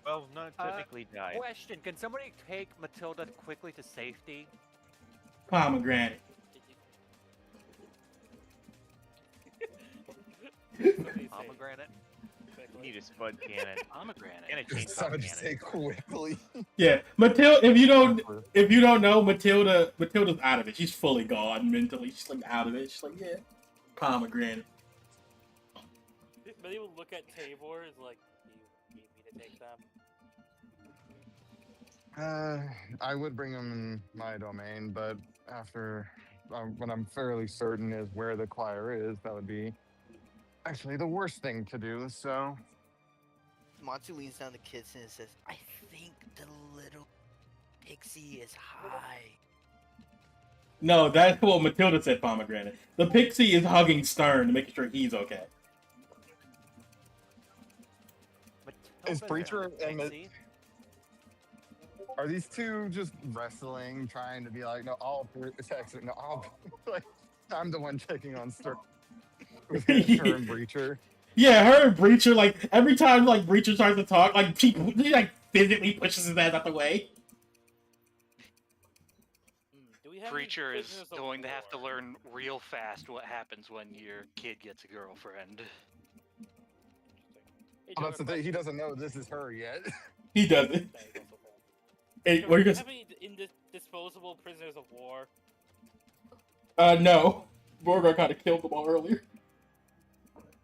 well, not technically died. Question, can somebody take Matilda quickly to safety? Pomegranate. Somebody say Pomegranate? You need a spud cannon. and a Pomegranate. chainsaw Somebody say cannon. quickly. Yeah, Matilda. If you don't know, Matilda's out of it. She's fully gone mentally. She's like out of it. She's like, yeah, pomegranate. But they would look at Tabor as like, you need me to take them. I would bring him in my domain, but after what I'm fairly certain is where the choir is, that would be actually the worst thing to do. So Monty leans down the kitchen and says, I think the little pixie is high. No, that's what Matilda said. Pomegranate. The pixie is hugging Stern, making sure he's okay. Is Matilda's Preacher a and pixie? are these two just wrestling, trying to be like, no, like, I'm the one checking on Stern. Her and Breacher. Yeah, her and Breacher, like, every time, like, Breacher tries to talk, like, she like, physically pushes his ass out the way. Do we have any Preacher is prisoners of going to have to war? learn real fast what happens when your kid gets a girlfriend. Hey, Well, that's the Joker, thing. He doesn't know this is her yet. He doesn't. that is also fair. Hey, Joker, what are you do you gonna have any disposable prisoners of war? No. Borgar kind of killed them all earlier.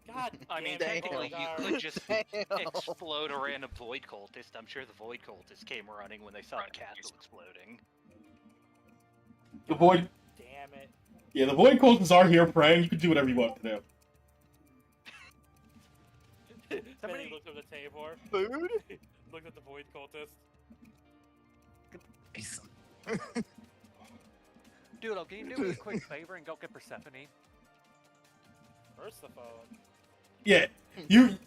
God God I mean, damn it, technically, you Beauregard. could just Damn. explode a random void cultist. I'm sure the void cultist came running when they saw the castle exploding. The void, Damn it. yeah, the void cultists are here praying. You can do whatever you want to them. Somebody looked at the Tabor. Food? Looked at the void cultist. Doodle, can you do me a quick favor and go get Persephone? First the phone. Yeah,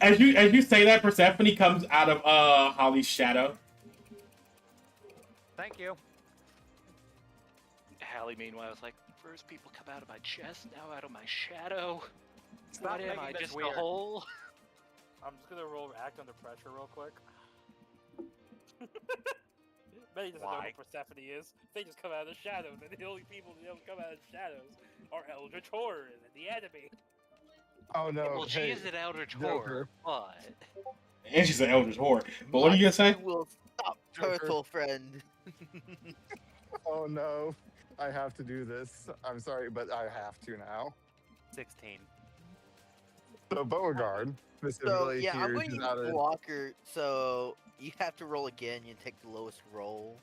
as you say that, Persephone comes out of Holly's shadow. Thank you. Hallie, meanwhile, was like, first people come out of my chest, now out of my shadow. Stop What am making I, this just weird. a hole? I'm just gonna roll act under pressure real quick. Betty doesn't know Why? who Persephone is. They just come out of the shadows, and the only people that don't come out of the shadows are Eldritch Horrors and the enemy. Oh no! Well, she hey, is an Eldritch Joker. Horror, but... And she's an Eldritch Horror. But what are you gonna say? You will stop, Joker. turtle friend. Oh no! I have to do this. I'm sorry, but I have to now. 16. So Beauregard So specifically yeah, I'm here, going to she's use out of. blocker. So you have to roll again. You take the lowest roll.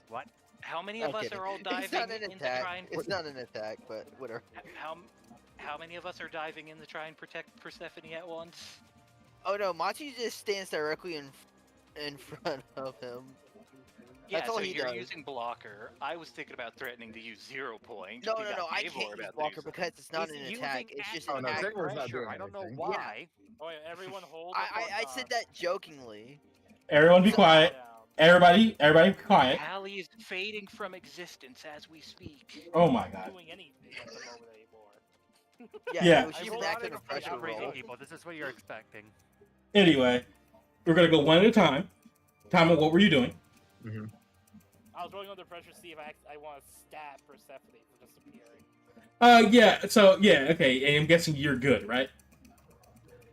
What? How many of us Okay. are all It's not diving an in to attack. try and... It's not an attack, but whatever. How many of us are diving in to try and protect Persephone at once? Oh no, Machi just stands directly in front of him. Yeah, That's all so he you're does. using blocker. I was thinking about threatening to use 0 point. No, We no, got no. I Tabor can't use about to blocker use it. because it's not He's an attack. using It's just Oh, an no, attack. Tabor's not doing I don't know anything. why. Oh yeah, everyone hold. I said that jokingly. Everyone be quiet. Everybody be quiet. Hallie is fading from existence as we speak. Oh my god. Doing anything at the moment anymore. Yeah. It was I just rolled an act out under of pressure pressure Outrageous roll. people. This is what you're expecting. Anyway, we're gonna go one at a time. Tama, what were you doing? I was rolling under pressure to see if I want to stab Persephone for disappearing. Yeah. So yeah, okay. And I'm guessing you're good, right?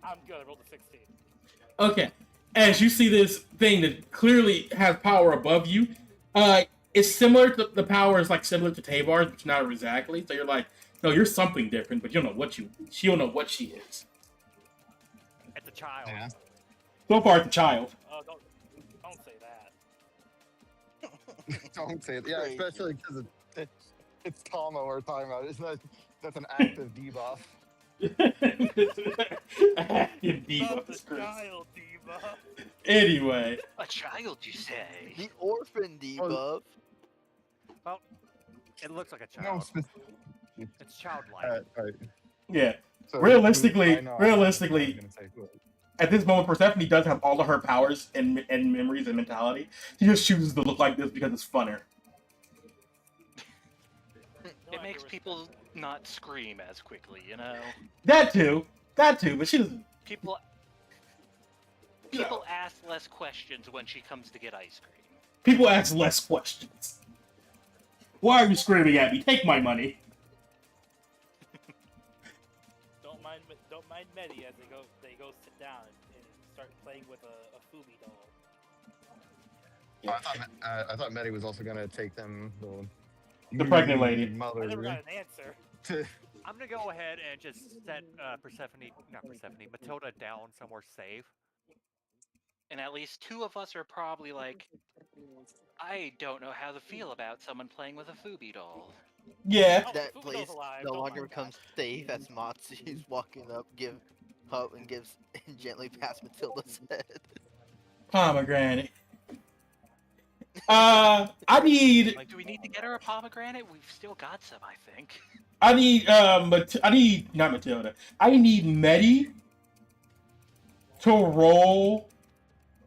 I'm good. I rolled a 16. Okay. As you see this thing that clearly has power above you, it's similar to the power is like similar to Tabar's, but not exactly. So you're like, no, you're something different, but you don't know what she don't know what she is. It's a child. Yeah. So far, it's a child. Oh, don't say that. Don't say it. Yeah, Crazy. especially because it's Tama we're talking about. It's not, that's an active debuff. Active debuff Not the is crazy. child debuff. Anyway, A child, you say? The orphan debuff. Well, it looks like a No, child. It's childlike. all right. yeah. So, Realistically- I know, realistically- I was gonna say, who- At this moment, Persephone does have all of her powers and memories and mentality. She just chooses to look like this because it's funner. It makes people not scream as quickly, you know? That too, but she doesn't. People ask less questions when she comes to get ice cream. People ask less questions. Why are you screaming at me? Take my money. Don't mind Medi as they go sit down and start playing with a Fubi doll. I thought Medi was also gonna take them. The pregnant lady. I Mother. never got an answer. I'm gonna go ahead and just set Matilda down somewhere safe. And at least 2 of us are probably like, I don't know how to feel about someone playing with a Fubi doll. Yeah. Oh, That Fubi place doll's alive, no don't longer mind that. becomes safe as Matsu's walking up, gives and gently past Matilda's head. Pomegranate. I need. Like, do we need to get her a pomegranate? We've still got some, I think. I need not Matilda. I need Medi to roll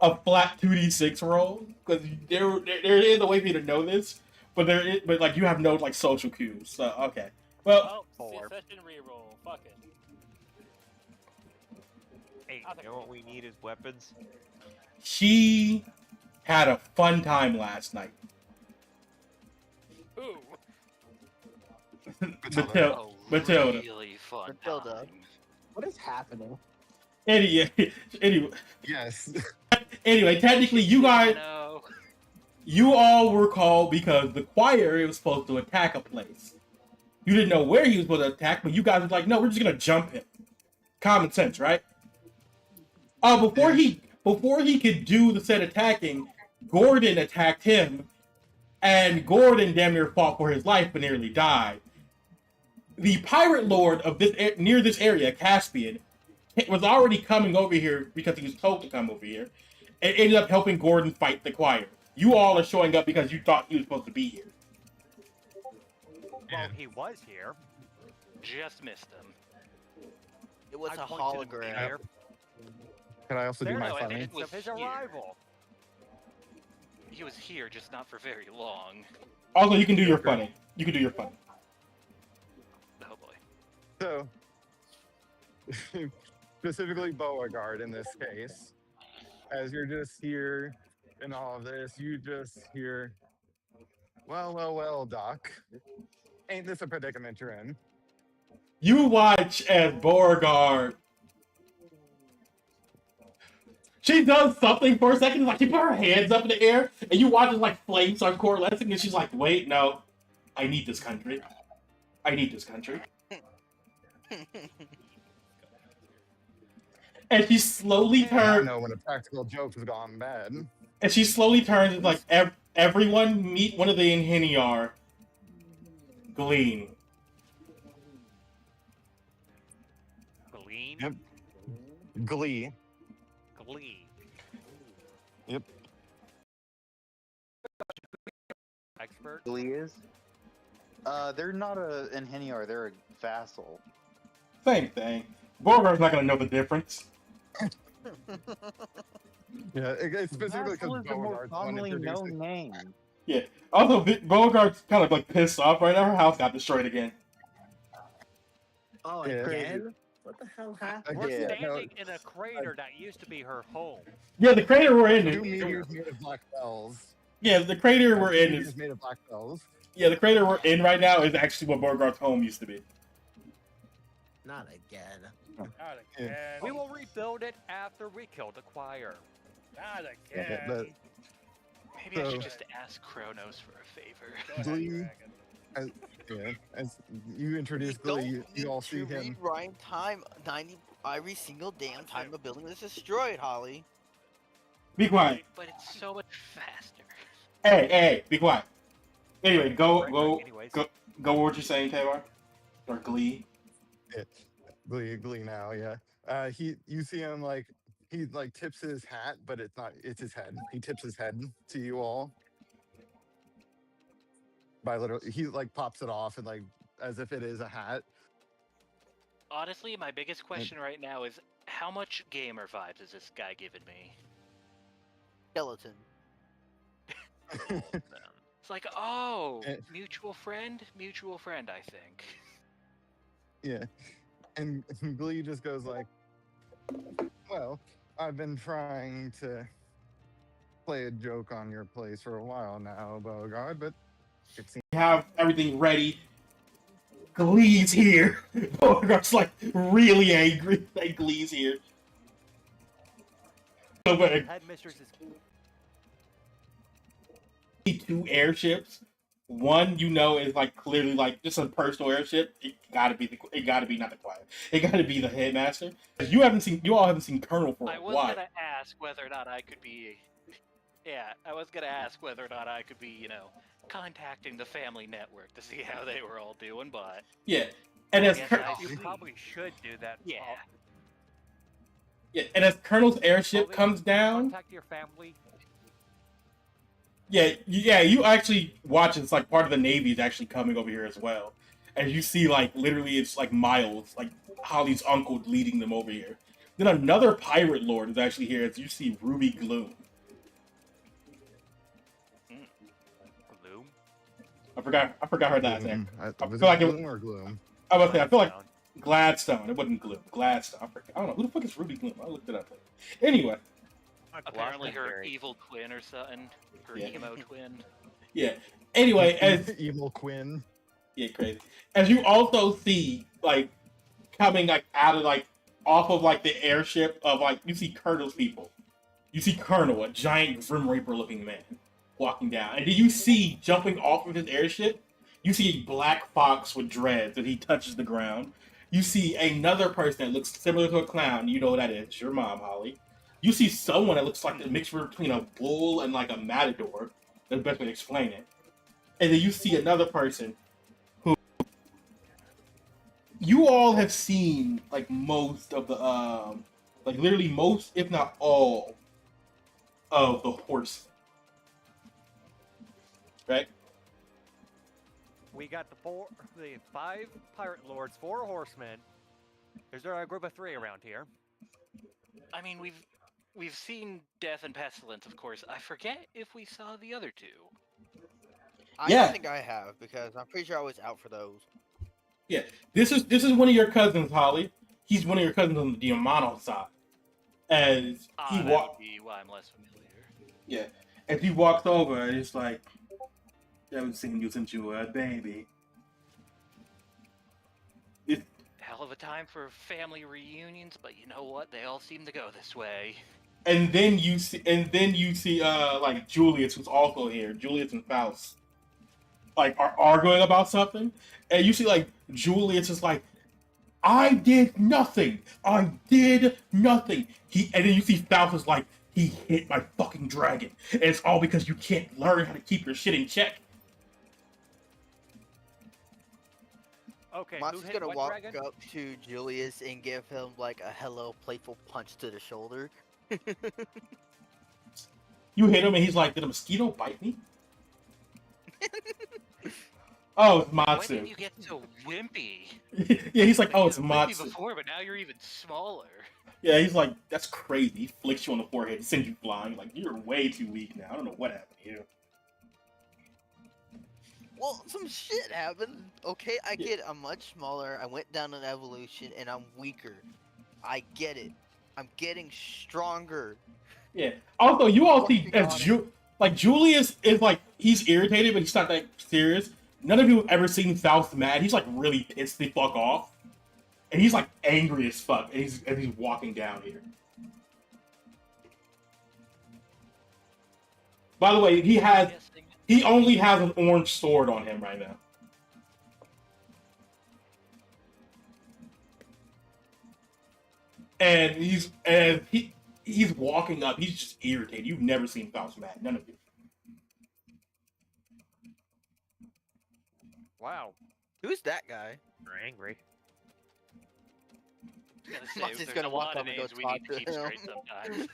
a flat 2d6 roll because there is a way for you to know this, but but you have no like social cues. So okay, well, Oh, Four. session reroll. Fuck it. 8. I'll take You know what we need is weapons. she had a fun time last night. Ooh. Matilda. A Matilda. really fun Matilda. time. What is happening? Anyway, Yes. anyway, technically, you guys. No. You all were called because the choir was supposed to attack a place. You didn't know where he was going to attack, but you guys were like, no, we're just going to jump him. Common sense, right? Before he could do the said attacking, Gordon attacked him, and Gordon damn near fought for his life but nearly died. The pirate lord of this near this area, Caspian, was already coming over here because he was told to come over here, and ended up helping Gordon fight the choir. You all are showing up because you thought he was supposed to be here. Well, he was here. Just missed him. It was I a pointed him hologram. here. Can I also do There's my no funny? evidence of his Here. arrival. He was here, just not for very long. Also, you can do your funny. You can do your funny. Oh boy. So, specifically Beauregard in this case, as you're just here in all of this, you just hear, well, Doc. Ain't this a predicament you're in? You watch as Beauregard. She does something for a second, like she put her hands up in the air, and you watch as like flames start coalescing, and she's like, "Wait, no, I need this country. I need this country." And she slowly I turns. know when a practical joke has gone bad. And she slowly turns and like, everyone meet one of the Inheniar. Glean. Glean? Yep. Glee. Glee. Yep. Expert? Glee is? They're not an Heniar, they're a vassal. Same thing. Beauregard's not gonna know the difference. Yeah, it's specifically Vassal because is a more Beauregard's the one commonly introduced known it. name. Yeah. Also, Beauregard's kind of like pissed off right now. Her house got destroyed again. Oh, Yeah. again? What the hell happened? We're Yeah, standing no, in a crater that used to be her home. Yeah, the crater we're in. Two meteors made of black bells. Yeah, the crater we're Two in meteors is. made of black bells. Yeah, the crater we're in right now is actually what Beauregard's home used to be. Not again. Not Yeah. again. We will rebuild it after we kill the choir. Not Yeah, again. but Maybe I So- should just ask Kronos for a favor. Go ahead, Glee- Dragon. yeah, as you introduce don't Glee, need you all see to him. rewind time 90 every single damn time a building is destroyed, Holly. Be quiet. But it's so much faster. Hey, be quiet. Anyway, go Anyways, go what you're saying, Taylor. Or Glee. Glee now, yeah. You see him like he like tips his hat, but it's his head. He tips his head to you all. By literally, he like pops it off and like as if it is a hat. Honestly, my biggest question right now is how much gamer vibes is this guy giving me? Skeleton. It's like, oh, Eh. mutual friend, I think. Yeah. And Glee just goes like, well, I've been trying to play a joke on your place for a while now, Beauregard, but it seems Have everything ready. Glee's here. Beauregard's like really angry that Glee's here. So, but headmistress is two airships. One, you know, is like clearly like just a personal airship. It gotta be not the choir. It gotta be the headmaster. You all haven't seen Colonel for I a was while. gonna ask whether or not I could be. Yeah, I was gonna ask whether or not I could be, contacting the family network to see how they were all doing, but Yeah, and as Yes, you see. probably should do that. yeah. and as Colonel's airship Probably comes down, Contact your family. yeah, you actually watch. It's like part of the Navy is actually coming over here as well, and you see like literally it's like Miles, like Holly's uncle, leading them over here. Then another pirate lord is actually here as you see Ruby Gloom. Gloom. I forgot her last name. Was feel it like it- Gloom or Gloom? I was saying, I feel like Gladstone. Gladstone. It wasn't Gloom. Gladstone. I don't know who the fuck is Ruby Gloom. I looked it up later. Anyway, Apparently her Glastonbury. evil twin or something. Her Yeah. emo twin. yeah. Anyway, as Evil Quinn. yeah, crazy. As you also see, like coming like out of like off of like the airship of like you see Colonel's people. You see Colonel, a giant Grim Reaper looking man, walking down, and do you see jumping off of his airship? You see a black fox with dreads, and he touches the ground. You see another person that looks similar to a clown. You know who that is. It's your mom, Holly. You see someone that looks like a mixture between a bull and like a matador. That's the best way to explain it. And then you see another person who you all have seen like most of the like literally most, if not all, of the horse. Right? We got the 5 pirate lords, 4 horsemen. Is there a group of 3 around here? I mean, we've seen death and pestilence, of course. I forget if we saw the other 2. I Yeah. don't think I have because I'm pretty sure I was out for those. Yeah. This is one of your cousins, Holly. He's one of your cousins on the Diamano side. As he That walks, would be why I'm less familiar. yeah, as he walks over, and it's like, I haven't seen you since you were a baby. Hell of a time for family reunions, but you know what? They all seem to go this way. And then you see, like Julius, who's also here. Julius and Faust, like, are arguing about something, and you see like Julius is like, "I did nothing. I did nothing." And then you see Faust is like, "He hit my fucking dragon, and it's all because you can't learn how to keep your shit in check." Okay, who Monster's hit gonna what walk dragon? up to Julius and give him like a hello playful punch to the shoulder. You hit him, and he's like, "Did a mosquito bite me?" Oh, it's When Matsu. did you get so wimpy? Yeah, he's like, "Oh, it's You were wimpy Matsu." before, but now you're even smaller. Yeah, he's like, "That's crazy." He flicks you on the forehead and sends you flying. Like, you're way too weak now. I don't know what happened to you. Well, some shit happened. Okay, I Yeah. get I'm much smaller. I went down in evolution and I'm weaker. I get it. I'm getting stronger. Yeah. Also, you all see Working as on like Julius is like, he's irritated, but he's not that serious. None of you have ever seen Faust mad. He's like really pissed the fuck off, and he's like angry as fuck. And he's walking down here. By the way, he only has an orange sword on him right now. And he's walking up. He's just irritated. You've never seen Faust mad. None of you. Wow. Who's that guy? You're angry. I was gonna say, Monster's there's gonna a walk lot of up and go names we talk need to to keep him. straight sometimes.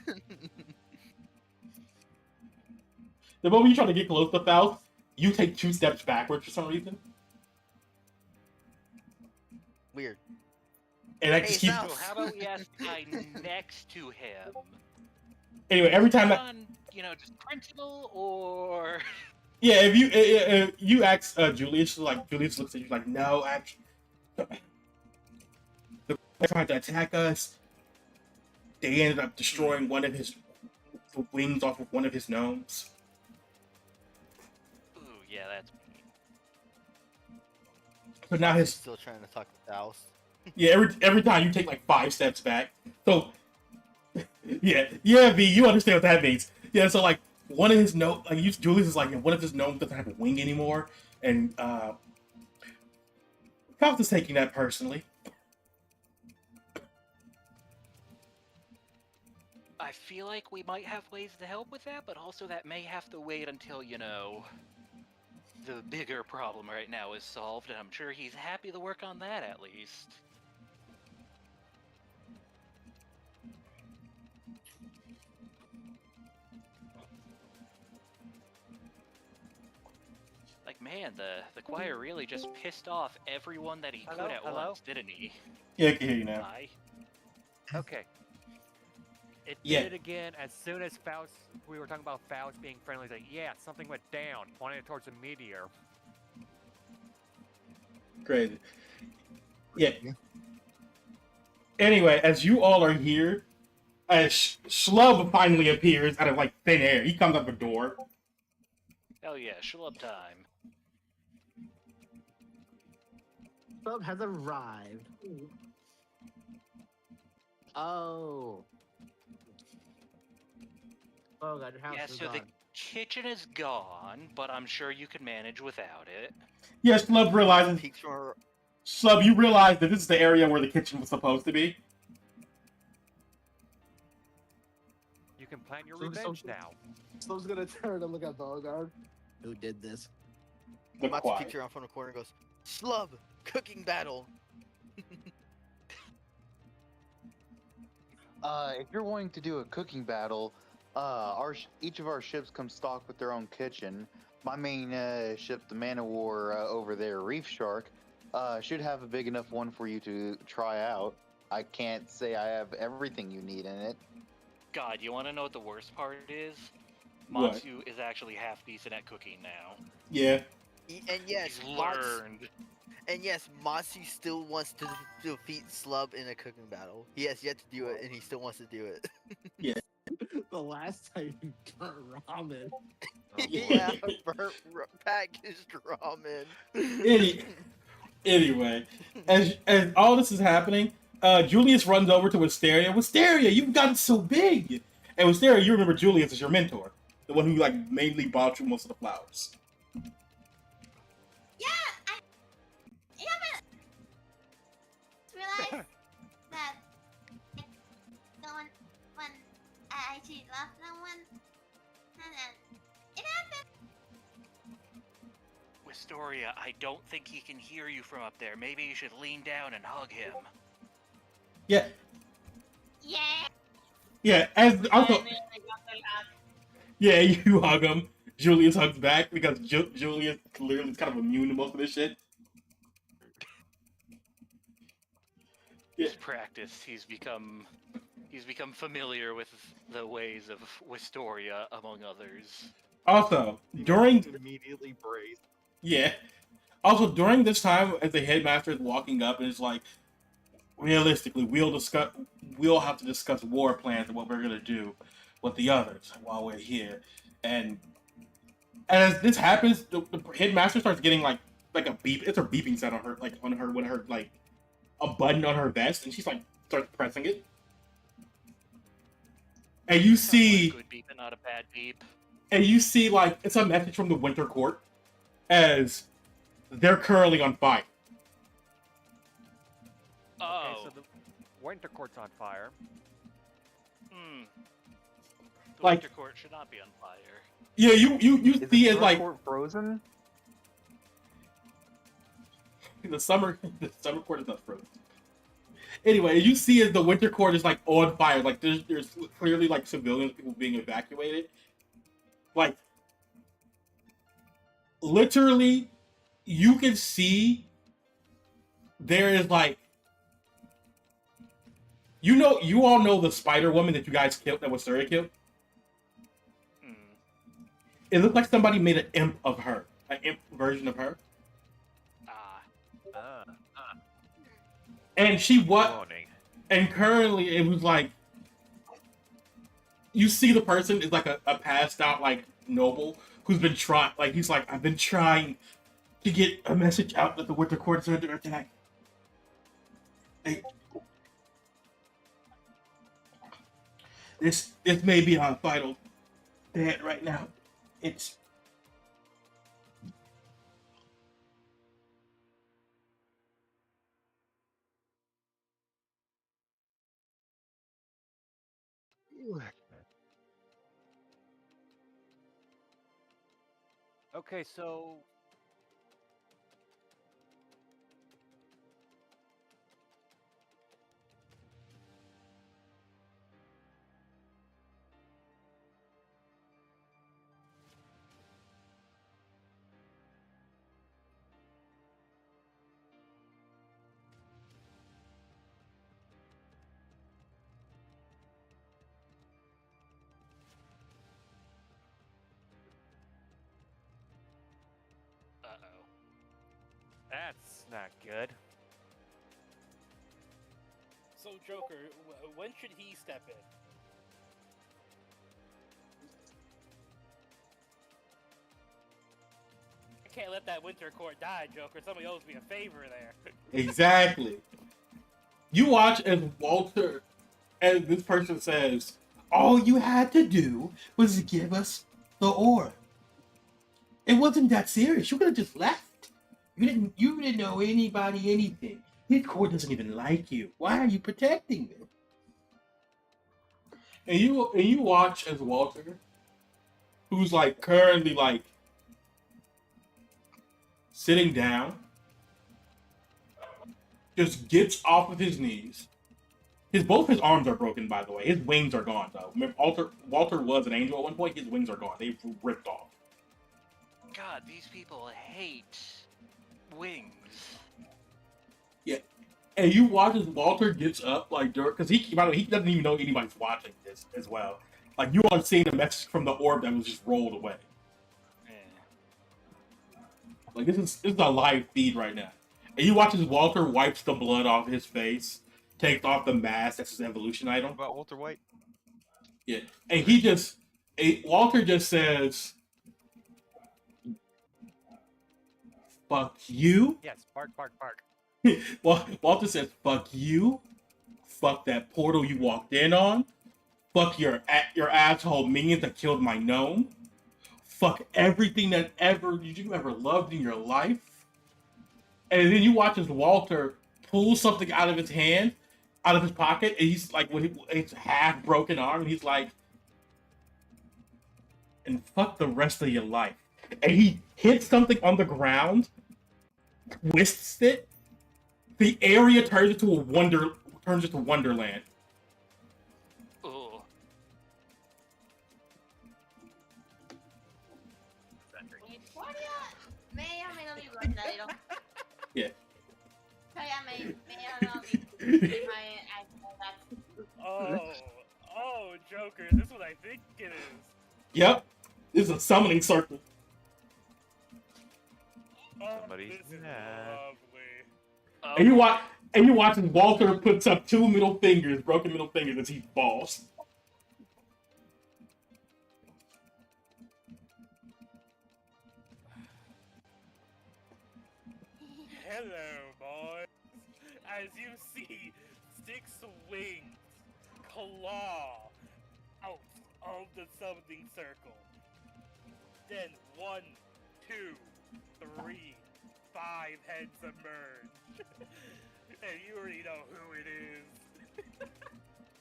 The moment you try to get close to Faust, you take 2 steps backwards for some reason. Weird. And I Hey, just keep. Faust. So how about we ask the guy next to him? Anyway, every time that. On, just principle or... Yeah, if you ask Julius, like, Julius looks at you like, "No, actually, they're trying to attack us. They ended up destroying the wings off of one of his gnomes." Ooh, yeah, that's mean. But now He's his still trying to talk to Faust. yeah, every time you take like 5 steps back. So yeah, V, you understand what that means. Yeah, so like one of his Julius is like, one of his gnomes doesn't have a wing anymore, and Faust is taking that personally. I feel like we might have ways to help with that, but also that may have to wait until, the bigger problem right now is solved, and I'm sure he's happy to work on that at least. Like, man, the choir really just pissed off everyone that he could at Hello? once, didn't he? Yeah, I can hear you now. Hi. Okay. It Yeah. did it again as soon as Faust, we were talking about Faust being friendly. He's like, yeah, something went down, pointing towards a meteor. Crazy. Yeah. Anyway, as you all are here, Schlub finally appears out of like thin air. He comes up a door. Hell yeah, schlub time. Club has arrived. Oh. Oh god, your house Yeah, is so gone. the kitchen is gone, but I'm sure you can manage without it. Yes, Slub realizes. Peeks from her. Slub, you realize that this is the area where the kitchen was supposed to be. You can plan your So- revenge so- now. Slub's gonna turn and look at Beauregard. Who did this? The Matsu quiet. peeks around from the corner and goes, Slub, cooking battle. If you're wanting to do a cooking battle, each of our ships come stocked with their own kitchen. My main ship, the Man of War over there, Reef Shark, should have a big enough one for you to try out. I can't say I have everything you need in it. God, you want to know what the worst part is? What? Matsu is actually half decent at cooking now. Yeah. And yes, He's learned. Matsu still wants to defeat Slub in a cooking battle. He has yet to do it, and he still wants to do it. The last time you got ramen. Yeah, burnt packaged ramen. Anyway, as all this is happening, Julius runs over to Wisteria. Wisteria, you've gotten so big. And Wisteria, you remember Julius as your mentor, the one who like mainly bought you most of the flowers. Yeah, I haven't realized that the one when I actually loved someone, and then it happened. Wistoria, I don't think he can hear you from up there. Maybe you should lean down and hug him. Yeah, Yeah. yeah. As also, I really got the hug. yeah, you hug him. Julius hugs back because Julius clearly is kind of immune to most of this shit. Yeah. His practice, he's become familiar with the ways of Wistoria, among others. Also, during Immediately braced. yeah, also during this time, as the headmaster is walking up and is like, realistically, we'll have to discuss war plans and what we're gonna do with the others while we're here. And as this happens, the headmaster starts getting like a beep. It's a beeping sound on her, like when her like a button on her vest, and she's like starts pressing it. And you see, Good beep and not a bad beep. and you see like it's a message from the Winter Court, as they're currently on fire. Oh. Okay, so the Winter Court's on fire. Hmm. The Like- Winter Court should not be on fire. Yeah, you Is see the it like Court frozen? the summer court is not frozen. Anyway, you see as the Winter Court is like on fire, like there's clearly like civilians, people being evacuated. Like literally, you can see there is like you all know the Spider Woman that you guys killed, that was Surrey killed. Hmm. It looked like somebody made an imp of her, an imp version of her, Ah. and she what? Warning. And currently, it was like you see the person is like a passed out like noble who's been trying, like he's like, I've been trying to get a message out that the Winter Court is under attack. Hey, this may be our final stand right now. It's Okay, so Uh-oh. that's not good. So, Joker, when should he step in? I can't let that Winter Court die, Joker. Somebody owes me a favor there. exactly. You watch as Walter, as this person says, all you had to do was give us the ore. It wasn't that serious. You could have just left. You didn't know anybody anything. His court doesn't even like you. Why are you protecting them? And you watch as Walter, who's like currently like sitting down, just gets off of his knees. Both his arms are broken, by the way. His wings are gone, though. Remember, Walter was an angel at one point. His wings are gone. They've ripped off. God, these people hate wings. Yeah, and you watch as Walter gets up, like, because by the way, he doesn't even know anybody's watching this as well. Like, you are seeing a message from the orb that was just rolled away. Yeah. Like, this is a live feed right now. And you watch as Walter wipes the blood off his face, takes off the mask, that's his evolution item. What about Walter White? Yeah, and Walter just says, "Fuck you." Yes, bark, bark, bark. Well, Walter says, "Fuck you, fuck that portal you walked in on, fuck your asshole minions that killed my gnome, fuck everything that you ever loved in your life." And then you watch as Walter pulls something out of his hand, out of his pocket, and he's like, with his half broken arm, and he's like, "And fuck the rest of your life." And he hits something on the ground, twists it. The area turns into Wonderland. Ooh. Victoria may or may not be verdadero. Yeah. Victoria may or not be Oh, Joker, this is what I think it is. Yep. This is a summoning circle. Oh, Somebody- this is Yeah. lovely. And you watch as Walter puts up two broken middle fingers as he falls. Hello, boys. As you see, six wings claw out of the summoning circle. Then 1, 2, 3, 5 heads emerge. And you already know who it is.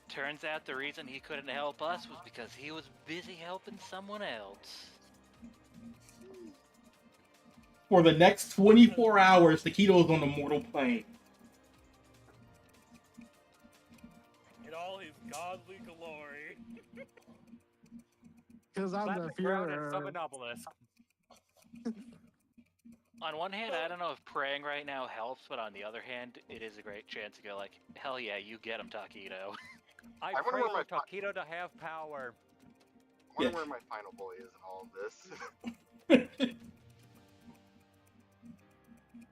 Turns out the reason he couldn't help us was because he was busy helping someone else. For the next 24 hours, Taquito is on the mortal plane. In all his godly glory. Because I'm Slap the the ground and Führer. summon obelisk. On one hand, I don't know if praying right now helps, but on the other hand, it is a great chance to go like, hell yeah, you get him, Taquito. I wonder pray where for Taquito to have power. I wonder Yeah. where my final bully is in all of this.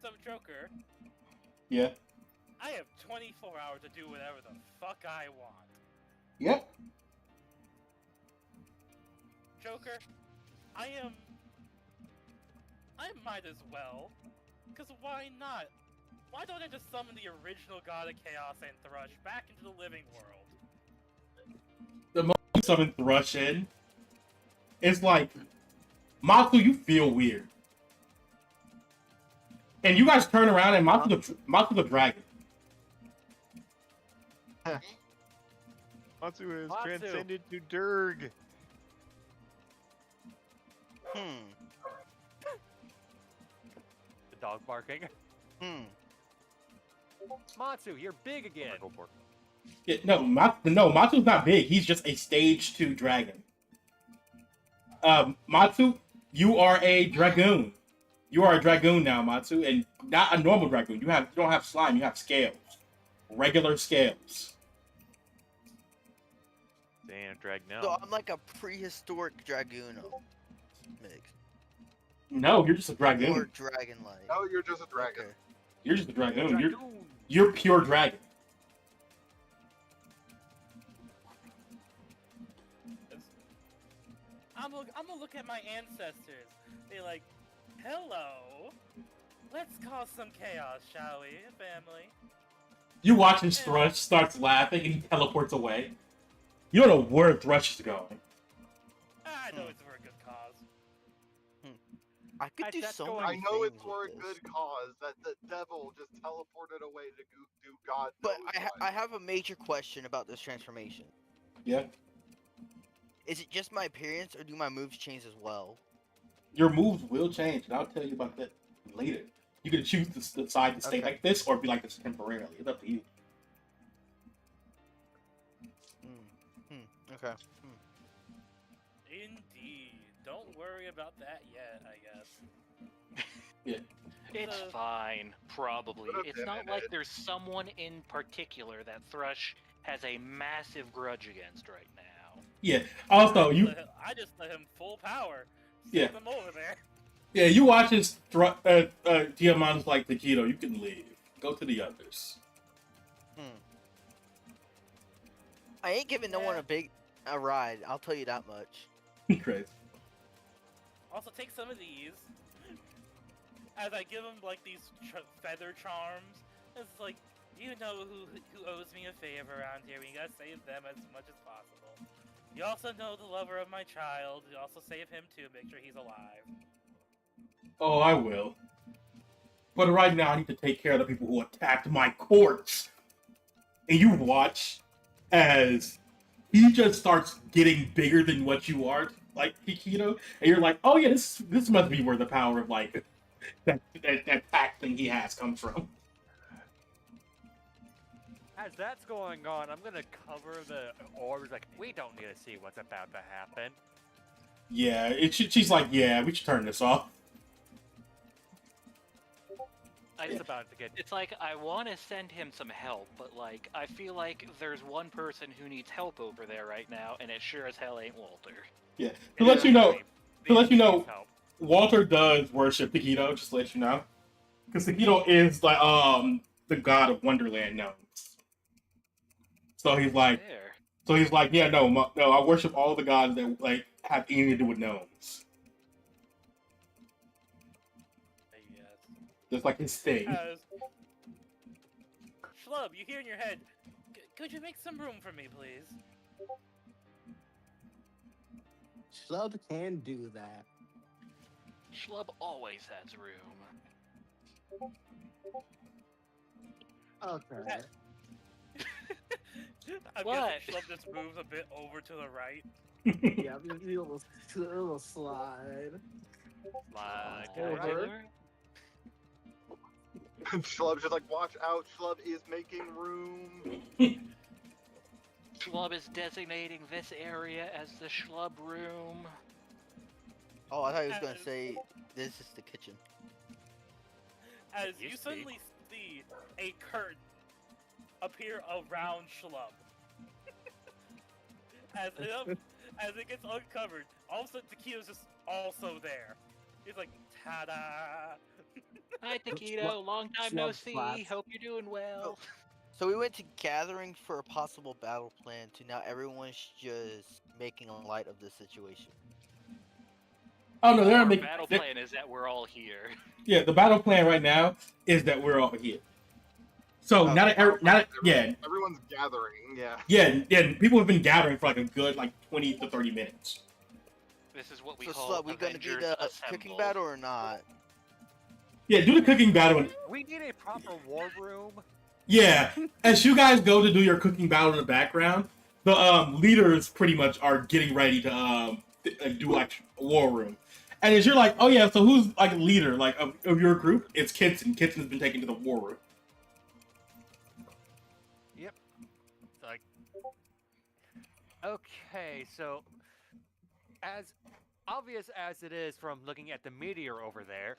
So, Joker, Yeah. I have 24 hours to do whatever the fuck I want. Yep. Joker, I might as well. Because why not? Why don't I just summon the original God of Chaos and Thrush back into the living world? The moment you summon Thrush in, it's like, Matsu, you feel weird. And you guys turn around and Matsu's a dragon. Matsu is Matsu. transcended to Durg. The dog barking. Matsu, you're big again. Go for it. Yeah, no, Matsu's not big. He's just a stage 2 dragon. Matsu, you are a dragoon. You are a dragoon now, Matsu, and not a normal dragoon. You don't have slime. You have scales, regular scales. They ain't a drag now. So I'm like a prehistoric dragoon mix. No, you're just a Or dragoon. dragon-like. No, you're just a dragon. Okay. You're just a dragoon. Dragoon. You're pure dragon. I'm gonna look at my ancestors. They're like, hello. Let's cause some chaos, shall we, family? You watch as Thrush starts laughing and he teleports away. You don't know where Thrush is going. I know it's for a good cause. I could do That's so going- many I know it's things for a with good this. cause that the devil just teleported away to do God But knows what. I have a major question about this transformation. Yeah. Is it just my appearance, or do my moves change as well? Your moves will change, and I'll tell you about that later. You can choose to decide to stay Okay. like this or be like this temporarily. It's up to you. Okay. Indeed. Don't worry about that yet, I guess. It's Uh, fine, probably. Put a It's pin not in like it. there's someone in particular that Thrush has a massive grudge against right now. Yeah. Also, I just let him full power. Yeah. Send him over there. Yeah, you watch his Diamant's like Taquito, you can leave. Go to the others. I ain't giving no one Yeah. a ride. I'll tell you that much. Crazy. Also, take some of these. As I give him like these feather charms, it's like, you know who owes me a favor around here. We gotta save them as much as possible. You also know the lover of my child. You also save him too. Make sure he's alive. Oh, I will. But right now, I need to take care of the people who attacked my corpse. And you watch as he just starts getting bigger than what you are, like Taquito, and you're like, oh yeah, this must be where the power of like that pack thing he has comes from. As that's going on, I'm gonna cover the orbs. Like, we don't need to see what's about to happen. Yeah, she's like, yeah, we should turn this off. It's about to get. It's like, I want to send him some help, but like, I feel like there's one person who needs help over there right now, and it sure as hell ain't Walter. Yeah, to let you know, Help. Walter does worship Taquito. Just to let you know, because Taquito is like the god of Wonderland gnomes. So he's like, There. yeah, no, I worship all the gods that like have anything to do with gnomes. Yes. That's like his thing. As Schlub, you hear in your head, could you make some room for me, please? Schlub can do that. Schlub always has room. Okay. I'm What? guessing Schlub just moves a bit over to the right. Yeah, I'm gonna do a little slide. Like, Over. Schlub's just like, watch out, Schlub is making room. Schlub is designating this area as the Schlub room. Oh, I thought he was gonna say this is the kitchen. As Used you to be. suddenly see a curtain appear around Schlub. as it gets uncovered, all of a sudden Taquito's just also there. He's like, ta-da! Hi, Taquito. Long time no Schlub see. slaps. Hope you're doing well. So we went to gathering for a possible battle plan to now everyone's just making light of the situation. Oh no, they're Our making battle plan is that we're all here. Yeah, the battle plan right now is that we're all here. So Oh, now that Everyone's gathering, yeah. yeah, people have been gathering for like a good 20 to 30 minutes. This is what we So call Slub, we gonna do Avengers the Assemble. cooking battle or not? Yeah, do the cooking battle. And, we need a proper war room. yeah, as you guys go to do your cooking battle in the background, the leaders pretty much are getting ready to do like a war room. And as you're like, oh yeah, so who's like leader like of your group? It's Kitson. Kitson's been taken to the war room. Yep. It's like, okay, so as obvious as it is from looking at the meteor over there,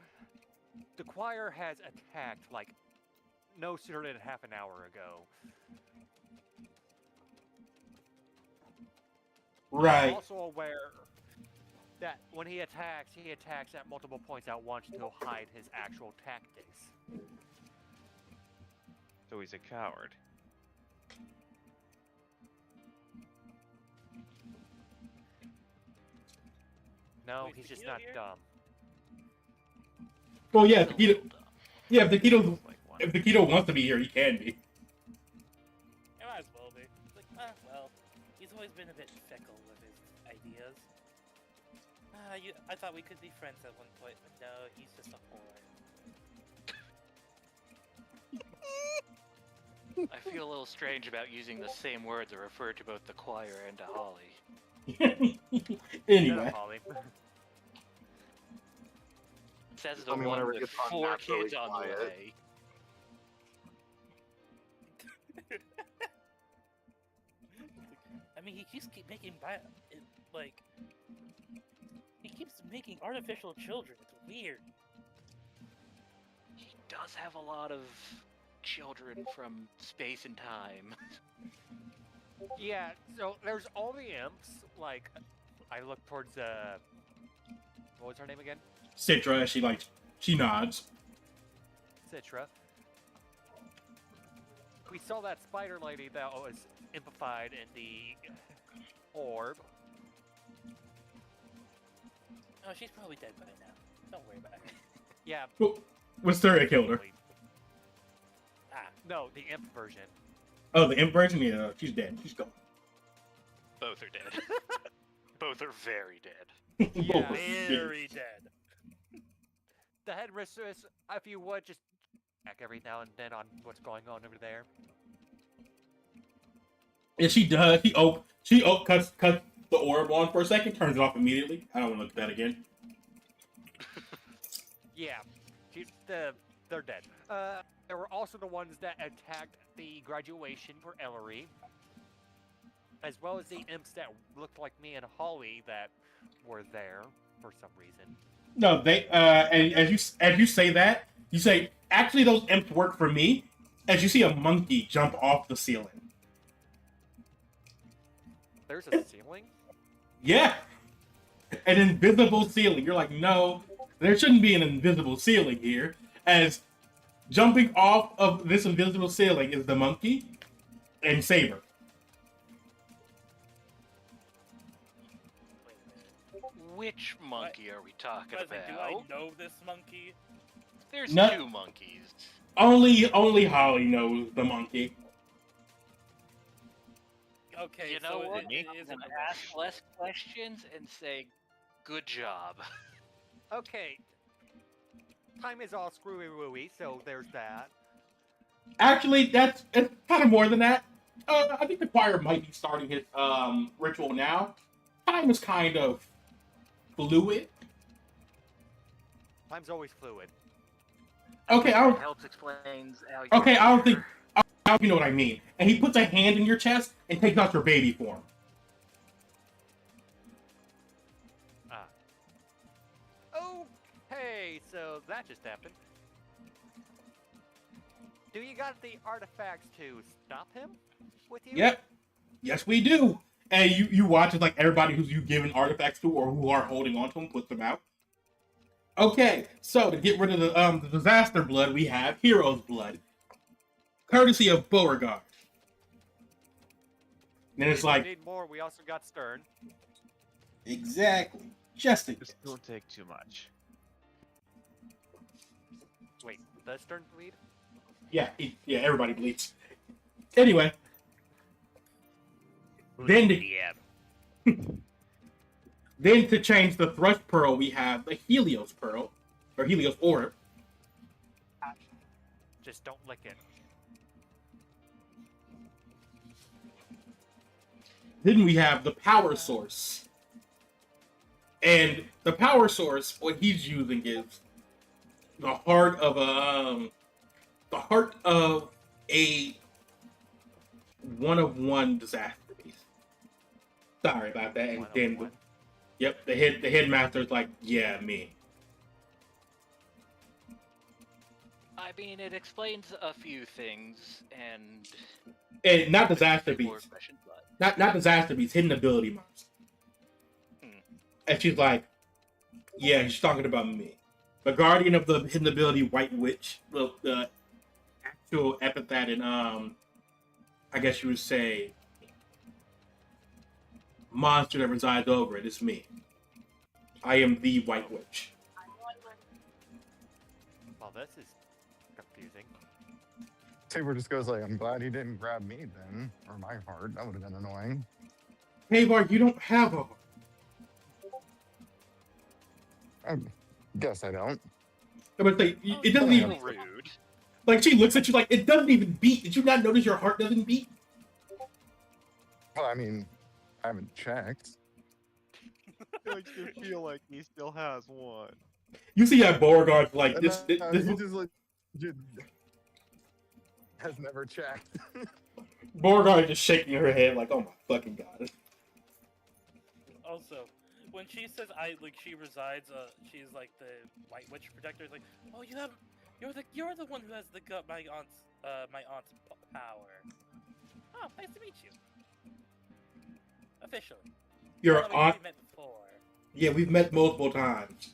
the choir has attacked like no sooner than half an hour ago. Right. I'm also aware that when he attacks at multiple points at once to hide his actual tactics. So he's a coward. No, Wait, he's just Taquito not here? dumb. Well, yeah, He's a Taquito. little dumb. Yeah, Like one. if Taquito wants to be here, he can be. It might as well be. It's like, well, he's always been a bit fickle with his ideas. I thought we could be friends at one point, but no, he's just a whore. I feel a little strange about using the same word to refer to both the choir and to Holly. Anyway, Holly. Says the Tell me one whenever it with gets 4 unnaturally kids on the quiet. way. I mean, he keeps making he keeps making artificial children. It's weird. He does have a lot of children from space and time. Yeah, so there's all the imps. Like, I look towards what was her name again? Citra, she nods. Citra. We saw that spider lady that was impified in the orb. Oh, she's probably dead by now. Don't worry about it. Yeah. Well, Wisteria killed her. Ah, No, the imp version. Oh, the imp version? Yeah, she's dead. She's gone. Both are dead. Both are very dead. Yeah. very dead. The headmistress, if you would, just check every now and then on what's going on over there. Yeah, she does. She cuts the orb on for a second, turns it off immediately. I don't want to look at that again. Yeah, they're dead. There were also the ones that attacked the graduation for Ellery, as well as the imps that looked like me and Holly that were there for some reason. No, they and as you say that, you say actually those imps work for me. As you see a monkey jump off the ceiling. There's a ceiling? Yeah, an invisible ceiling. You're like, no, there shouldn't be an invisible ceiling here. As jumping off of this invisible ceiling is the monkey and Saber. Which monkey are we talking Do about? I know this monkey? There's No. 2 monkeys. Only Holly knows the monkey. Okay, You know so what? it I'm is gonna ask less questions and say, good job. Okay. Time is all screwy-wooey, so there's that. Actually, it's kind of more than that. I think the choir might be starting his ritual now. Time is kind of fluid. Time's always fluid. Okay, That helps explains how you Okay, I don't think you know what I mean. And he puts a hand in your chest and takes out your baby form. Okay, so that just happened. Do you got the artifacts to stop him with you? Yep. Yes, we do. And you watch as like everybody who's you given artifacts to or who are holding on to them puts them out. Okay, so to get rid of the disaster blood, we have hero's blood, courtesy of Beauregard. And it's If like we need more, we also got Stern. exactly just in Just don't take too much. Wait, does Stern bleed? Yeah, yeah, everybody bleeds. Anyway, then to change the Thrush Pearl, we have the Helios Pearl, or Helios Orb. Just don't lick it. Then we have the Power Source. And the Power Source, what he's using is the heart of a one-of-one disaster beast. Sorry about that. And then, yep, the headmaster's like, yeah, me. I mean, it explains a few things, and not disaster more beast. questions, but Not disaster beast, hidden ability monster. And she's like, yeah, she's talking about me. The guardian of the hidden ability White Witch, the actual epithet in I guess you would say monster that resides over it is me. I am the White Witch. Well, this is confusing. Tabor just goes like, I'm glad he didn't grab me then, or my heart. That would have been annoying. Hey, Bart, you don't have a heart. I guess I don't. But like, it doesn't So even rude. like she looks at you like it doesn't even beat. Did you not notice your heart doesn't beat? Well, I mean, I haven't checked. I just feel like he still has one. You see that Beauregard like And, this. he This just legit has never checked. Beauregard just shaking her head like, oh my fucking god. Also, when she says she resides, she's like the White Witch protector. It's like, oh, you're the one who has my aunt's power. Oh, nice to meet you. Officially. Your Although aunt. we've met before. Yeah, we've met multiple times.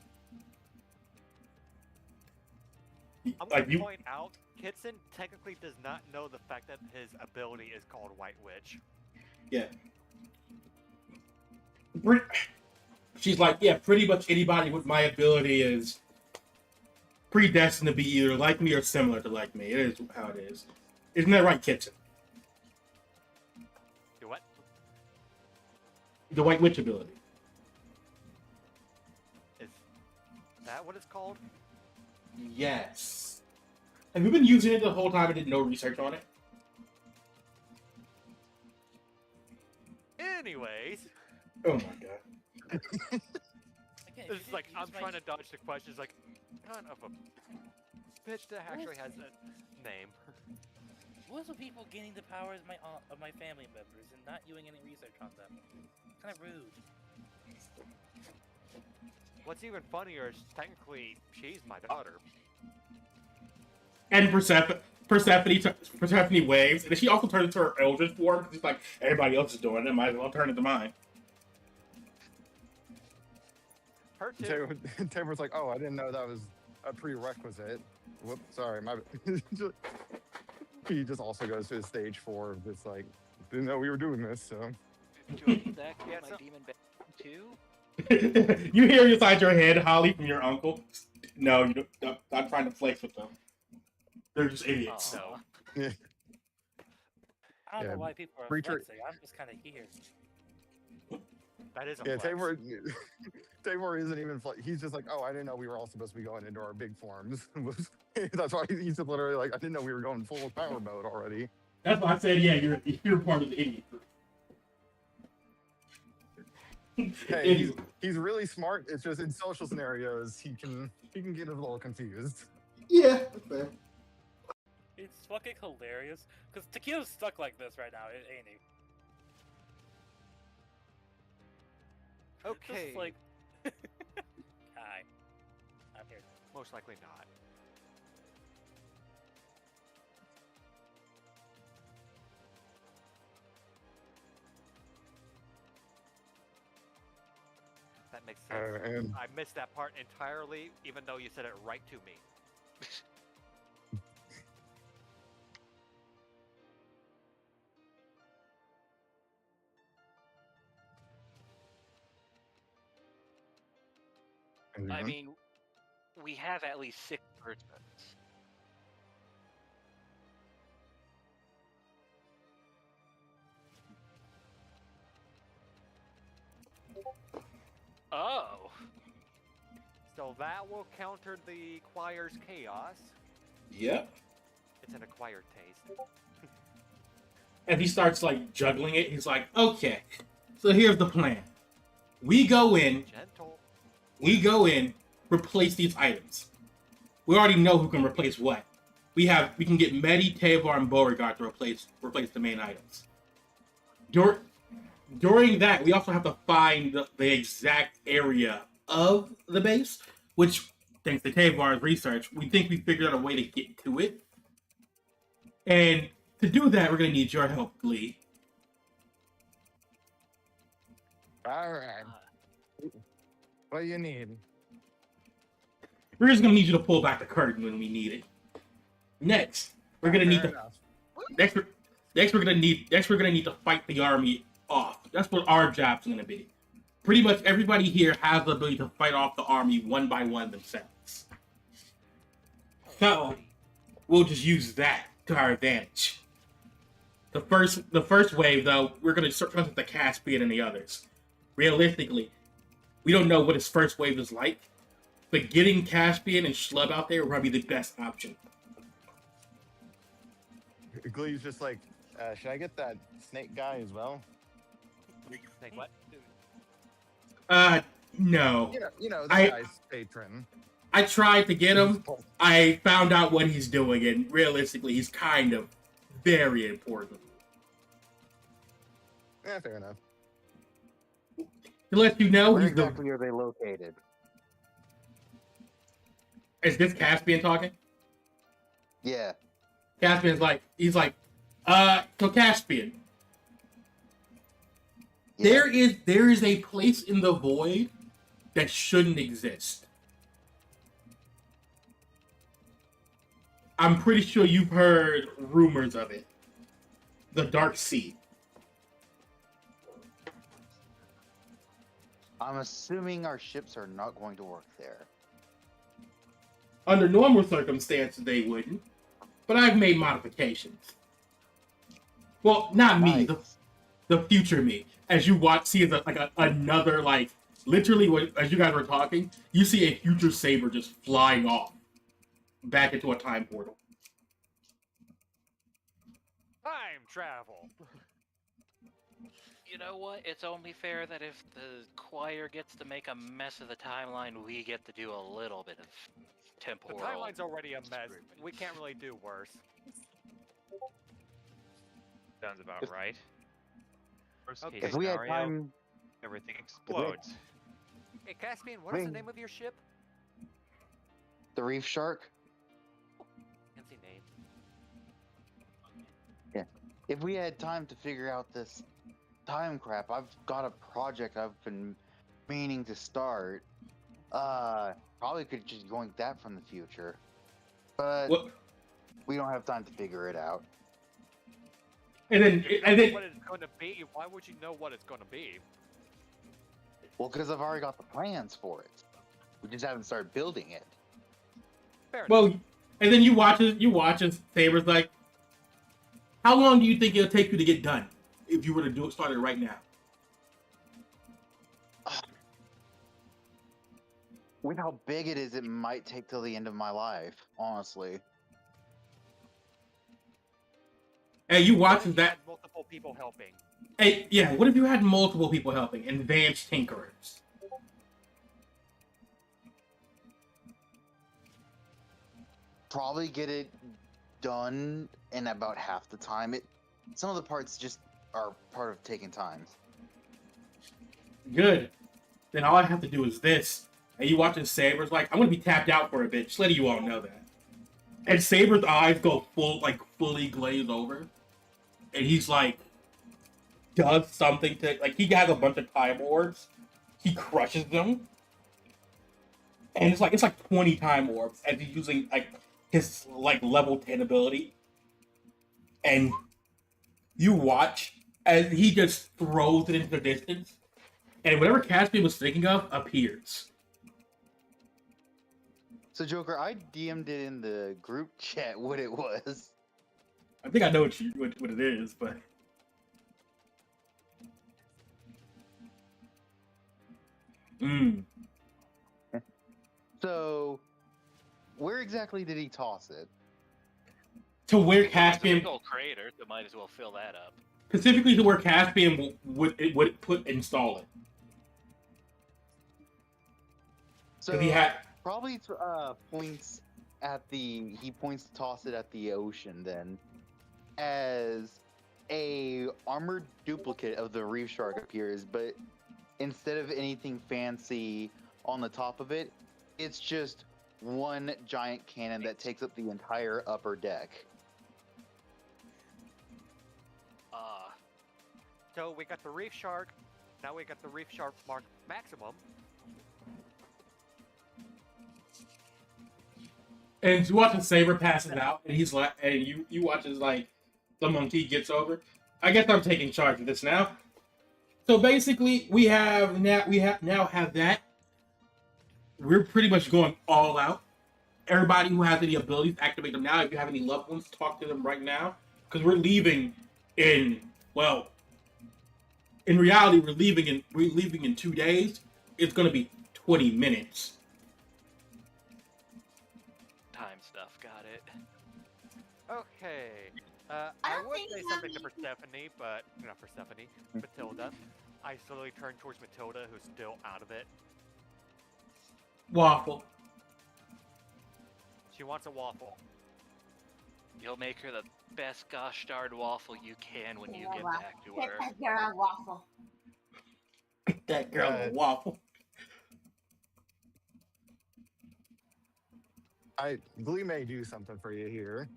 I'm Like going to you. point out, Kitson technically does not know the fact that his ability is called White Witch. Yeah. She's like, yeah, pretty much anybody with my ability is predestined to be either like me or similar to like me. It is how it is. Isn't that right, Kitchen? Do what? The White Witch ability. Is that what it's called? Yes. Have you been using it the whole time and did no research on it? Anyways, Oh my god. Again, it's like I'm trying to dodge the questions. Like, kind of a bitch that actually has a name. What's with people gaining the powers of my family members and not doing any research on them? Kind of rude. What's even funnier is technically she's my daughter. And Persephone waves, and then she also turns into her eldritch form because she's like, everybody else is doing it, might as well turn into mine. Her too. Tabor's like, oh, I didn't know that was a prerequisite. Whoops, sorry, my bad. He just also goes to stage 4 of this, like, didn't know we were doing this, so. Do I need to activate my demon bag too? You hear inside your head, Holly, from your uncle. No, you don't. I'm trying to flex with them. They're just idiots. Oh. Yeah. I don't Yeah, know why people are Breacher- flexing. I'm just kind of here. That is a Yeah, flex. Tabor isn't even, he's just like, oh, I didn't know we were all supposed to be going into our big forms. That's why he's literally like, I didn't know we were going full power mode already. That's why I said, yeah, you're part of the idiot group. Hey, he's really smart. It's just in social scenarios, he can get a little confused. Yeah, that's fair. It's fucking hilarious because Takeo's stuck like this right now, ain't he? Okay. Just like, hi, I'm here. Most likely not. That makes sense. And I missed that part entirely, even though you said it right to me. I mean, we have at least 6 persons. Oh. So that will counter the choir's chaos. Yep. It's an acquired taste. And he starts like juggling it. He's like, okay, so here's the plan. We go in, replace these items. We already know who can replace what. We can get Medi, Tavar, and Beauregard to replace the main items. During that, we also have to find the exact area of the base, which, thanks to Tavar's research, we think we figured out a way to get to it. And to do that, we're going to need your help, Glee. all right. What do you need? We're just going to need you to pull back the curtain when we need it. Next, we're going to need Fair to... enough. Next, we're gonna need to fight the army off. That's what our job's gonna be. Pretty much everybody here has the ability to fight off the army one by one themselves. So we'll just use that to our advantage. The first wave, though, we're gonna start with the Caspian and the others. Realistically, we don't know what his first wave is like, but getting Caspian and Schlub out there would probably be the best option. Glee's just like, should I get that snake guy as well? Like what? No. You know the I- guy's patron. I tried to get him. I found out what he's doing, and realistically, he's kind of very important. Yeah, fair enough. To let you know, Where he's exactly are they located? Is this Caspian talking? Yeah. Caspian's like, he's like, so Caspian, Yeah. there is a place in the void that shouldn't exist. I'm pretty sure you've heard rumors of it. The Dark Sea. I'm assuming our ships are not going to work there. Under normal circumstances, they wouldn't. But I've made modifications. Well, not me, Nice. the future me. As you see another, literally, as you guys were talking, you see a future saber just flying off back into a time portal. Time travel. You know what? It's only fair that if the choir gets to make a mess of the timeline, we get to do a little bit of The temporal. timeline's already a mess. scrutiny. We can't really do worse. Sounds about If- right. Worst Okay. case If we had scenario, time, everything explodes. Hey, Caspian, what is the Ring. name of your ship? the Reef Shark. Fancy name. If we had time to figure out this time crap, I've got a project I've been meaning to start. Probably could just yoink that from the future, but What? we don't have time to figure it out. And then What it's going to be? Why would you know what it's going to be? Well, because I've already got the plans for it. We just haven't started building it. Fair enough. well, and then you watch as Saber's like, how long do you think it'll take you to get done if you were to start it right now? With how big it is, it might take till the end of my life, honestly. Hey, you What watch if you that. had multiple people helping. Hey, yeah. What if you had multiple people helping, advanced tinkerers? Probably get it done in about half the time. Some of the parts just are part of taking time. Good. Then all I have to do is this. And you watch as Saber's like, I'm gonna be tapped out for a bit. Just letting you all know that. And Saber's eyes go fully glazed over, and he's like, does something to he has a bunch of time orbs. He crushes them, and it's like 20 time orbs, and he's using his level 10 ability, and you watch as he just throws it into the distance, and whatever Caspian was thinking of appears. So, Joker, I DM'd it in the group chat what it was. I think I know what it is, but So, where exactly did he toss it? to where It's a Caspian, big old crater, so might as well fill that up. specifically to where Caspian would install it. So, 'Cause he had probably points at he points to toss it at the ocean then, as a armored duplicate of the Reef Shark appears, but instead of anything fancy on the top of it, it's just one giant cannon that takes up the entire upper deck. So we got the Reef Shark. Now we got the Reef Shark Mark Maximum. And you watch as Saber passes out, and he's like, and you watch as the monkey gets over. I guess I'm taking charge of this now. So basically, we now have that. We're pretty much going all out. Everybody who has any abilities, activate them now. If you have any loved ones, talk to them right now, because we're leaving in in reality, we're leaving in 2 days. It's going to be 20 minutes. Okay. I I don't would think say you something to have Persephone, but not Persephone, Matilda. I slowly turn towards Matilda, who's still out of it. Waffle. She wants a waffle. You'll make her the best gosh darn waffle you can when you get back to Get her. that girl a waffle. That girl a waffle. Glee may do something for you here.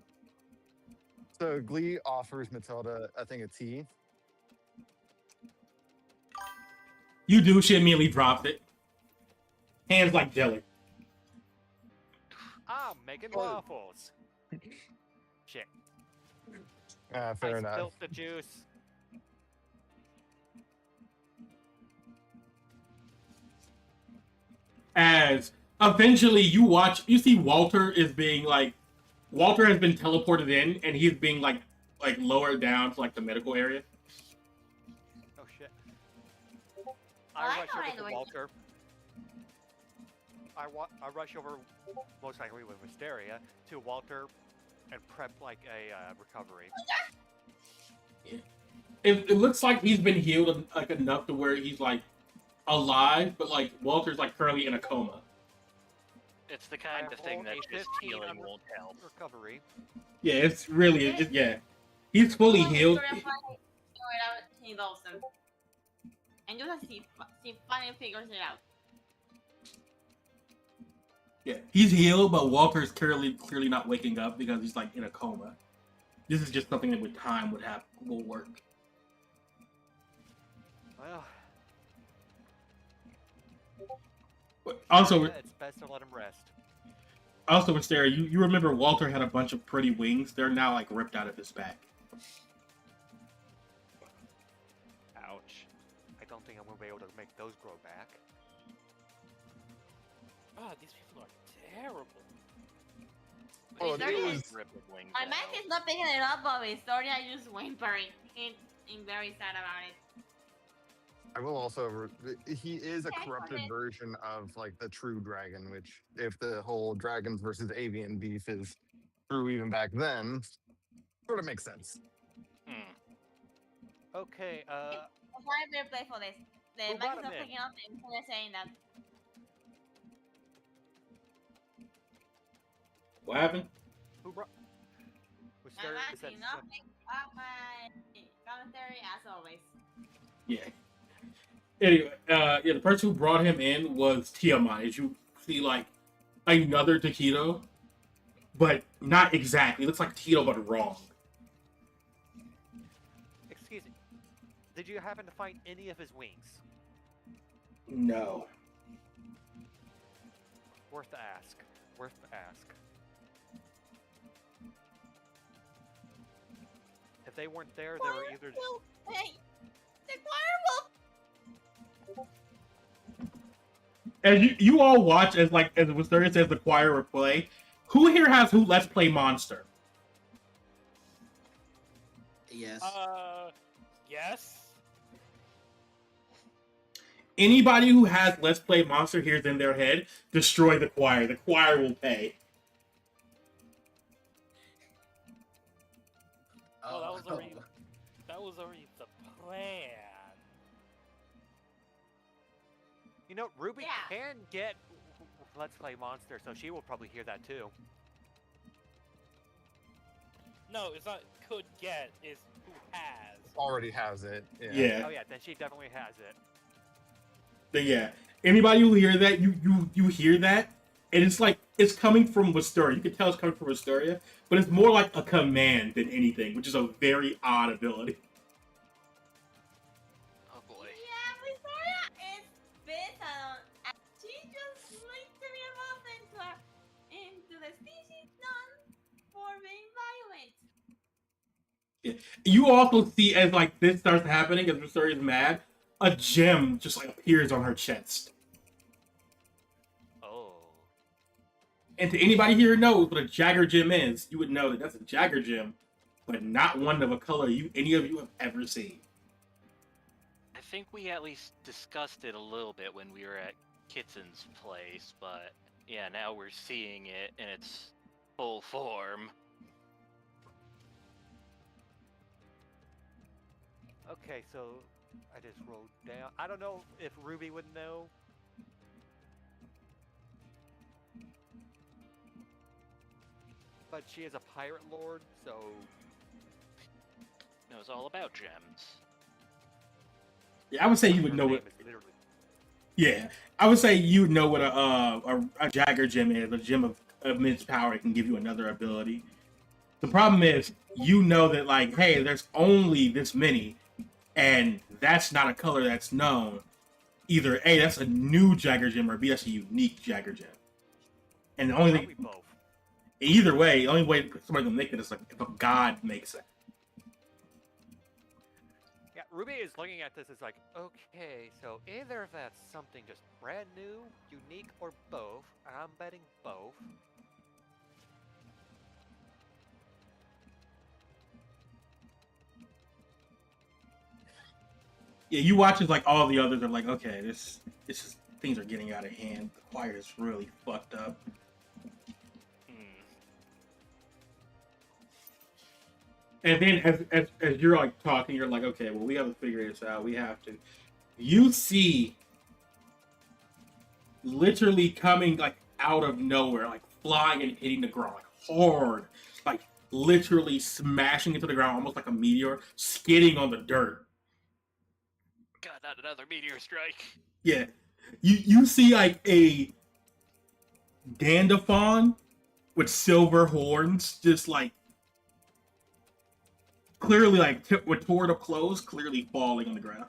So Glee offers Matilda, I think, a tea. You do. She immediately drops it. Hands like jelly. I'm making waffles. Shit. Fair I enough. spilt the juice. As eventually you see Walter is being like, Walter has been teleported in, and he's being like lowered down to like the medical area. Oh shit. I I rush know over I to know. Walter. I rush over, most likely with Wisteria, to Walter and prep like a recovery. It looks like he's been healed like enough to where he's like alive, but like Walter's like currently in a coma. It's the kind of thing that just 15 healing on won't help. recovery. Yeah, it's really yeah. He's fully healed. He loves them. And just as he finally figures it out. Yeah, he's healed, but Walter's clearly not waking up because he's like in a coma. This is just something that with time will work. Well, Also, yeah, it's best to let him rest. Also, Wisteria, you remember Walter had a bunch of pretty wings? They're now like ripped out of his back. Ouch. I don't think I'm gonna be able to make those grow back. Ah, these people are terrible. Oh, Victoria it is- was- Ripping wings My out. Mac is not picking it up, but Victoria is just whimpering. I'm very sad about it. I will also. He is a Okay, corrupted okay. version of like the true dragon, which, if the whole dragons versus avian beef is true even back then, sort of makes sense. Okay, I'm trying to play for this. The Who Mac brought is not him in? picking up, and they're saying that. What happened? who brought? My Wisteria Mac said is not picking up my commentary as always. Yeah. Anyway, yeah, the person who brought him in was Tiamat. As you see, like another Taquito, but not exactly. It looks like Tito, but wrong. Excuse me. Did you happen to find any of his wings? No. Worth the ask. Worth the ask. If they weren't there, they were either. Hey, the choir will. As you all watch as Wisteria says the choir will play. Who here has who Let's Play Monster? Yes. Yes. Anybody who has Let's Play Monster hears in their head, destroy the choir. The choir will pay. Oh, that was already the plan. You know, Ruby Yeah. can get Let's Play Monster, so she will probably hear that too. No, it's not could get, it's who has. Already has it. Yeah. Yeah. Oh yeah, then she definitely has it. But yeah. Anybody who hear that, you hear that, and it's like it's coming from Wisteria. You can tell it's coming from Wisteria, but it's more like a command than anything, which is a very odd ability. Oh boy. Yeah, Victoria is pissed and she just linked to be evolved into the species known for being violent. You also see as like this starts happening, as Wisteria is mad, a gem just like appears on her chest. Oh. And to anybody here who knows what a Jagger gem is, you would know that that's a Jagger gem, but not one of a color any of you have ever seen. I think we at least discussed it a little bit when we were at Kitsen's place, but yeah, now we're seeing it in its full form. Okay, so I just rolled down. I don't know if Ruby would know. But she is a pirate lord, so Knows all about gems. Yeah, I would say you would her know name what. is literally. Yeah, I would say you would know what a Jagger gem is. A gem of immense power. It can give you another ability. The problem is, you know that like, hey, there's only this many, and that's not a color that's known. Either A, that's a new Jagger gem, or B, that's a unique Jagger gem. And the only Probably thing, both. either way, the only way somebody can make it is like if a god makes it. Yeah, Ruby is looking at this as like, okay, so either that's something just brand new, unique, or both, and I'm betting both. Yeah, you watch as like all the others are like, okay, this is things are getting out of hand. The choir is really fucked up. And then as you're like talking, you're like, okay, well, we have to figure this out. We have to. You see, literally coming like out of nowhere, like flying and hitting the ground, like hard, like literally smashing into the ground, almost like a meteor, skidding on the dirt. God, not another meteor strike. Yeah, you see like a Dandaphon with silver horns, just like clearly like with toward up close, clearly falling on the ground.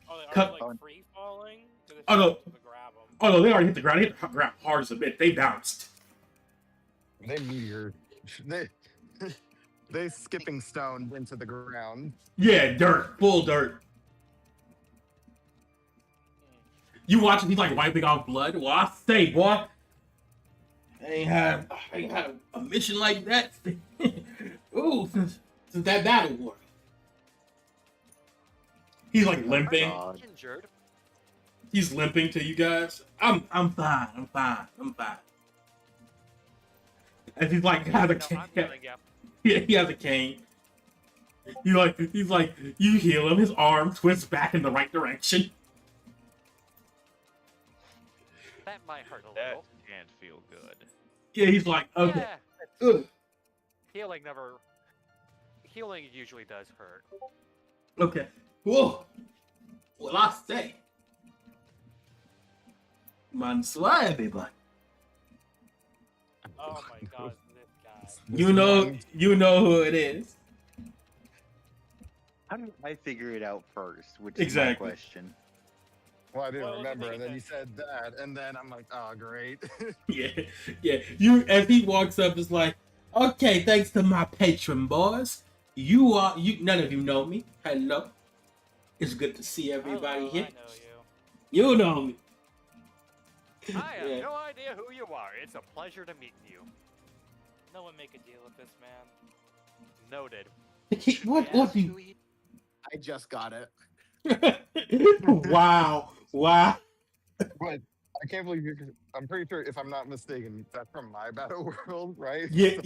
Oh, are Cut- they like free falling? Oh, no. To grab them? Oh no, they already hit the ground. They hit the ground hard as a bit. They bounced. They meteor. They skipping stone into the ground. Yeah, dirt, full dirt. You watch him, he's like wiping off blood. Well, I say, boy, I ain't had a mission like that. Ooh, since that battle war. He's like limping. God. Injured. He's limping to you guys. I'm fine. And he's like has a No, cane. I'm healing, yeah. Yeah, he has a cane. He's like you heal him. His arm twists back in the right direction. That might hurt a That little. can't feel good. Yeah, he's like okay. Yeah, Ugh. Healing usually does hurt. Okay. Whoa. Well, I say. Bonsoir, everybody. Oh my god, this guy. You know who it is. How did I figure it out first? Which Exactly. is my question. Well, I didn't Well, remember, and then you that- said that, and then I'm like, oh, great. Yeah. You as he walks up, is like, okay, thanks to my patron boys. You none of you know me. Hello. It's good to see everybody Hello, here. I know you. You know me. I have Yeah. no idea who you are. It's a pleasure to meet you. No one make a deal with this man. Noted. What do you? I just got it. Wow. But I can't believe you. I'm pretty sure, if I'm not mistaken, that's from my battle world, right? Yeah.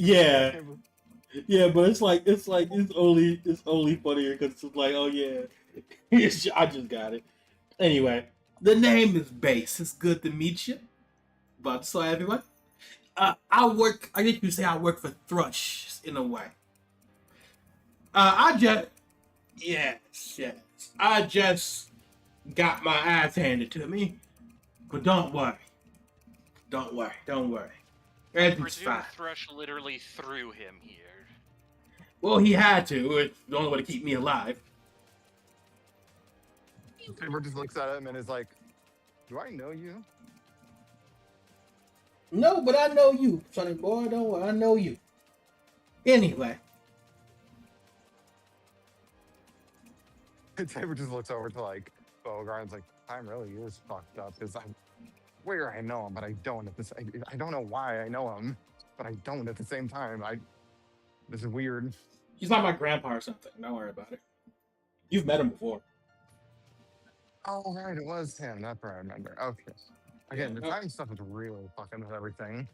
Yeah, but it's only funnier because it's like, oh yeah, I just got it. Anyway, the name is Base. It's good to meet you. But so everyone, I think you say I work for Thrush in a way. I just got my ass handed to me, but don't worry. I Everything's presume fine. Thrush literally threw him here. Well, he had to. It's the only way to keep me alive. Tabor just looks at him and is like, do I know you? No, but I know you, sonny boy. Don't worry, I know you. Anyway, Tabor just looks over to like Beauregard and's like, time really is fucked up. Because I swear I know him, but I don't. I don't know why I know him, but I don't at the same time. This is weird. he's not my grandpa or something. Don't worry about it. You've met him before. Oh, right, it was him. That's what I remember. Okay. Again, the time stuff is really fucking with everything.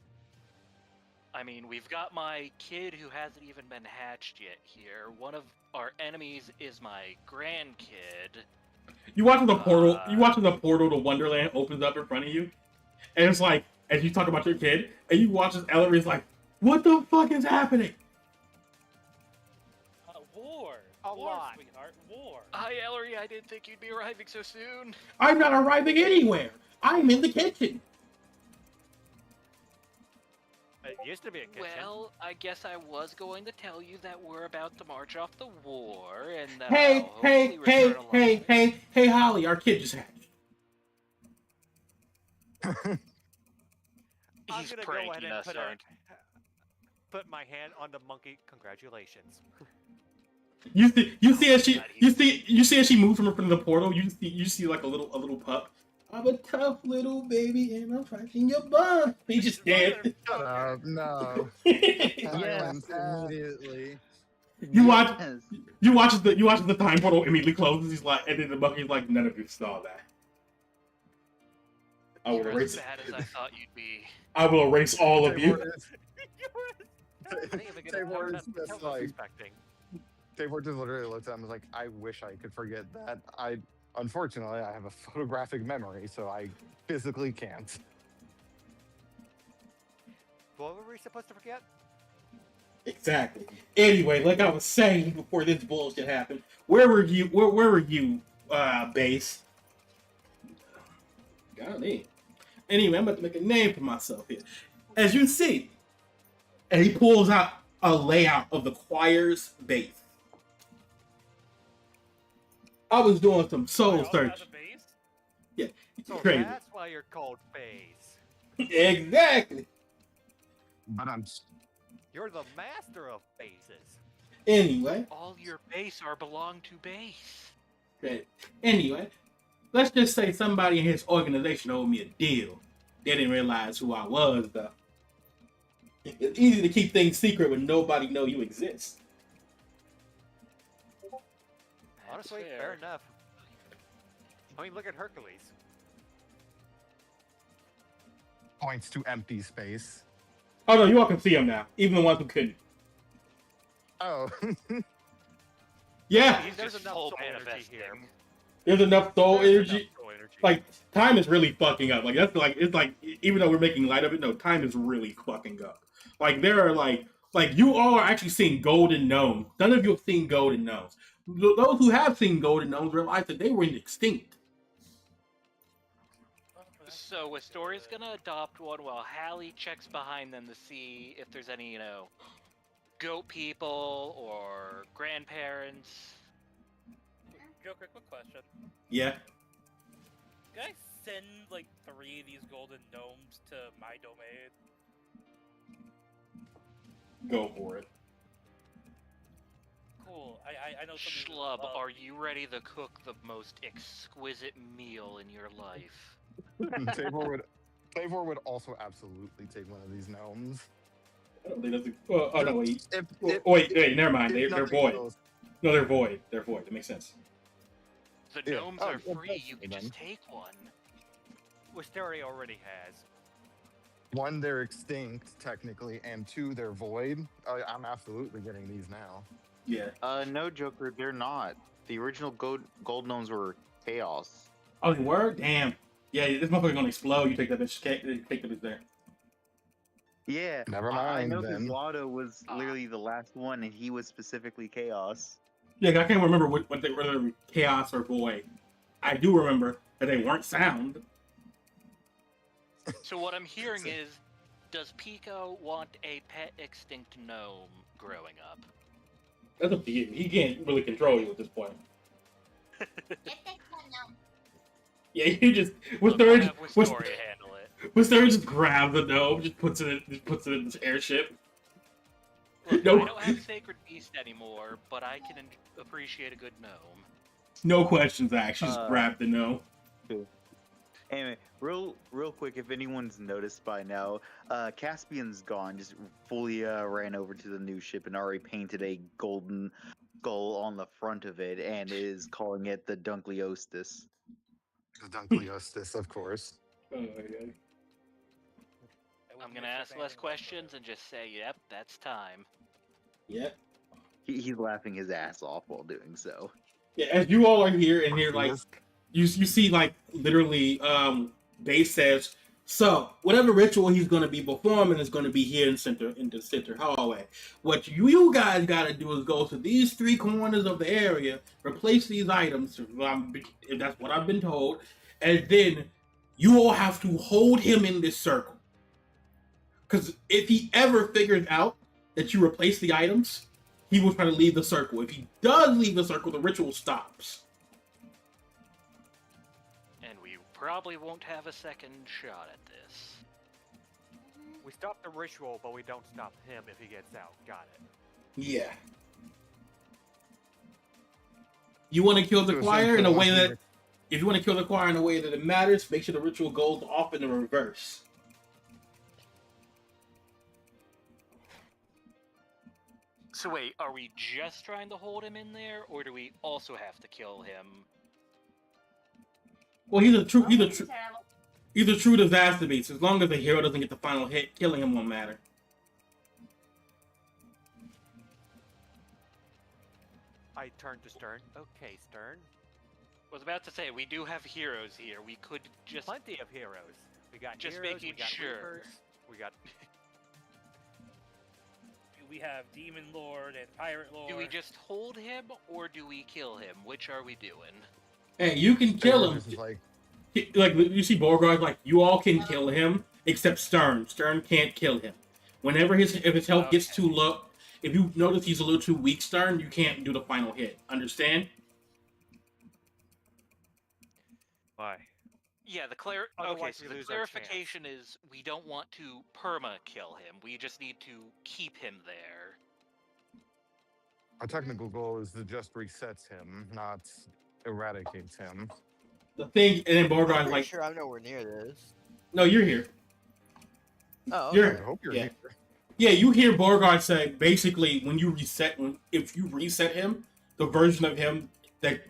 I mean, we've got my kid who hasn't even been hatched yet here. One of our enemies is my grandkid. You watching the portal? You watching the portal to Wonderland opens up in front of you, and it's like as you talk about your kid, and you watch as Ellery's like, "What the fuck is happening?" War. A war, lot. sweetheart. War. Hi, Ellery. I didn't think you'd be arriving so soon. I'm not arriving anywhere. I'm in the kitchen. It used to be a kitchen. Well, I guess I was going to tell you that we're about to march off the war, and that Hey, I'll hey, hopefully hey, return hey, alive. hey, hey, Holly, our kid just hatched. I'm He's gonna go pranking ahead and us, aren't put my hand on the monkey. Congratulations. You see as she moves from the portal. You see like a little pup. I'm a tough little baby and I'm fighting your bum. He just dead. Shut up. No. Yes. Silence immediately. You watch Yes. you watch the time portal immediately closes. He's like, and then the monkey's like, none of you saw that. I will You're as erase. bad as I thought you'd be. I will erase all of you. Taylor is just like, Expecting. Taylor just literally looked at him and was like, I wish I could forget that. Unfortunately, I have a photographic memory, so I physically can't. What were we supposed to forget? Exactly. Anyway, like I was saying before this bullshit happened, where were you? Where were you, base? Golly. Anyway, I'm about to make a name for myself here. As you see, and he pulls out a layout of the choir's base. I was doing some soul search. Yeah, So crazy. that's why you're called Phase. Exactly. But You're the master of phases. Anyway, All your base are belong to base. great. Anyway, let's just say somebody in his organization owed me a deal. They didn't realize who I was, though. It's easy to keep things secret when nobody know you exist. Honestly, fair enough. I mean, look at Hercules. points to empty space. Oh no, you all can see him now, even the ones who couldn't. Oh. Yeah, He's There's just enough full soul energy manifesting. here. there's enough soul There's energy. enough soul energy. Like time is really fucking up. Like that's like it's like even though we're making light of it, no, time is really fucking up. Like there are like you all are actually seeing golden gnomes. None of you have seen golden gnomes. Those who have seen golden gnomes realize that they were extinct. So Astoria's gonna adopt one while Hallie checks behind them to see if there's any, goat people or grandparents. Joker, quick question. Yeah, Can I send like 3 of these golden gnomes to my domain? go for it. Cool. I know something. Schlub, are you ready to cook the most exquisite meal in your life? Tavor would also absolutely take one of these gnomes. I don't think that's oh no, wait. If- Wait, never mind. if They're nothing void. else- No, they're void. They're void. That makes sense. The Yeah. gnomes Oh, are well, free. that's You can then. just take one. Wisteria already has. One, they're extinct technically, and 2, they're void. I'm absolutely getting these now. Yeah. No, Joker, they're not. The original gold gnomes were chaos. Oh, they were? Damn. Yeah, this motherfucker's gonna explode. You take that bitch. Take the bitch there. Yeah, Never I mind, know because then. Lotto was literally the last one, and he was specifically chaos. Yeah, I can't remember what they were, chaos or void. I do remember that they weren't sound. So what I'm hearing is, does Pico want a pet extinct gnome growing up? That's up to you. He can't really control you at this point. Just take one now. Yeah, you just Look, I'll have Wisteria handle it. Wisteria just grabs the gnome, just puts it in this airship. Look, No. I don't have Sacred Beast anymore, but I can appreciate a good gnome. No questions asked. She just grabbed the gnome. Anyway, real quick, if anyone's noticed by now, Caspian's gone. Just fully ran over to the new ship and already painted a golden skull on the front of it, and is calling it the Dunkleostis. The Dunkleostis, of course. Oh my god. I'm gonna ask less questions and just say, yep, that's time. Yep. He's laughing his ass off while doing so. Yeah, as you all are here and you're like, Yes. you see like literally, Base says, so whatever ritual he's going to be performing is going to be here in the center hallway. What you guys got to do is go to these 3 corners of the area, replace these items, if that's what I've been told, and then you all have to hold him in this circle. Because if he ever figures out that you replace the items, he will try to leave the circle. If he does leave the circle, the ritual stops. And we probably won't have a second shot at this. We stop the ritual, but we don't stop him if he gets out. Got it. Yeah. You want to kill the So choir in a way essentially, that, if you want to kill the choir in a way that it matters, make sure the ritual goes off in the reverse. So wait, are we just trying to hold him in there, or do we also have to kill him? Well, he's a true Terrible. true disaster beast. As long as the hero doesn't get the final hit, killing him won't matter. I turn to Stern. Okay, Stern. I was about to say, we do have heroes here. We could just... Plenty of heroes. We got Just heroes, making we got sure. Reapers, we got... We have Demon Lord and Pirate Lord. Do we just hold him, or do we kill him? Which are we doing? Hey, you can kill him. This is like, Like, you see Borgard, like, you all can kill him, except Stern. Stern can't kill him. Whenever if his health gets too low, if you notice he's a little too weak, Stern, you can't do the final hit. Understand? Why? Yeah, the Otherwise so we the lose our chance. clarification is we don't want to perma-kill him. We just need to keep him there. our technical goal is to just resets him, not eradicates him. The thing, and then I'm Borgard's pretty like, sure I'm nowhere near this. no, you're here. Oh, You're- okay. I hope you're yeah. here. Yeah, you hear Borgard say, basically, if you reset him, the version of him that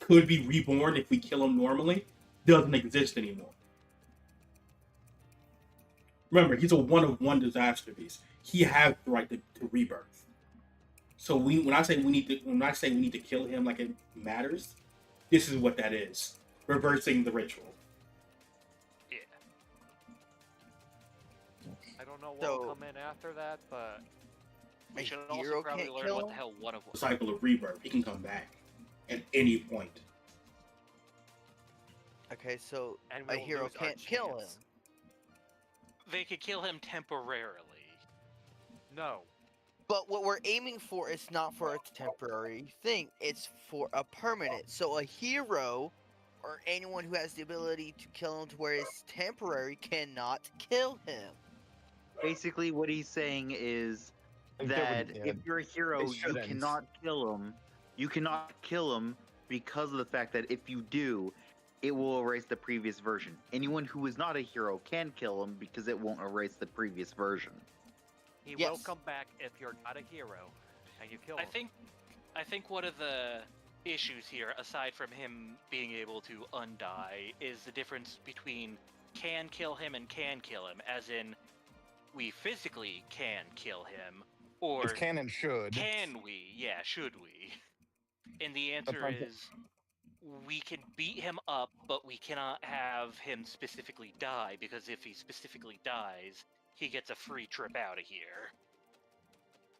could be reborn if we kill him normally doesn't exist anymore. Remember, he's a one-of-one disaster beast. He has the right to rebirth. So when I say we need to kill him like it matters, this is what that is. Reversing the ritual. Yeah. I don't know what So- will come in after that, but... We A should also hero probably can't learn kill what him? the hell one of The cycle of rebirth. He can come back at any point. Okay, so And a we'll hero lose our can't kill him. chance. They could kill him temporarily. No. But what we're aiming for is not for a temporary thing, it's for a permanent. So a hero or anyone who has the ability to kill him to where it's temporary cannot kill him. Basically, what he's saying is Like, that yeah, if you're a hero, they you shouldn't. cannot kill him. You cannot kill him because of the fact that if you do, it will erase the previous version. Anyone who is not a hero can kill him because it won't erase the previous version. He will Yes. come back if you're not a hero, and you kill I him. think one of the issues here, aside from him being able to undie, is the difference between can kill him and can kill him, as in we physically can kill him, or It's can and should. can we? Yeah, should we? And the answer Upon- is we can beat him up, but we cannot have him specifically die, because if he specifically dies, he gets a free trip out of here.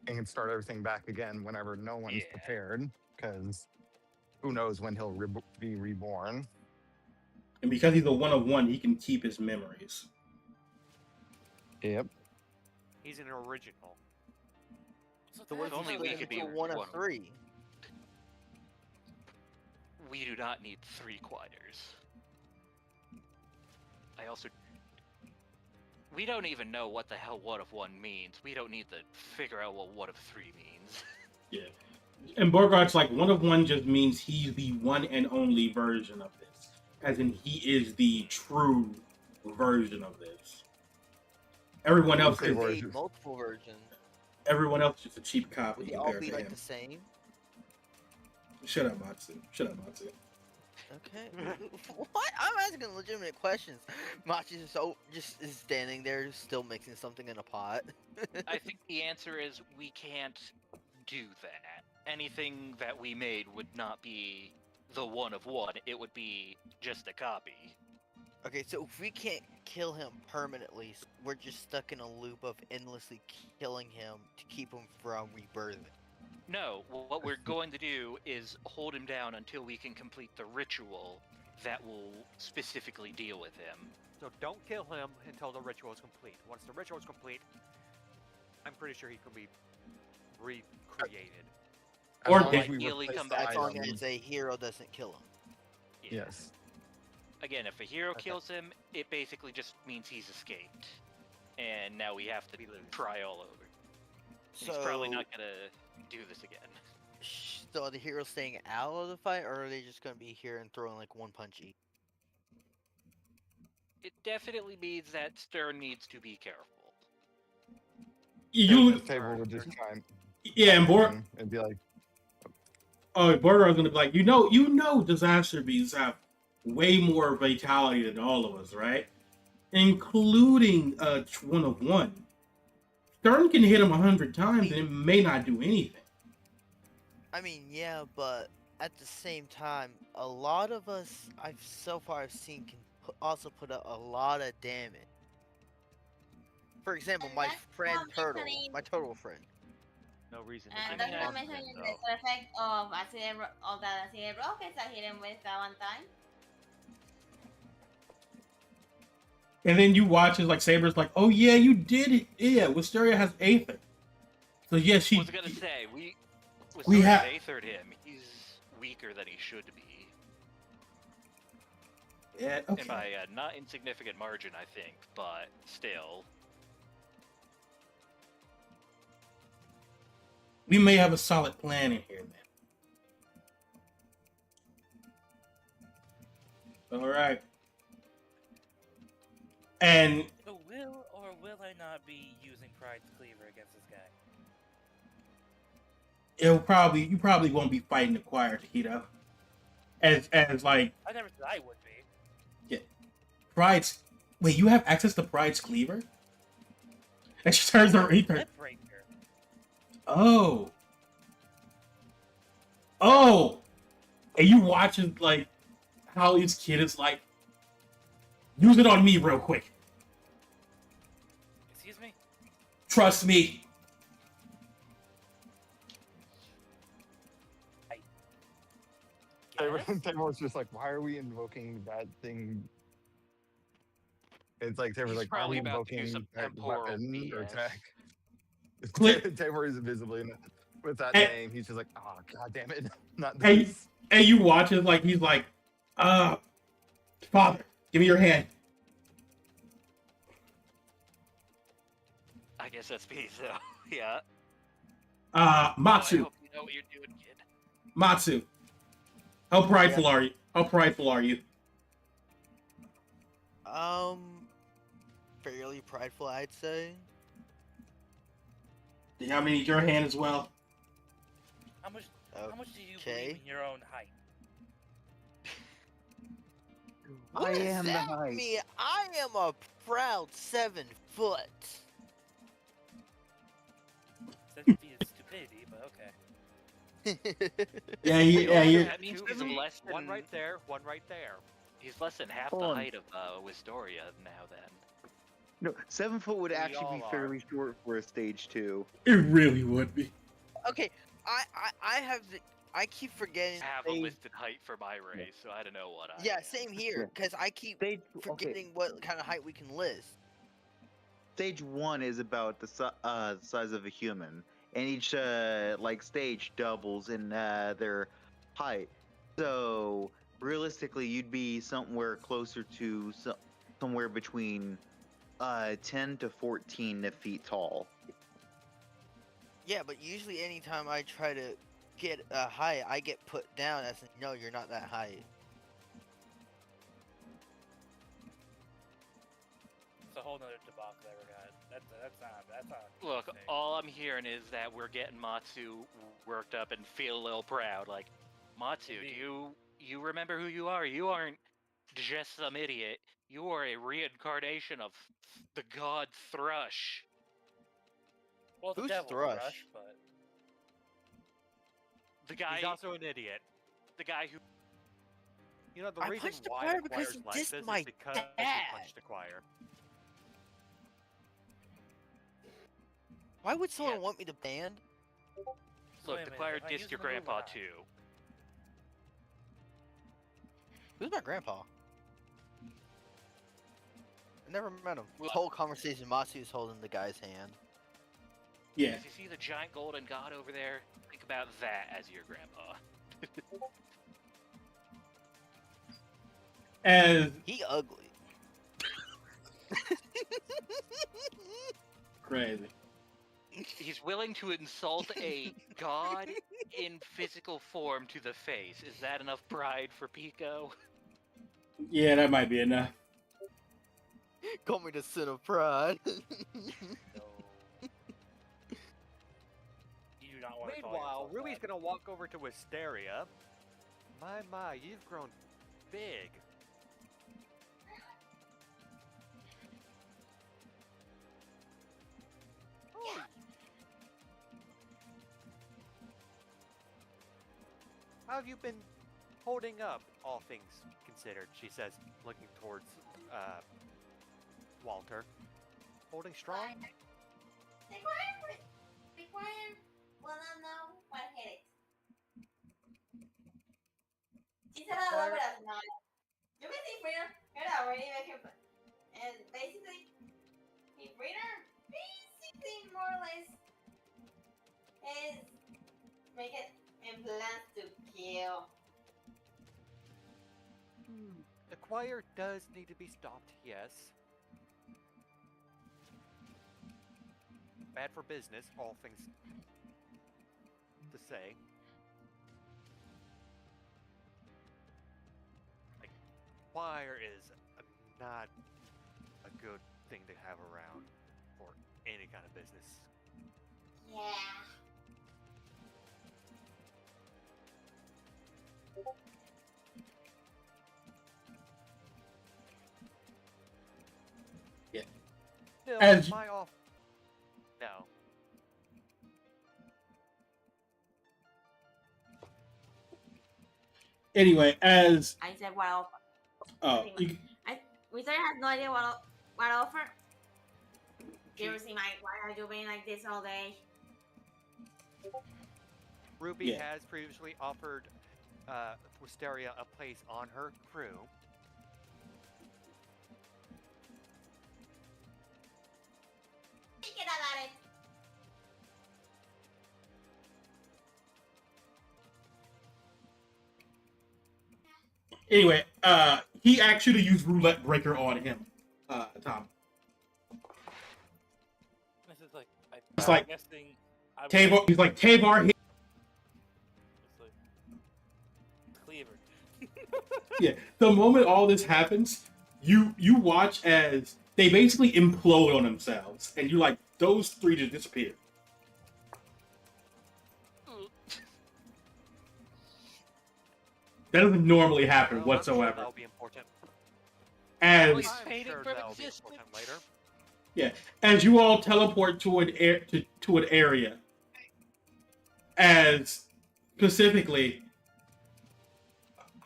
And can start everything back again whenever no one's Yeah. prepared, because who knows when he'll be reborn. And because he's a one-of-one, he can keep his memories. Yep. He's an original. So what if Only you we split could into be one of one. three? We do not need 3 quiters. I also... We don't even know what the hell one of one means. We don't need to figure out what one of 3 means. Yeah. And Borgard's like, one-of-one just means he's the one and only version of this. As in, he is the true version of this. Everyone else Okay, is... well, Made multiple versions. Everyone else is just a cheap copy Would they all compared be to like him. the same? Shut up, Matsu. Shut up, Matsu. Okay. What? I'm asking legitimate questions. Machi just is standing there, still mixing something in a pot. I think the answer is we can't do that. Anything that we made would not be the one of one. It would be just a copy. Okay, so if we can't kill him permanently, we're just stuck in a loop of endlessly killing him to keep him from rebirthing. No, what we're going to do is hold him down until we can complete the ritual that will specifically deal with him. So don't kill him until the ritual is complete. Once the ritual is complete, I'm pretty sure he can be recreated. Or As long as we ideally replace come the back As long item. as a hero doesn't kill him. Yeah. Yes. Again, if a hero Okay. kills him, it basically just means he's escaped. And now we have to We lose. try all over. So, He's probably not gonna do this again. So are the heroes staying out of the fight, or are they just gonna be here and throwing like one punch each? It definitely means that Stern needs to be careful. You, The table would just chime yeah, and Borg, in and be like, Borgar is gonna be like, you know, disaster beasts have way more vitality than all of us, right? Including one of one. Stern can hit him 100 times and it may not do anything. I mean, yeah, but at the same time, a lot of us so far seen can also put up a lot of damage. For example, And my that's friend not Turtle, mentioning- my turtle friend. No reason to And keep that's I not one mentioning then, the though. effect of that accident rockets I hit him with that one time. And then you watch as like Saber's like, oh yeah, you did it. Yeah, Wisteria has Aether. So yeah, I was gonna say, we We have- Aethered him. He's weaker than he should be. Yeah, And okay. by a not insignificant margin, I think, but still. We may have a solid plan in here then. All right. And So will or will I not be using Pride's Cleaver against this guy? you probably won't be fighting the choir, Tahito. As like I never said I would be. Pride's. Wait, you have access to Pride's cleaver? And she turns her. He turns. Lip breaker. Oh. Oh. And you watching like how his kid is like. Use it on me real quick. Excuse me? Trust me. Yes? Tabor's just like, why are we invoking that thing? It's like Tabor's He's like, why are we probably about to do invoking some that temporal weapon or BS. attack? Click. Tabor is invisibly with that Hey. name. He's just like, oh god damn it, not Hey. this. And you watch it like he's like, Father, give me your hand. I guess that's me, so yeah. Uh, I Matsu. hope you know what you're doing, kid. Matsu. How prideful are you? How prideful are you? Fairly prideful, I'd say. Do you have any your hand as well? How much do you Okay. believe in your own height? What does that mean? I am a proud 7 foot. 7 feet is stupidity, but okay. Yeah, you. That means he's Two, less than one right there, one right there. He's less than half Hold the on. height of Wistoria now. Then No, 7 foot would We actually all be are. fairly short for a stage 2. It really would be. Okay, I keep forgetting. I have a listed height for my race, so I don't know what I. Yeah, am. same here, because I keep Stage forgetting what kind of height we can list. Stage 1 is about the size of a human, and each like stage doubles in their height. So realistically, you'd be somewhere closer to somewhere between 10 to 14 feet tall. Yeah, but usually anytime I try to get a height, I get put down as no, you're not that high. It's a whole nother debacle that we got. That's not. Look, insane. all I'm hearing is that we're getting Matsu worked up and feel a little proud. Like, Matsu, do Indeed. you remember who you are. You aren't just some idiot. You are a reincarnation of the god Thrush. Well, the Who's devil Thrush? Thrush, but The guy, He's also an idiot. the guy who You know, the I reason punched the why choir the because choir's he like dissed this my is because he dad. punched the choir. Why would someone Yeah. want me to ban? look, Wait a the minute, choir if I dissed use your the move or grandpa not? too. Who's my grandpa? I never met him. Well- This whole conversation, Masu is holding the guy's hand. Yeah. If you see the giant golden god over there, think about that as your grandpa. As He ugly. crazy. He's willing to insult a god in physical form to the face. Is that enough pride for Pico? Yeah, that might be enough. Call me the sin of pride. No. You do not want to call Meanwhile, yourself Ruby's that. gonna walk over to Wisteria. My, you've grown big. Oh, how have you been holding up, all things considered? She says, looking towards Walter. Holding strong? Require will not know what hit it. She's a little bit of not. You can see Freedom, you're already making, and basically, the Freedom basically more or less is make it implants to kill. The choir does need to be stopped, yes. Bad for business, all things to say. Like, choir is not a good thing to have around for any kind of business. Yeah. No, As- my off. No. Anyway, as I said what offer. you, Wizard has no idea what offer. You ever see my why are you being like this all day? Ruby Yeah. has previously offered Wisteria a place on her crew. Thinking about it. anyway, he actually used roulette breaker on him, Tom. This is like, It's I'm like guessing. I'm Tavar. He's like Tavar. It's like Cleaver. Yeah. The moment all this happens, you watch as they basically implode on themselves, and you like those three just disappear. That doesn't normally happen Well, I'm sure whatsoever. that'll be important. As He's I'm fading sure from that'll be existence. important later. yeah, as you all teleport to an to an area, as specifically,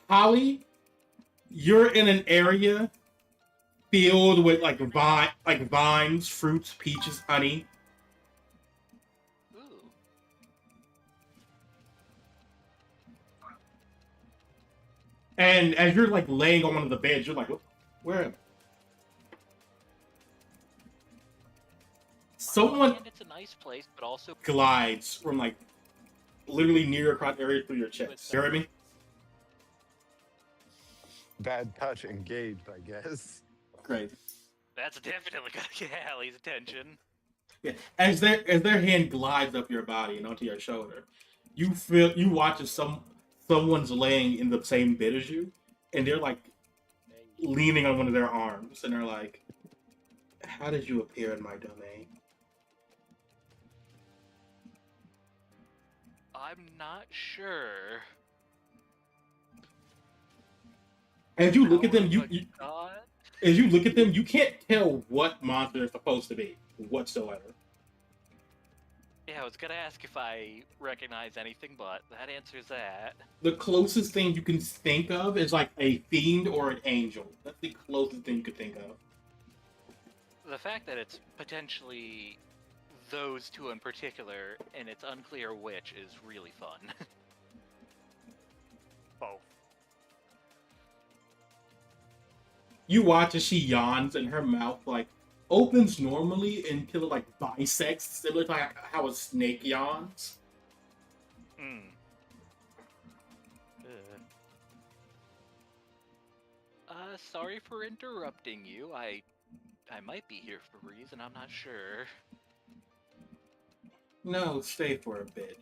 Holly, you're in an area filled with like vines, fruits, peaches, honey. Ooh. And as you're like laying on one of the beds, you're like, where am I? Someone And it's a nice place, but also glides from like literally near across area through your chest. You hear me? Bad touch engaged, I guess. Great. that's definitely gonna get Hallie's attention. Yeah. As their hand glides up your body and onto your shoulder, you watch as someone's laying in the same bed as you, and they're like leaning on one of their arms, and they're like, "How did you appear in my domain?" I'm not sure. As you look at them, Power of a god? as you look at them, you can't tell what monster they're supposed to be whatsoever. Yeah, I was gonna ask if I recognize anything, but that answers that. The closest thing you can think of is like a fiend or an angel. That's the closest thing you could think of. The fact that it's potentially those two in particular, and it's unclear which, is really fun. Both. You watch as she yawns and her mouth like opens normally until it like bisects, similar to like how a snake yawns. Hmm. Sorry for interrupting you. I might be here for a reason, I'm not sure. No, stay for a bit.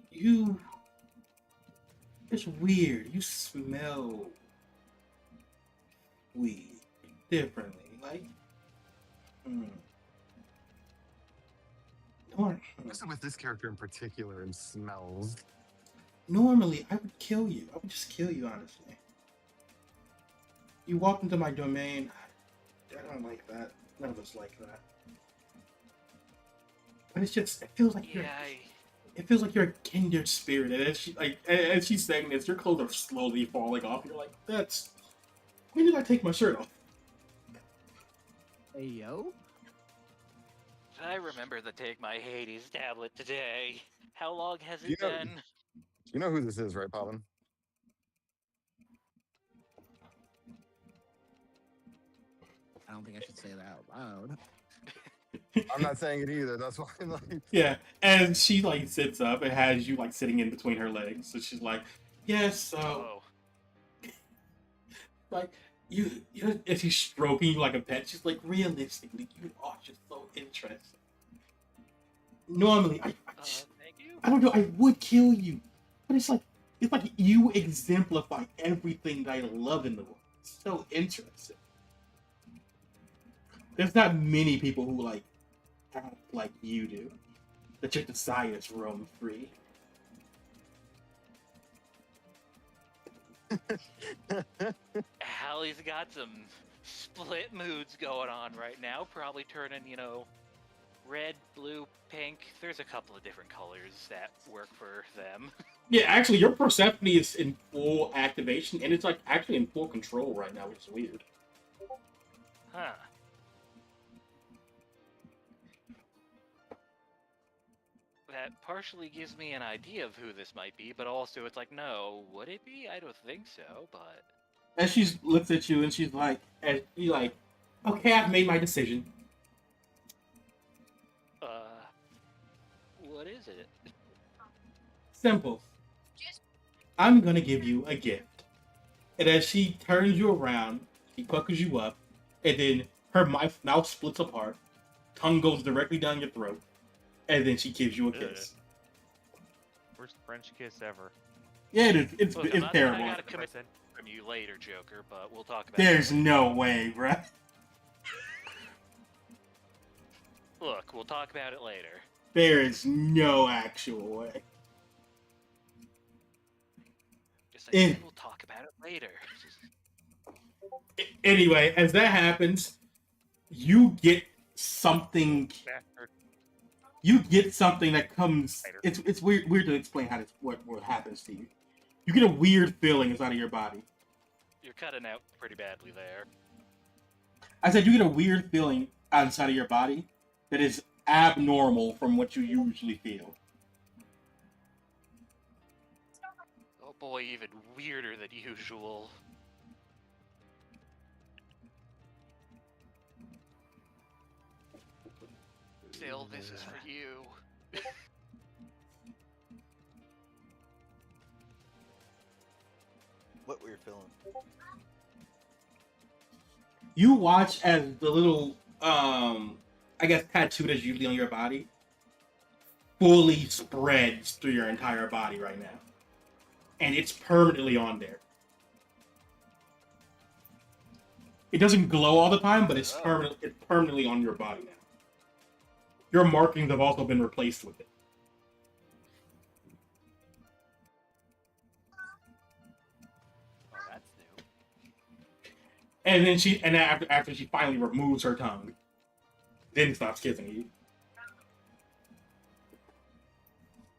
It's weird. You smell weird differently. Like, Especially with this character in particular and smells. Normally, I would kill you. I would just kill you, honestly. You walked into my domain. I don't like that. None of us like that. But it's just, it feels like it feels like you're a kindred spirit. And as she's saying this, your clothes are slowly falling off. You're like, when did I take my shirt off? Hey, yo. I remember to take my Hades tablet today. How long has it been? You know who this is, right, Pavan? I don't think I should say that out loud. I'm not saying it either. That's why I'm like... Yeah, and she like sits up and has you like sitting in between her legs. So she's like, yes, so like you and she's stroking you like a pet. She's like, realistically, you are just so interesting. Normally, thank you. I don't know, I would kill you, but it's like you exemplify everything that I love in the world. It's so interesting. There's not many people who like act like you do. That your desires roam free. Hallie's got some split moods going on right now. Probably turning, red, blue, pink. There's a couple of different colors that work for them. Yeah, actually, your Persephone is in full activation, and it's like actually in full control right now, which is weird. Huh. That partially gives me an idea of who this might be, but also it's like, no, would it be? I don't think so, but... And she looks at you and she's like, okay, I've made my decision. What is it? Simple. I'm gonna give you a gift. And as she turns you around, she puckers you up, and then her mouth splits apart, tongue goes directly down your throat, and then she gives you a kiss. Worst French kiss ever. Yeah, it is. It's terrible. I got a commitment from you later, Joker, but we'll talk about There's it. no way, bruh. Look, we'll talk about it later. There is no actual way. Just like, we'll talk about it later. Anyway, as that happens, you get something. You get something that comes. It's weird to explain how what happens to you. You get a weird feeling inside of your body. You're cutting out pretty badly there. I said you get a weird feeling inside of your body that is abnormal from what you usually feel. Oh boy, even weirder than usual. Still, this is for you. What we're feeling. You watch as the little, I guess, tattoo that's usually on your body fully spreads through your entire body right now. And it's permanently on there. It doesn't glow all the time, but it's permanently on your body now. Your markings have also been replaced with it. Oh, that's new. And then after she finally removes her tongue, then stops kissing you.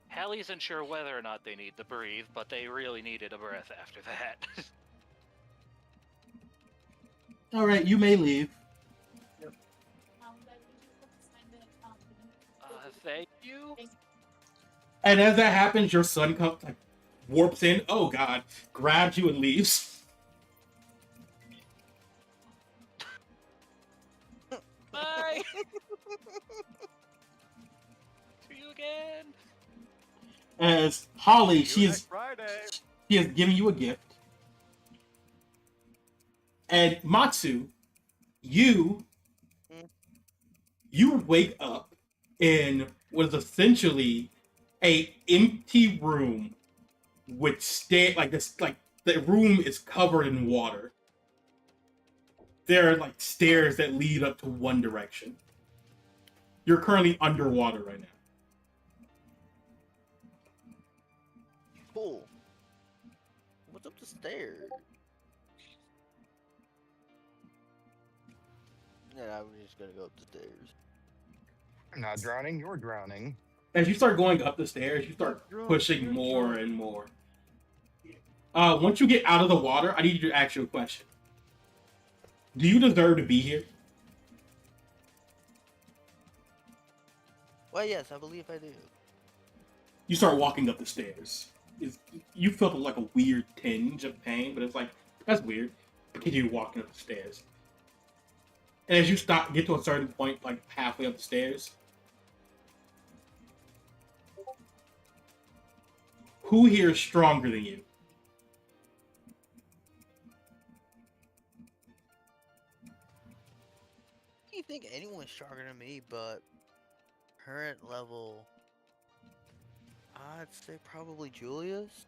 Hallie isn't sure whether or not they need to breathe, but they really needed a breath after that. All right, you may leave. Thank you. And as that happens, your son comes, like, warps in. Oh God! Grabs you and leaves. Bye. See you again. As Holly, See you she next Friday. has given you a gift. And Matsu, you wake up in what is essentially a empty room with the room is covered in water. There are like stairs that lead up to one direction. You're currently underwater right now. Cool. What's up the stairs? Yeah, I was just gonna go up the stairs. I'm not drowning, you're drowning. As you start going up the stairs, you start pushing more and more. Once you get out of the water, I need you to ask you a question. Do you deserve to be here? Well, yes, I believe I do. You start walking up the stairs. You felt like a weird tinge of pain, but it's like, that's weird. Continue walking up the stairs. And as you get to a certain point, like halfway up the stairs, who here is stronger than you? I don't think anyone's stronger than me, but current level, I'd say probably Julius.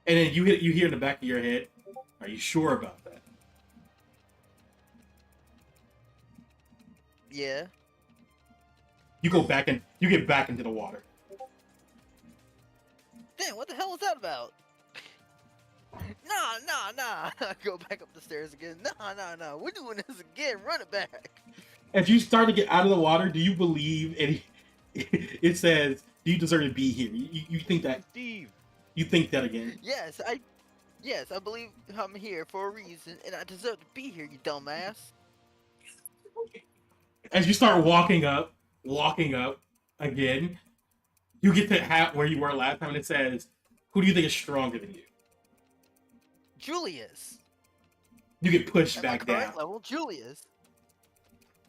And then you hear in the back of your head, are you sure about that? Yeah. You get back into the water. Damn, what the hell was that about? Nah. I go back up the stairs again. Nah. We're doing this again. Run it back. As you start to get out of the water, do you believe it says, do you deserve to be here? You think that? Steve. You think that again? Yes, I believe I'm here for a reason, and I deserve to be here, you dumbass. As you start walking up again, you get to where you were last time, and it says, "Who do you think is stronger than you?" Julius. You get pushed At back my current down. level, Julius.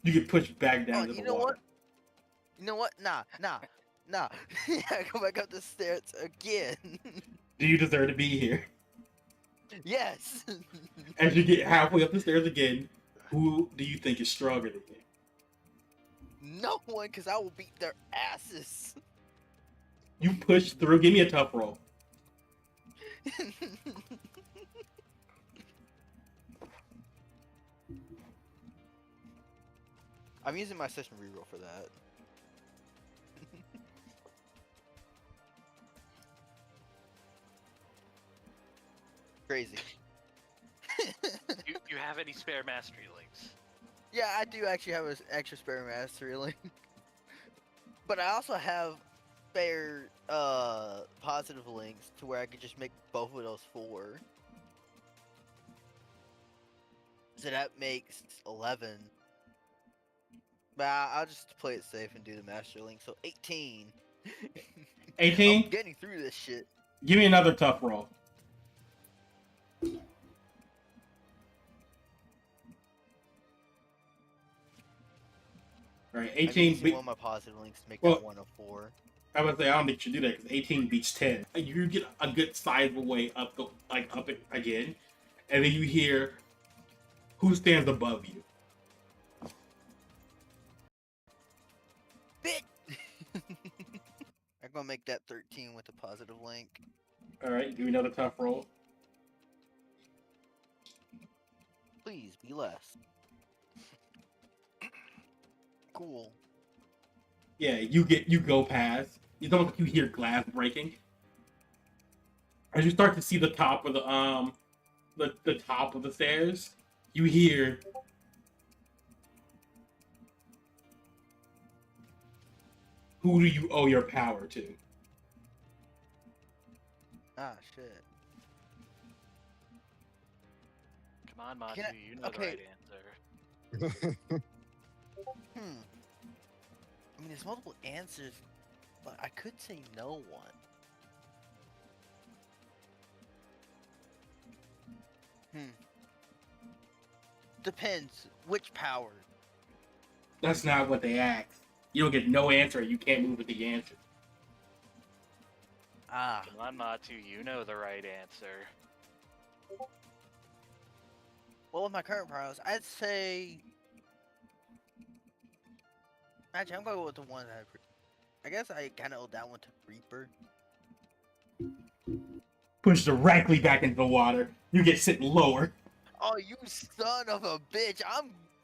You get pushed back down to You the know water. what? You know what? Nah. I go back up the stairs again. Do you deserve to be here? Yes. As you get halfway up the stairs again, who do you think is stronger than you? No one, because I will beat their asses. You push through. Give me a tough roll. I'm using my session reroll for that. Crazy. You have any spare mastery links? Yeah, I do actually have an extra spare mastery link. But I also have spare positive links to where I could just make both of those 4. So that makes 11. But I'll just play it safe and do the master link. So 18. 18? I'm getting through this shit. Give me another tough roll. All right, 18. One of my positive links to make Well, that one a 4. I would say I don't think you should do that because 18 beats 10. You get a good sizable way up, up it again, and then you hear who stands above you. Bitch! I'm gonna make that 13 with a positive link. All right, give me another tough roll. Please be less. Cool. Yeah, you go past. You don't think you hear glass breaking. As you start to see the top of the top of the stairs, you hear, "Who do you owe your power to?" Ah, shit. Come on, Matu, Can I- you know the okay. right answer. I mean, there's multiple answers, but I could say no one. Depends. Which power? That's not what they asked. You don't get no answer. You can't move with the answer. Ah. Come on, Matu, you know the right answer. Well, with my current powers, I'd say. Actually, I'm gonna go with the one that. I guess I kind of owe that one to Reaper. Push directly back into the water. You get sitting lower. Oh, you son of a bitch!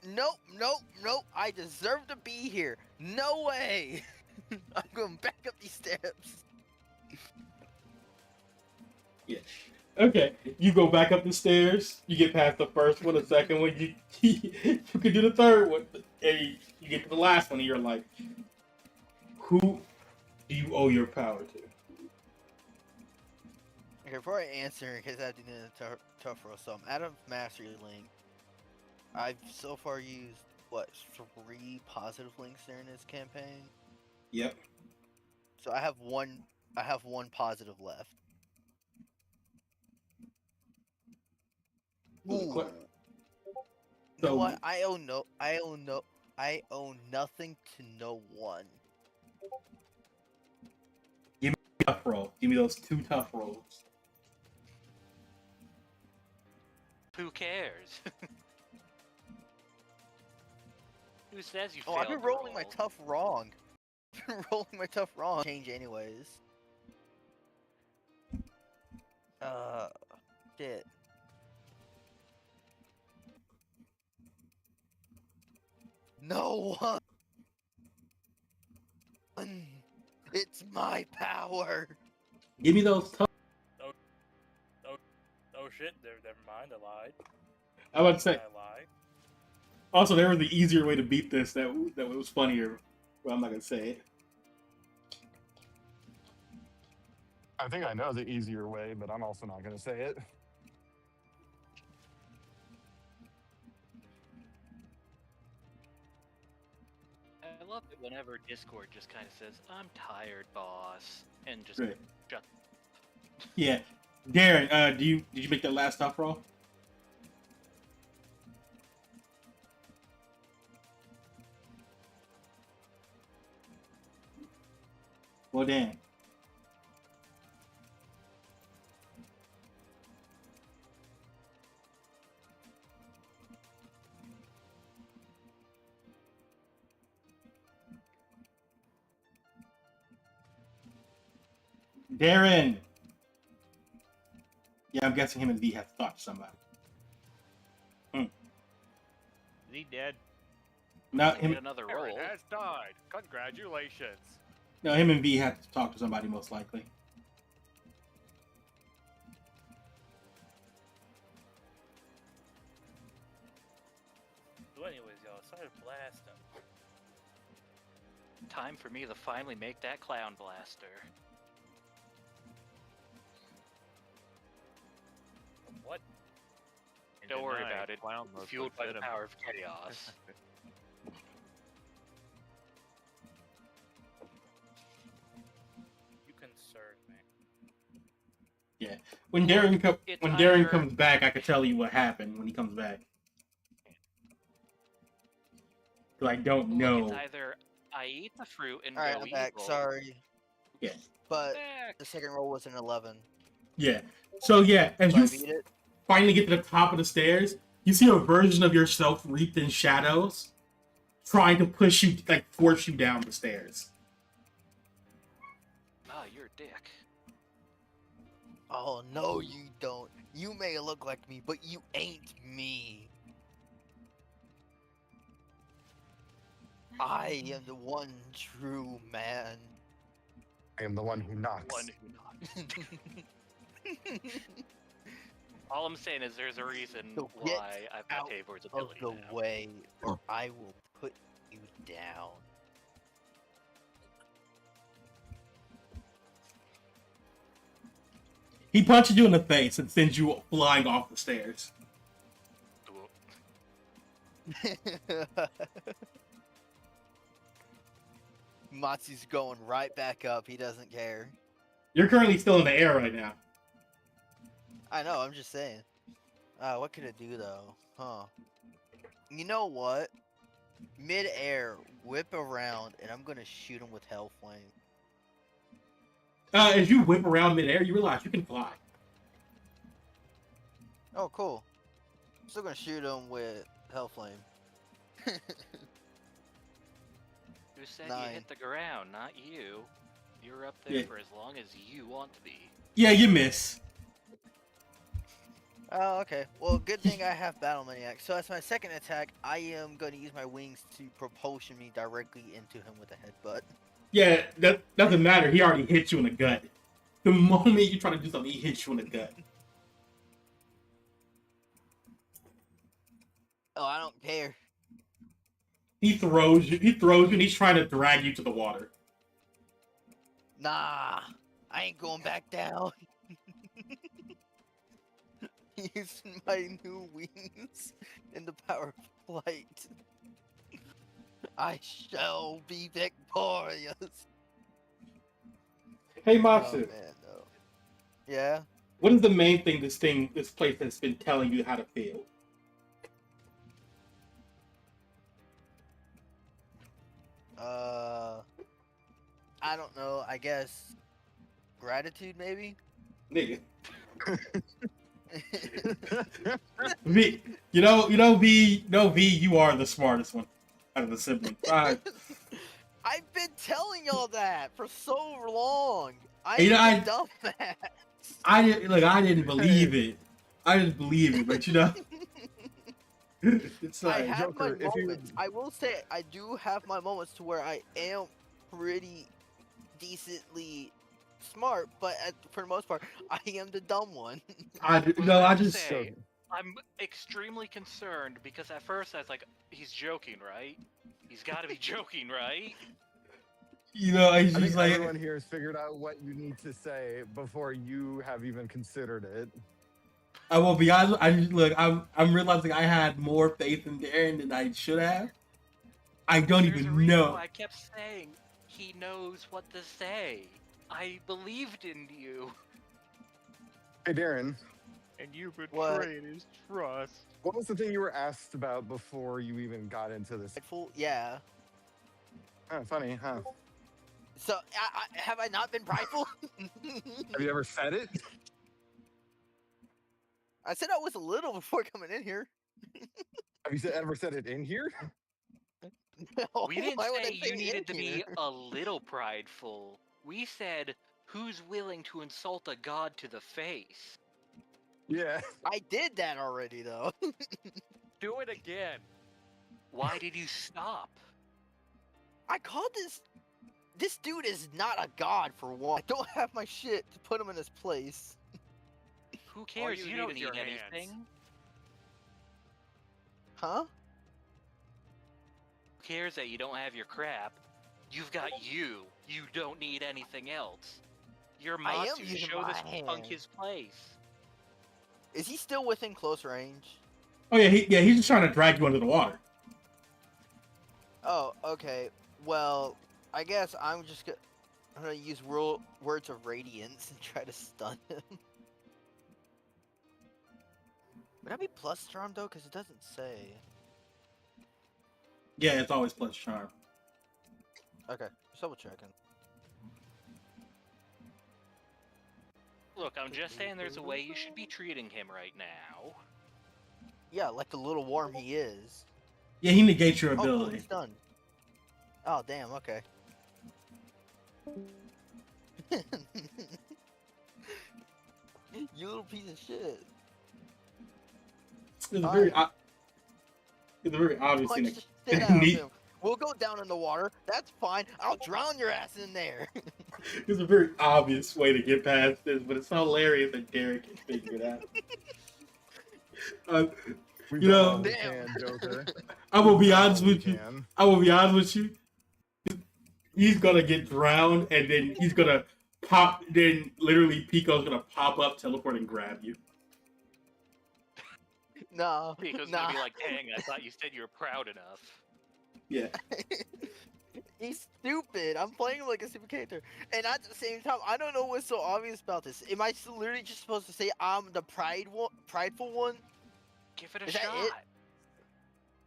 Nope. I deserve to be here. No way. I'm going back up these steps. Yeah. Okay. You go back up the stairs. You get past the first one, the second one. You can do the third one. And you get to the last one, and you're like, "Who do you owe your power to?" Okay, before I answer, in case I did a tough roll, so I'm out of Mastery Link. I've so far used, what, 3 positive links during this campaign? Yep. So I have one positive left. Ooh. You know what? I owe nothing to no one. Give me a tough roll. Give me those 2 tough rolls. Who cares? Who says you Oh, failed I've been to rolling my roll? tough wrong. I've been rolling my tough wrong. Change anyways. Shit. No one. It's my power. Give me those tough. Oh shit! Never mind. I lied. I would say. I lied. Also, there was the easier way to beat this that was funnier. Well, I'm not gonna say it. I think I know the easier way, but I'm also not going to say it. I love it whenever Discord just kind of says, "I'm tired, boss," and just Right. shut. Yeah, Darren, did you make that last tough roll? Well, damn. Darren. Yeah, I'm guessing him and V have to talk to somebody. Is he dead? No, Get him. another Aaron roll. has died. Congratulations. No, him and V have to talk to somebody most likely. So anyways, y'all, started blasting. Time for me to finally make that clown blaster. What? Don't worry Deny about it. clown mode Fueled would by fit the him. power of chaos. You concern me. Yeah. When Darren It's when Darren either- comes back, I can tell you what happened when he comes back. 'Cause I don't Look, know. it's either I eat the fruit and Alright, go I'm back. evil. Sorry. Yeah. But Back. the second roll was an 11. Yeah. So yeah, as So I you beat it. finally get to the top of the stairs, you see a version of yourself wreathed in shadows, trying to push you, like force you down the stairs. Ah, you're a dick. Oh, no, you don't. You may look like me, but you ain't me. I am the one true man. I am the one who knocks. One who not. All I'm saying is there's a reason So get why I've got out Tabor's of ability the now. way, or I will put you down. He punches you in the face and sends you flying off the stairs. Matsu's going right back up. He doesn't care. You're currently still in the air right now. I know. I'm just saying. What could it do though? Huh? You know what? Mid-air, whip around, and I'm gonna shoot him with Hellflame. As you whip around midair, you realize you can fly. Oh, cool. Still gonna shoot him with Hellflame. Who said 9. you hit the ground? Not you. You're up there for as long as you want to be. Yeah, you miss. Oh, okay. Well, good thing I have Battle Maniac. So as my second attack, I am going to use my wings to propulsion me directly into him with a headbutt. Yeah, that doesn't matter. He already hit you in the gut. The moment you try to do something, he hits you in the gut. Oh, I don't care. He throws you, and he's trying to drag you to the water. Nah, I ain't going back down. Using my new wings and the power of flight. I shall be victorious. Hey, Oh, Matsu. man, no. Yeah? What is the main thing this place has been telling you how to feel? I don't know. I guess gratitude, maybe. Nigga. V, V, you are the smartest one out of the siblings. I've been telling y'all that for so long. I dumbass. I didn't believe it. I didn't believe it, but it's I like have my Joker, if you- moments. I will say I do have my moments to where I am pretty decently smart, but for the most part, I am the dumb one. I just say, I'm extremely concerned because at first I was like, he's joking, right? He's got to be joking, right? He's I just think like everyone here has figured out what you need to say before you have even considered it. I will be honest. I'm realizing I had more faith in Darren than I should have. I don't There's a even reason know. why I kept saying he knows what to say. I believed in you. Hey, Darren. And you What? betrayed his trust. What was the thing you were asked about before you even got into this? Yeah. Oh, funny, huh? So have I not been prideful? Have you ever said it? I said I was a little before coming in here. Have you ever said it in here? No, We didn't why would I say you in needed to be here? a little prideful. We said, who's willing to insult a god to the face? Yeah. I did that already, though. Do it again. Why did you stop? I called this. This dude is not a god for one. I don't have my shit to put him in his place. Who cares? you You need don't is need your hands. anything. Huh? Who cares that you don't have your crap? You've got you. You don't need anything else. You're I am Matsu. using Show my this punk hand. his place. Is he still within close range? Oh yeah, he's just trying to drag you under the water. Oh, okay. Well, I guess I'm gonna use words of radiance and try to stun him. Would that be plus charm though? Because it doesn't say. Yeah, it's always plus charm. Okay, just double checking. Look, I'm just saying there's a way you should be treating him right now. Yeah, like the little worm he is. Yeah, he negates your Oh, cool, ability. he's done. Oh, damn. Okay. You little piece of shit. It's a very obvious thing. Punch the shit out of him. We'll go down in the water. That's fine. I'll drown your ass in there. It's a very obvious way to get past this, but it's hilarious that Derek can figure it out. We've You done know- all we Damn. can, Joker. I will be We've done honest all we with you. can. I will be honest with you. He's gonna get drowned, and then he's gonna pop. Then literally, Pico's gonna pop up, teleport, and grab you. No, Pico's nah. gonna be like, dang, I thought you said you were proud enough. Yeah. He's stupid. I'm playing him like a stupid character, and at the same time, I don't know what's so obvious about this. Am I literally just supposed to say I'm the prideful one? Give it a Is that shot. it?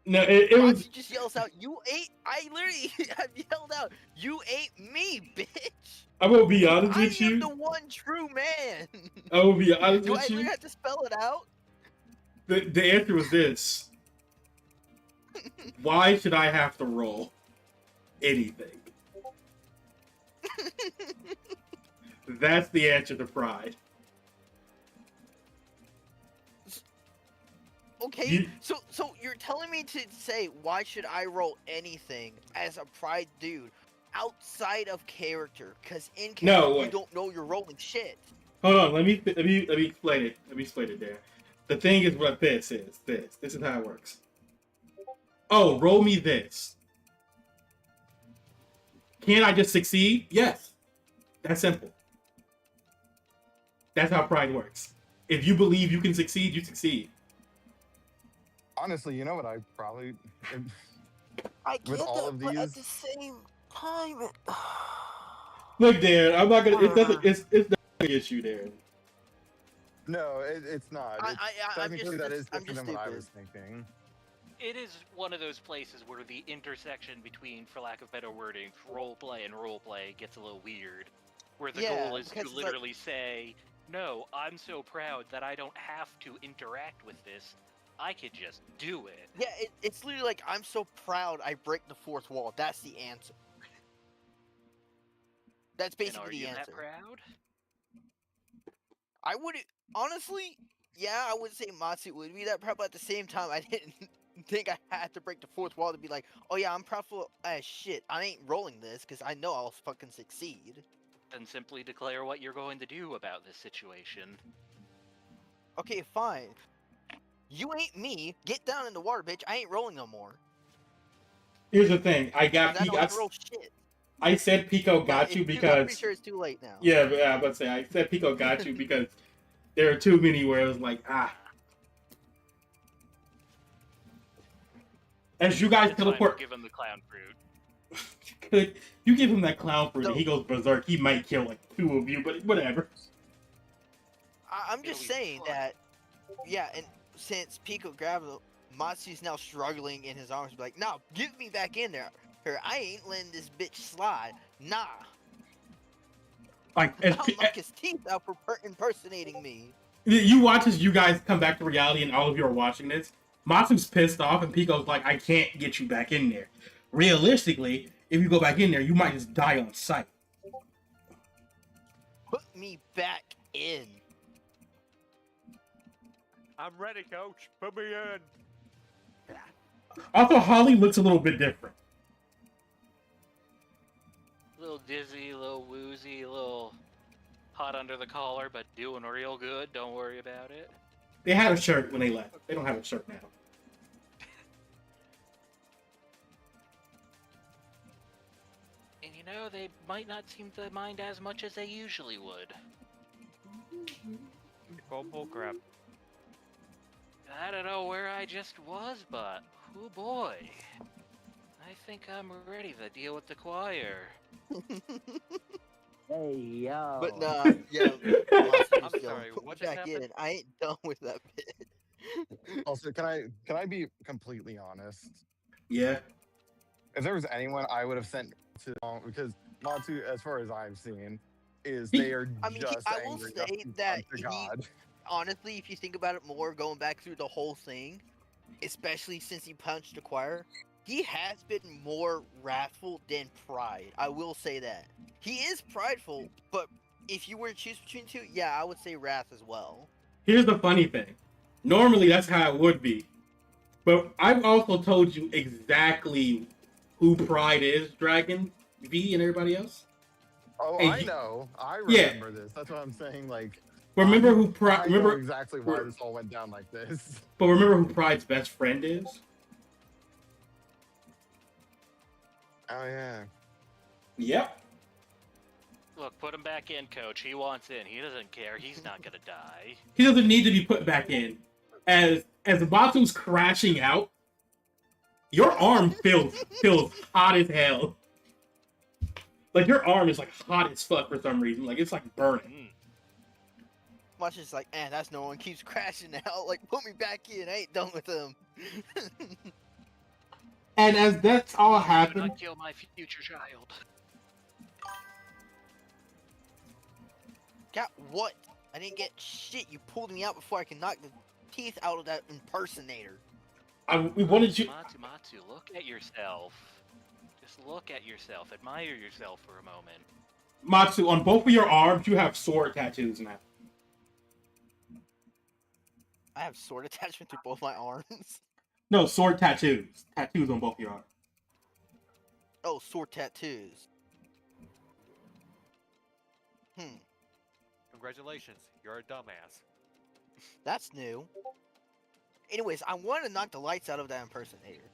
No, it was. He just yells out, "You ate!" I literally have yelled out, "You ate me, bitch!" I will be honest I with am you. the one true man. I will be honest Do I with literally you. have to spell it out? The answer was this. Why should I have to roll anything? That's the answer to pride. Okay, You- so you're telling me to say why should I roll anything as a pride dude outside of character? Because in character No, you wait. don't know you're rolling shit. Hold on, let me explain it. Let me explain it there. The thing is what this is. This is how it works. Oh, roll me this. Can I just succeed? Yes. That's simple. That's how pride works. If you believe you can succeed, you succeed. Honestly, you know what? I probably. I get With all that, of but at these- the same time, Look, Dan, I'm not gonna. It's nothing. It's not an issue there. No, it's not. It's, I'm technically, that is I'm different just than what I stupid. was thinking. It is one of those places where the intersection between, for lack of better wording, roleplay and roleplay gets a little weird. Where the Yeah, goal is to because it's like- literally say, no, I'm so proud that I don't have to interact with this. I could just do it. Yeah, it's literally like I'm so proud I break the fourth wall. That's the answer. That's And are basically you the that answer. proud? I would honestly, yeah, I would say Matsu would be that proud, but at the same time, I didn't think I had to break the fourth wall to be like, oh yeah, I'm proudful as shit. I ain't rolling this because I know I'll fucking succeed. Then simply declare what you're going to do about this situation. Okay, fine. You ain't me. Get down in the water, bitch. I ain't rolling no more. Here's the thing. I 'Cause got. I don't have to roll shit. I said Pico But got you I'm pretty because. sure it's too late now. Yeah, but I was about to say I said Pico got you because there are too many where it was like As you guys It's fine, teleport, give him the clown fruit. you give him that clown fruit No. and he goes berserk. He might kill like two of you, but whatever. I'm just It'll be saying fun. that, yeah, and since Pico grabbed him, Matsu's now struggling in his arms, like, nah, get me back in there. Here, I ain't letting this bitch slide. Nah. Like as, I'll knock his teeth out for impersonating me. you watch as you guys come back to reality and all of you are watching this. Matsu's pissed off and Pico's like, I can't get you back in there. Realistically, if you go back in there, you might just die on sight. Put me back in. I'm ready, coach. Put me in. Also, Holly looks a little bit different. A little dizzy, a little woozy, a little hot under the collar, but doing real good. Don't worry about it. They had a shirt when they left. They don't have a shirt now. And you know, they might not seem to mind as much as they usually would. Call bullcrap. I don't know where I just was, but oh boy. I think I'm ready to deal with the choir. Hey, yo. But nah, yeah. Matsu's I'm still, sorry, put me what just back happened? in. I ain't done with that bit. Also, can I be completely honest? Yeah. If there was anyone I would have sent to because Matsu, as far as I've seen, is they are I mean, just I will angry say enough to that punch a he- god. Honestly, if you think about it more, going back through the whole thing, especially since he punched the choir, he has been more wrathful than pride. I will say that. He is prideful, but if you were to choose between two, yeah, I would say wrath as well. Here's the funny thing. Normally, that's how it would be. But I've also told you exactly who Pride is, Dragon, V, and everybody else. Oh, Hey, I you- know. I Yeah. remember this. That's what I'm saying. Like, Remember who I know remember exactly why this all went down like this. but remember who Pride's best friend is? Oh yeah. Yep. Look, put him back in, coach. He wants in. He doesn't care. He's not gonna die. He doesn't need to be put back in. As Batu's crashing out, your arm feels hot as hell. Like your arm is like hot as fuck for some reason. Like it's like burning. Much is like, that's no one keeps crashing out. Like, put me back in. I ain't done with him. And as that's all Do happened, not kill my future child. Got what? I didn't get shit. You pulled me out before I could knock the teeth out of that impersonator. we wanted you. Matsu, look at yourself. Just look at yourself. Admire yourself for a moment. Matsu, on both of your arms, you have sword tattoos now. I have sword attachment to both my arms. No, sword tattoos. Tattoos on both your arms. Oh, sword tattoos. Congratulations, you're a dumbass. That's new. Anyways, I want to knock the lights out of that impersonator.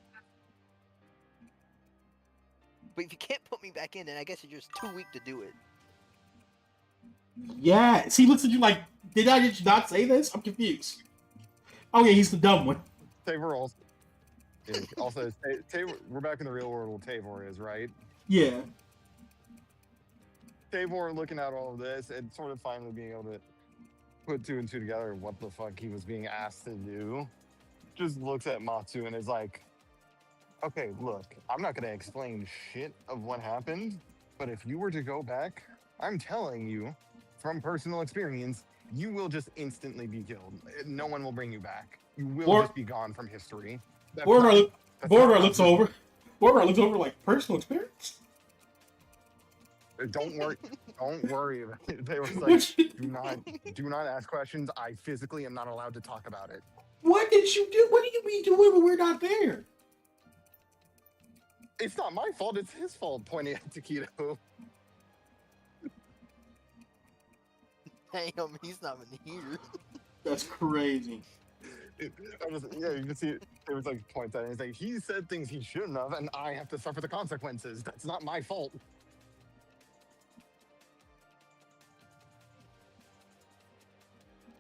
But if you can't put me back in, then I guess you're just too weak to do it. Yeah. See, looks at you like, did I just not say this? I'm confused. Oh yeah, he's the dumb one. Tavor also, we're back in the real world where Tavor is, right? Yeah. Tavor looking at all of this and sort of finally being able to put two and two together what the fuck he was being asked to do, just looks at Matsu and is like, okay, look, I'm not going to explain shit of what happened, but if you were to go back, I'm telling you from personal experience, you will just instantly be killed. No one will bring you back. You will just be gone from history. Border looks over like personal experience. Don't worry about it. They were like, do not ask questions. I physically am not allowed to talk about it. What did you do? What did you be doing when we're not there? It's not my fault, it's his fault, pointing at Taquito. Damn, he's not even here. That's crazy. You can see it was like points at it. It's like, he said things he shouldn't have, and I have to suffer the consequences. That's not my fault.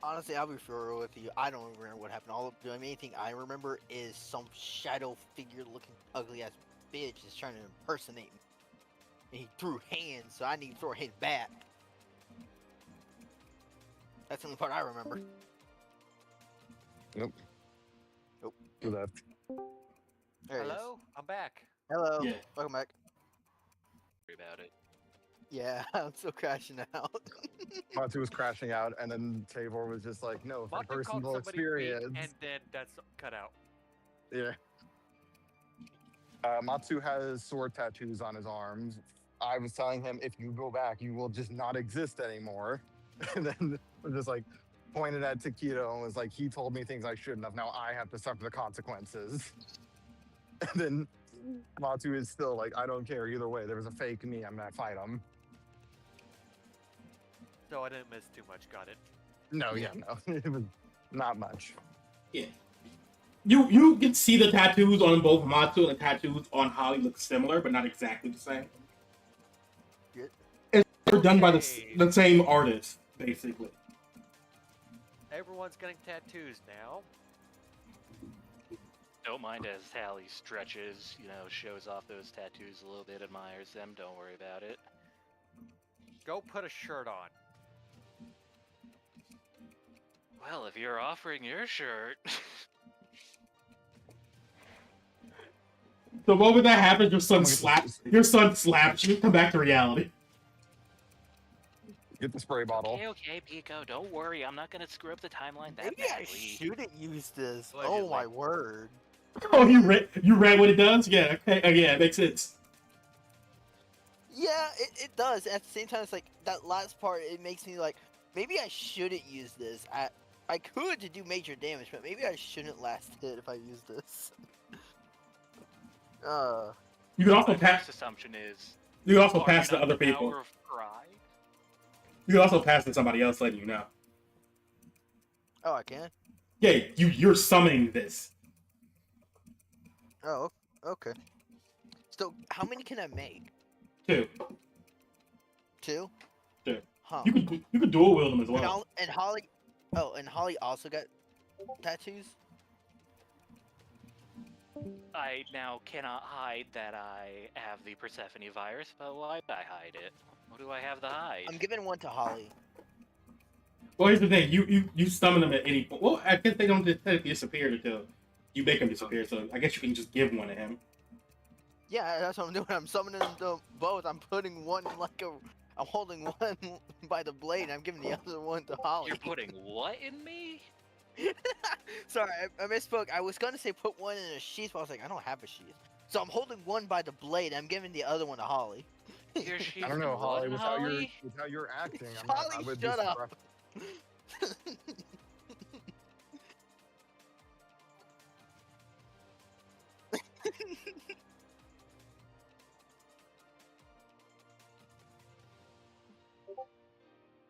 Honestly, I'll be real with you. I don't remember what happened. The only thing I remember is some shadow figure-looking ugly-ass bitch is trying to impersonate me. And he threw hands, so I need to throw a hand back. That's the only part I remember. Nope. You left. There he is. Hello? I'm back. Hello. Yeah. Welcome back. Worry about it. Yeah, I'm still crashing out. Matsu was crashing out, and then Tavor was just like, no, from Matsu called personal somebody weak, experience. and then that's cut out. Yeah. Matsu has sword tattoos on his arms. I was telling him, if you go back, you will just not exist anymore. And then just like pointed at Taquito and was like, he told me things I shouldn't have. Now I have to suffer the consequences. And then Matsu is still like, I don't care either way. There was a fake me. I'm gonna fight him. So I didn't miss too much, got it. No, yeah, no. It was not much. Yeah. You can see the tattoos on both Matsu and the tattoos on Holly look similar, but not exactly the same. And they're done by the same artist, basically. Everyone's getting tattoos now. Don't mind as Hallie stretches, shows off those tattoos a little bit, admires them. Don't worry about it. Go put a shirt on. Well, if you're offering your shirt... The moment that happens, your son slaps you, come back to reality. Get the spray bottle. Okay, Pico, don't worry. I'm not gonna screw up the timeline that Maybe I badly. shouldn't use this. Allegedly. Oh my word. Oh, you read what it does? Yeah, okay, yeah, it makes sense. Yeah, it does. At the same time, it's like that last part. It makes me like, maybe I shouldn't use this. I could to do major damage, but maybe I shouldn't last hit if I use this. You can also My pass. first assumption is... You can also are pass you to not other the people. power of pride? You can also pass to somebody else letting you know. Oh, I can? Yeah, you're summoning this. Oh, okay. So, how many can I make? 2. 2? 2. Huh. You could dual wield them as And, well. and Holly... Oh, and Holly also got tattoos? I now cannot hide that I have the Persephone virus, but why would I hide it? What do I have to hide? I'm giving one to Holly. Well, here's the thing. You summon them at any point. Well, I guess they don't technically disappear until you make them disappear. So I guess you can just give one to him. Yeah, that's what I'm doing. I'm summoning them both. I'm putting one like a... I'm holding one by the blade, and I'm giving the other one to Holly. You're putting what in me? Sorry, I misspoke. I was gonna say put one in a sheath, but I was like, I don't have a sheath. So I'm holding one by the blade. I'm giving the other one to Holly. Your I don't know, Holly. With how Holly? you're acting, I Holly, would be shut up. surprised.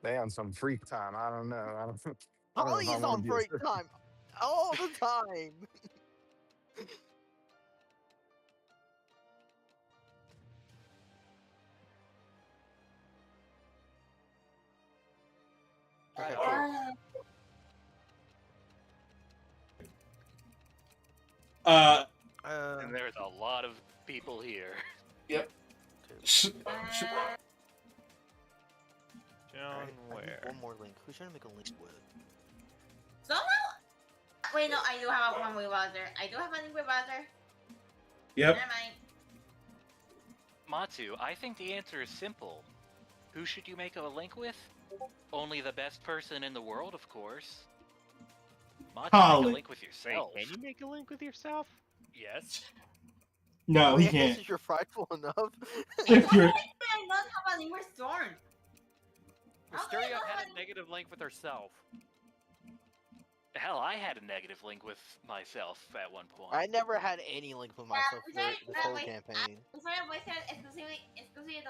They on some freak time. I don't know. I don't know Holly if I is wanna on be a break freak. time all the time. Right. And there's a lot of people here. Yep. John, Alright, I need where? one more link. Who's trying to make a link with? Somehow. Wait, no, I do have one with Bowser. I do have a link with Bowser. Yep. Never mind. Matsu, I think the answer is simple. Who should you make a link with? Only the best person in the world, of course. Matsu, make Holly. a link with yourself. Wait, can you make a link with yourself? Yes. No, I he mean, I guess can't. if you're prideful enough. If you're I don't have a link with Storm. Mysterio had a negative link with herself. Hell, I had a negative link with myself at one point. I never had any link with myself for this whole campaign. Usuario puede ser exclusivo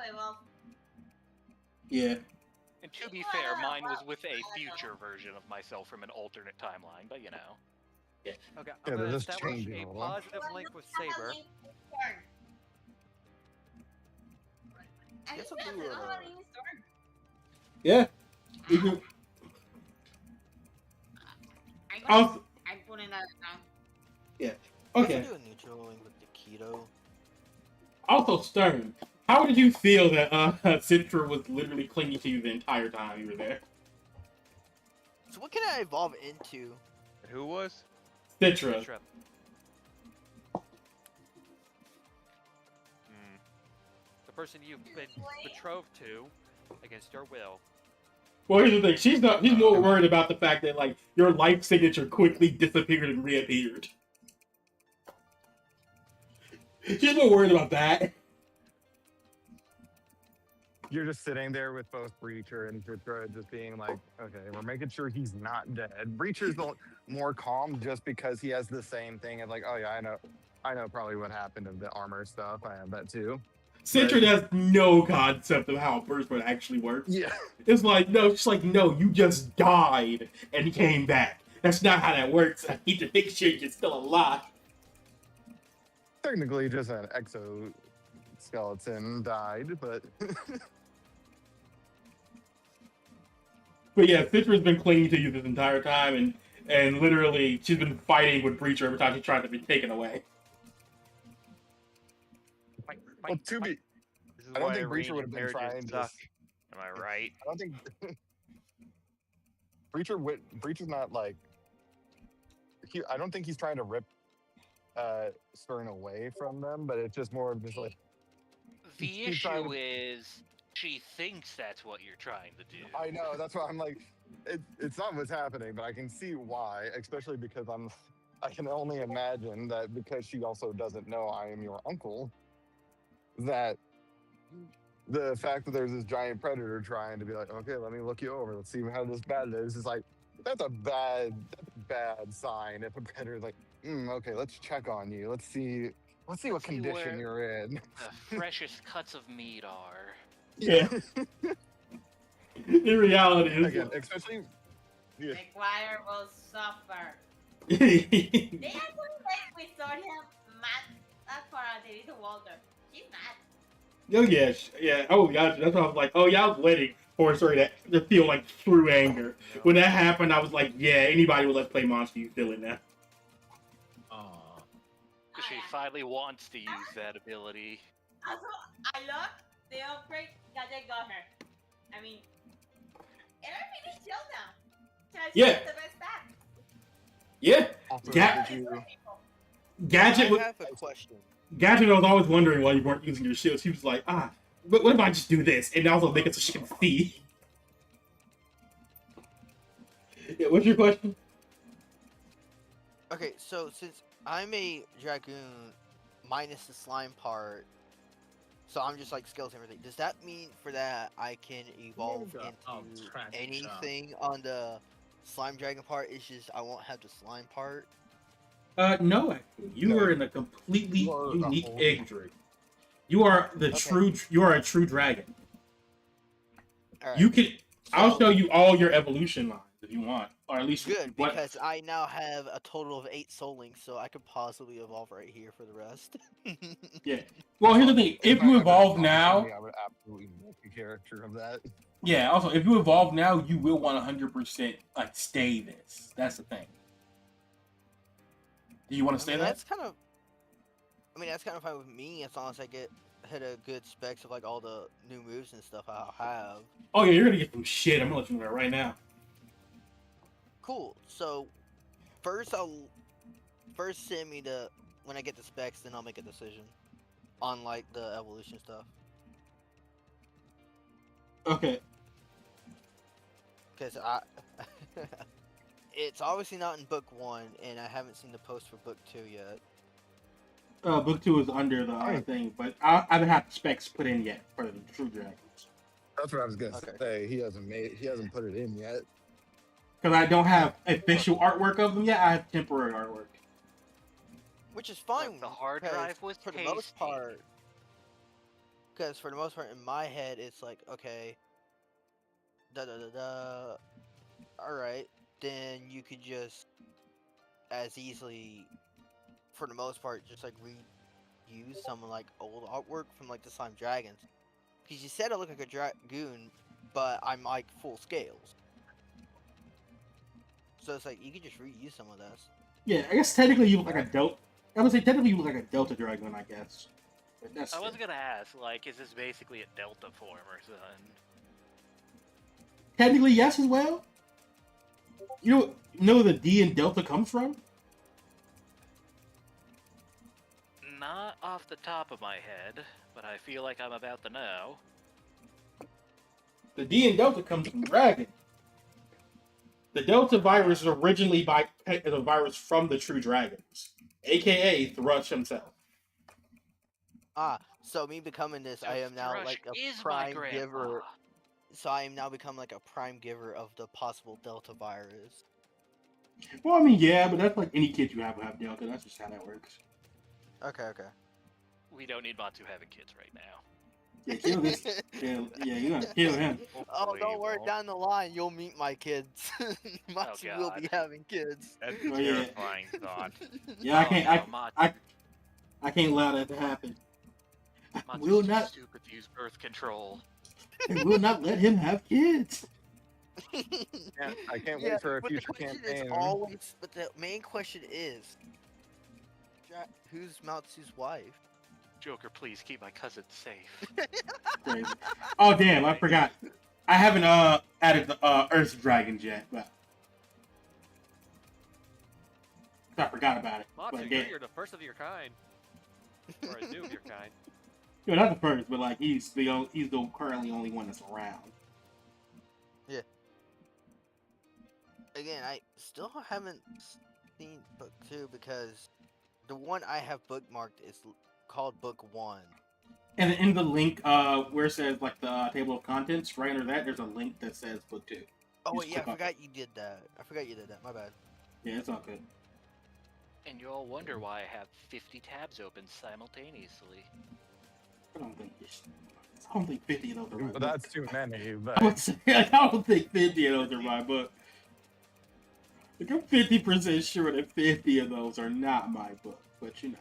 de Evolve. yeah. And to be fair, mine was with a future version of myself from an alternate timeline, but you know. Okay, Yeah, I'm they're gonna just establish changing a a lot. positive link with Saber. Guess I'll do Yeah. You can, I'm putting that down. yeah. I Okay. do a neutral link with the keto. Also, Stern, how did you feel that Citra was literally clinging to you the entire time you were there? So what can I evolve into? Who was? Citra. Trip. The person you've been betrothed to against your will. Well, here's the thing. She's more worried about the fact that, like, your life signature quickly disappeared and reappeared. She's more worried about that. You're just sitting there with both Breacher and Citra just being like, okay, we're making sure he's not dead. Breacher's the more calm just because he has the same thing and like, oh yeah, I know probably what happened to the armor stuff. I have that too. Citra has no concept of how a burst would actually work. Yeah. It's like, no, she's like, no, you just died and came back. That's not how that works. I need to make sure you're still alive. Technically just an exoskeleton died, but But yeah, Citra's been clinging to you this entire time, and literally, she's been fighting with Breacher every time she tried to be taken away. well, to be, This is I don't why think Breacher arranged would have been marriages trying to. suck. Am I right? I don't think Breacher's not like. I don't think he's trying to rip Stern away from them, but it's just more of just like. The he's trying issue to- is she thinks that's what you're trying to do. I know, that's why I'm like, it's not what's happening, but I can see why, especially because I can only imagine that because she also doesn't know I am your uncle, that the fact that there's this giant predator trying to be like, okay, let me look you over, let's see how this bad is, is like, that's a bad sign if a predator's like, okay, let's check on you, let's see what see condition where- you're in. The freshest cuts of meat are. Yeah. In reality, it's Again, especially Yeah. McGuire will suffer. Yeah, They actually restored him mad for Delita Walter. She's mad. oh yeah. Oh, gotcha. That's why I was like, oh yeah, I was waiting for a story to feel like true anger. No. When that happened, I was like, yeah, anybody with Let's Play Monster, you feel it now. Aw. She yeah. finally wants to use that ability. Also, I love the upgrade Gadget got her. I mean, everything is chill now. She Yeah. has the best stats. Yeah, Also, Ga- did you, Gadget. I have a question. Gadget was always wondering why you weren't using your shield. She was like, but what if I just do this and also make it so she can see? Yeah, what's your question? Okay, so since I'm a dragoon minus the slime part, so I'm just like skills and everything. Does that mean for that I can evolve Yeah, into trash anything on the slime dragon part? It's just I won't have the slime part. No, actually, you No, are in a completely you are a unique whole- egg drake. You are the Okay. You are a true dragon. Alright. You can. I'll So- show you all your evolution lines if you want, or at least Good, what. because I now have a total of 8 soul links, so I could possibly evolve right here for the rest. Yeah. Well, here's the thing. If I you had evolve an now, opportunity, I would absolutely make a character of that. yeah. Also, if you evolve now, you will 100% like stay this. That's the thing. Do you want to stay that? that's kind of. I mean, that's kind of fine with me as long as I hit a good specs of like all the new moves and stuff I'll have. Oh yeah, you're gonna get some shit. I'm gonna let you know that right now. Cool. So first send me the when I get the specs, then I'll make a decision on like the evolution stuff. Okay. Because I, it's obviously not in book 1, and I haven't seen the post for book 2 yet. Book 2 is under the thing, but I haven't had specs put in yet for the True Dragons. That's what I was gonna Okay. say. He hasn't put it in yet. Because I don't have official artwork of them yet. I have temporary artwork. Which is fine. The hard 'cause drive was for the tasty. most part. Because for the most part, in my head, it's like, okay, da da da da. All right, then you could just as easily, for the most part, just like reuse some like old artwork from like the Slime Dragons. Because you said I look like a dragoon, but I'm like full scales. So it's like you could just reuse some of this. Yeah, I guess technically you look like a Delta. I would say technically you look like a Delta Dragon, I guess. But that's I was gonna ask, like, is this basically a Delta form or something? technically yes as well. You know where the D in Delta comes from? Not off the top of my head, but I feel like I'm about to know. The D in Delta comes from Dragon. The Delta virus is originally a virus from the True Dragons, aka Thrush himself. Ah, so me becoming this, So I am now Thrush like a is my prime grandpa. giver. So I am now become like a prime giver of the possible Delta virus. Well, I mean, yeah, but that's like any kid you have will have Delta. That's just how that works. Okay, okay. We don't need Matu having kids right now. Yeah, kill this. Yeah, you gotta kill him. Oh, Hopefully don't you worry. won't. Down the line, you'll meet my kids. Matsu will be God. having kids. That's Oh, a yeah. terrifying thought. Yeah, I Oh, can't. no, I can't allow that to happen. I Matu's will too not. stupid to use birth control. I will not let him have kids. I can't Yeah, wait for a but the future question campaign. is always. But the main question is, who's Matsu's wife? Joker, please keep my cousin safe. Crazy. Oh damn! I forgot. I haven't added the Earth Dragons yet, but I forgot about it. Matsu, But yeah, you're the first of your kind. Or a new of your kind. no, not the first, but like he's the currently only one that's around. Again, I still haven't seen book 2 because the one I have bookmarked is called book 1. And in the link, where it says like the table of contents, right under that, there's a link that says book 2. Oh Just wait, yeah, I click on it. forgot you did that. I forgot you did that. My bad. Yeah, it's all good. And you all wonder why I have 50 tabs open simultaneously. I don't think 50 of those are my But book. that's too many. I But would say I don't think 50 of those are my book. Like, I'm 50% sure that 50 of those are not my book, but you know.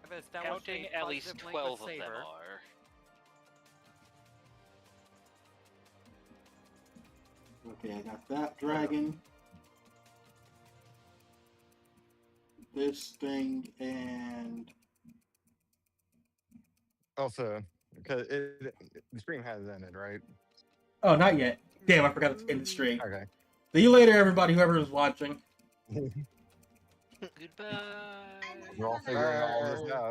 I've established Counting a at least positive link with 12 of them Saber. are. Okay, I got that dragon. This thing, and Also, because the stream has ended, right? oh, not yet. Damn, I forgot to end the stream. Okay. See you later, everybody, whoever is watching. Goodbye. We're all figuring all this out.